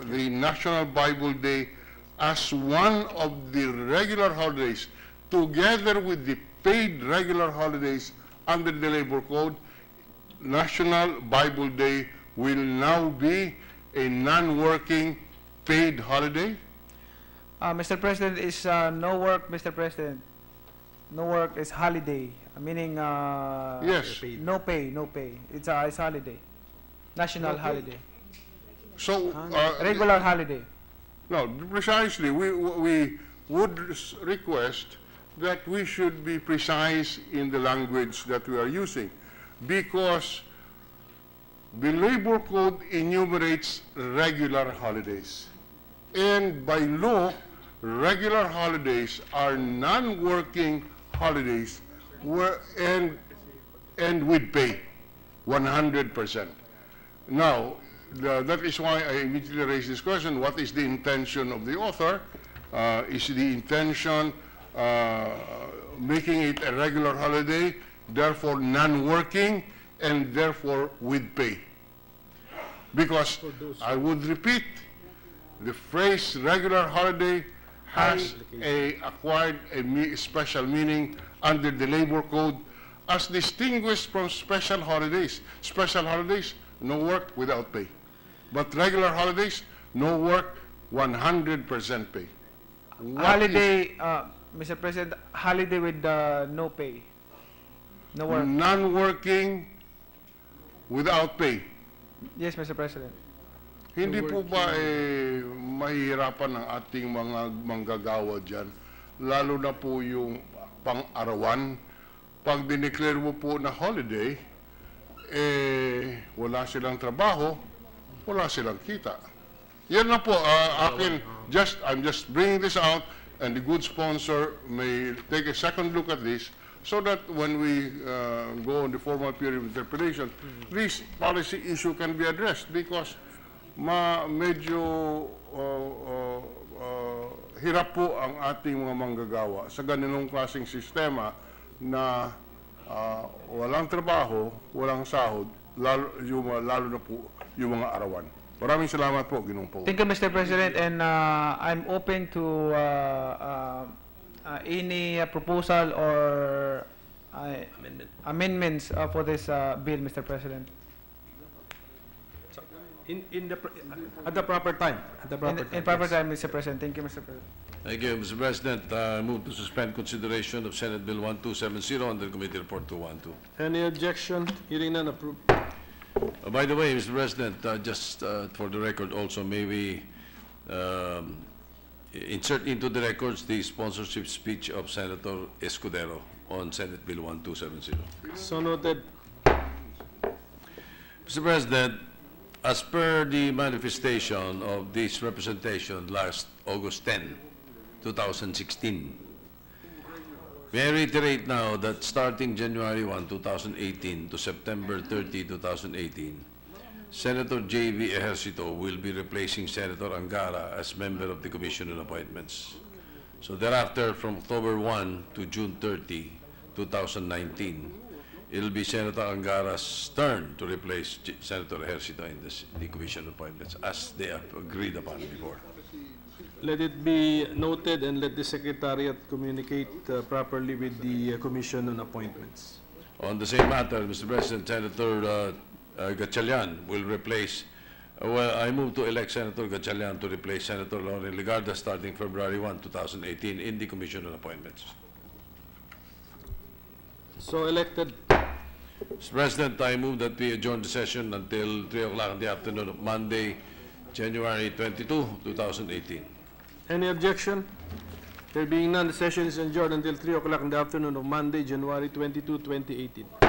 the National Bible Day as one of the regular holidays, together with the paid regular holidays under the Labor Code, National Bible Day will now be a non-working paid holiday? Mr. President, is no work, Mr. President. No work is holiday, meaning Yes. no pay, no pay. It's holiday, national holiday, So, regular holiday. no, precisely, we would request that we should be precise in the language that we are using, because the Labor Code enumerates regular holidays. And by law, regular holidays are non-working holidays and with pay, 100%. Now, that is why I immediately raised this question: what is the intention of the author? Is the intention making it a regular holiday, therefore non-working, and therefore with pay? Because I would repeat, the phrase regular holiday has acquired a special meaning under the Labor Code as distinguished from special holidays. Special holidays, no work without pay. But regular holidays, no work, 100% pay. Holiday, Mr. President, holiday with no pay, no work. Non-working without pay. Yes, Mr. President. Hindi po ba mahihirapan ang ating mga manggagawa dyan, lalo na po yung pang-arawan? Pag dineclare mo po na holiday, wala silang trabaho, wala silang kita. Yan na po, I'm just bringing this out, and the good sponsor may take a second look at this, so that when we go on the formal period of interpretation, this policy issue can be addressed, because medyo hirap po ang ating mga manggagawa sa ganitong klaseng sistema na walang trabaho, walang sahod, lalo na po yung mga arawan. Maraming salamat po, Ginoong Paul. Thank you, Mr. President, and I'm open to any proposal or amendments for this bill, Mr. President. At the proper time. In proper time, Mr. President. Thank you, Mr. President. Thank you, Mr. President. I move to suspend consideration of Senate Bill 1270 under Committee Report 212. Any objection? Hearing none, approved. By the way, Mr. President, just for the record also, may we insert into the records the sponsorship speech of Senator Escudero on Senate Bill 1270. So noted. Mr. President, as per the manifestation of this representation last August 10, 2016, may I reiterate now that starting January 1, 2018 to September 30, 2018, Senator J.V. Ejercito will be replacing Senator Angara as member of the Commission on Appointments. So thereafter, from October 1 to June 30, 2019, it will be Senator Angara's turn to replace Senator Ejercito in the Commission on Appointments, as they have agreed upon before. Let it be noted, and let the Secretariat communicate properly with the Commission on Appointments. On the same matter, Mr. President, Senator Gatchalian will replace Well, I move to elect Senator Gatchalian to replace Senator Loren Legarda starting February 1, 2018 in the Commission on Appointments. So elected. Mr. President, I move that we adjourn the session until 3 o'clock in the afternoon of Monday, January 22, 2018. Any objection? There being none, the session is adjourned until 3 o'clock in the afternoon of Monday, January 22, 2018.